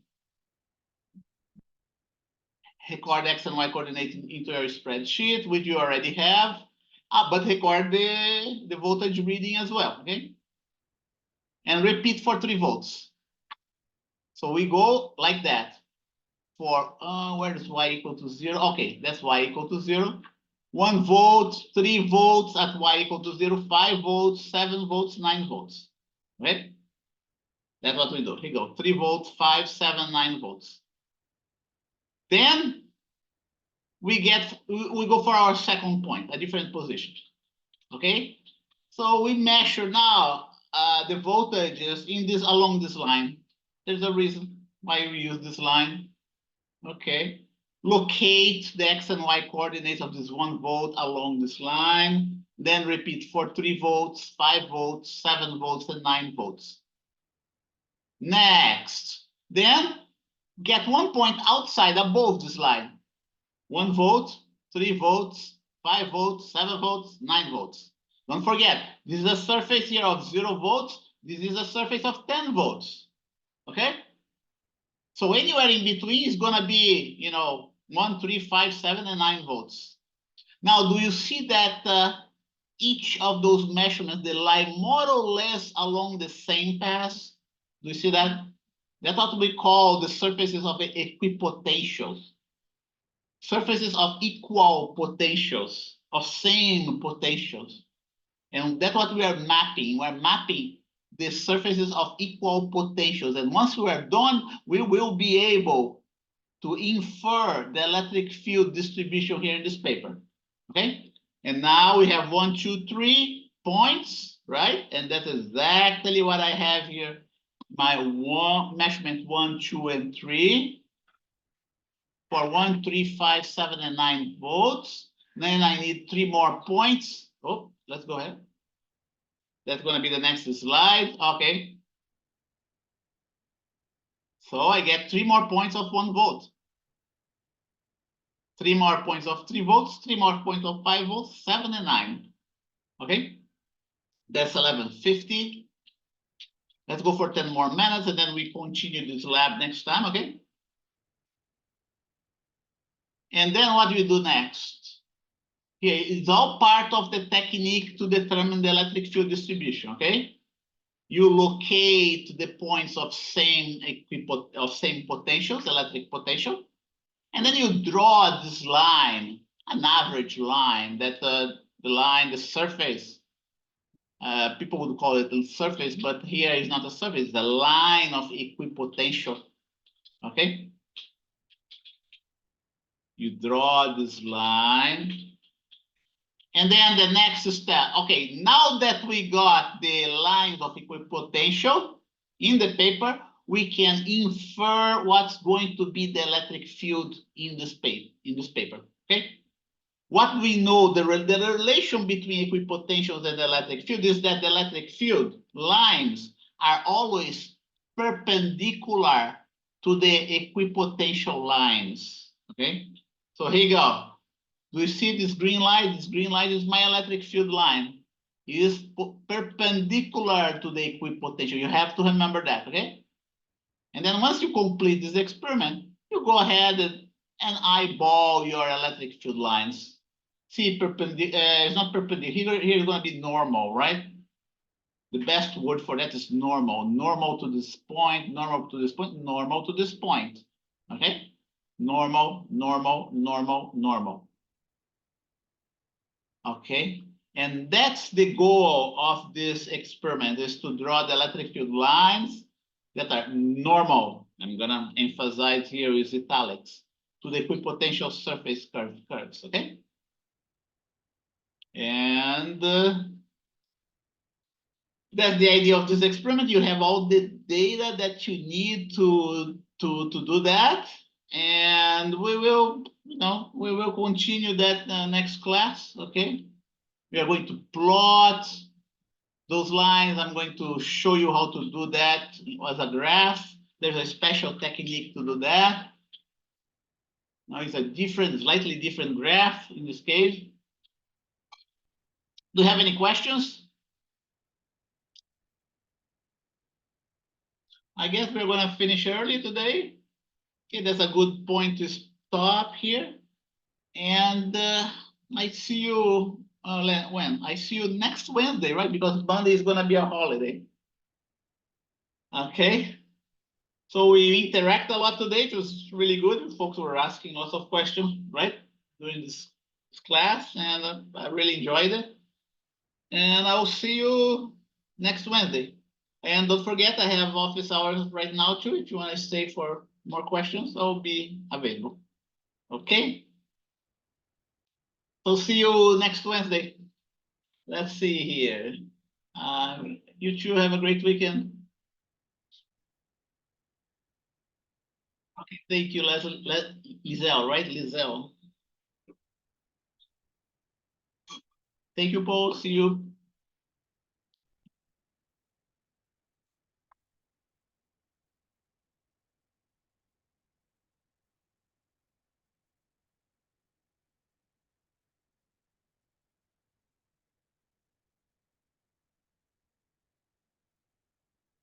record X and Y coordinates into your spreadsheet, which you already have, but record the voltage reading as well, okay? And repeat for 3 volts. So we go like that for, where is Y equal to 0? Okay, that's Y equal to 0. 1 volt, 3 volts at Y equal to 0, 5 volts, 7 volts, 9 volts, right? That's what we do. Here you go, 3 volts, 5, 7, 9 volts. Then we go for our second point, a different position, okay? So we measure now the voltages in this, along this line. There's a reason why we use this line, okay? Locate the X and Y coordinates of this 1 volt along this line, then repeat for 3 volts, 5 volts, 7 volts, and 9 volts. Next, then get 1 point outside above this line. 1 volt, 3 volts, 5 volts, 7 volts, 9 volts. Don't forget, this is a surface here of 0 volts. This is a surface of 10 volts, okay? So anywhere in between is gonna be, you know, 1, 3, 5, 7, and 9 volts. Now, do you see that each of those measurements, they lie more or less along the same path? Do you see that? That's what we call the surfaces of equipotentials. Surfaces of equal potentials, of same potentials. And that's what we are mapping. We're mapping the surfaces of equal potentials. And once we are done, we will be able to infer the electric field distribution here in this paper, okay? And now we have 1, 2, 3 points, right? And that's exactly what I have here. My measurement 1, 2, and 3 for 1, 3, 5, 7, and 9 volts. Then I need 3 more points. Oh, let's go ahead. That's going to be the next slide. Okay. So I get 3 more points of 1 vote. 3 more points of 3 votes, 3 more points of 5 votes, 7 and 9. Okay. That's 11:50. Let's go for 10 more minutes and then we continue this lab next time. Okay. And then what do we do next? Here, it's all part of the technique to determine the electric field distribution, okay? You locate the points of same potentials, electric potential, and then you draw this line, an average line, that the surface, people would call it the surface, but here is not a surface, it's the line of equipotential, okay? You draw this line. And then the next step, okay, now that we got the lines of equipotential in the paper, we can infer what's going to be the electric field in this paper, okay? What we know, the relation between equipotentials and the electric field is that the electric field lines are always perpendicular to the equipotential lines, okay? So here you go. Do you see this green line? This green line is my electric field line. It is perpendicular to the equipotential. You have to remember that, okay? And then once you complete this experiment, you go ahead and eyeball your electric field lines. See, it's not perpendicular. Here is going to be normal, right? The best word for that is normal. Normal to this point, normal to this point, normal to this point, okay? Normal, normal, normal, normal. Okay, and that's the goal of this experiment, is to draw the electric field lines that are normal. I'm gonna emphasize here is italics, to the equipotential surface curves, okay? And that's the idea of this experiment. You have all the data that you need to do that, and we will continue that next class. Okay, we are going to plot those lines. I'm going to show you how to do that as a graph. There's a special technique to do that. Now it's a slightly different graph in this case. Do you have any questions? I guess we're going to finish early today. Okay, that's a good point to stop here. And I see you when? I see you next Wednesday, right? Because Monday is going to be a holiday. Okay. So we interact a lot today. It was really good. Folks were asking lots of questions, right? During this class, and I really enjoyed it. And I'll see you next Wednesday. And don't forget, I have office hours right now too. If you want to stay for more questions, I'll be available. Okay. So see you next Wednesday. Let's see here. You two have a great weekend. Okay, thank you, Lizelle, right? Lizelle. Thank you, Paul. See you.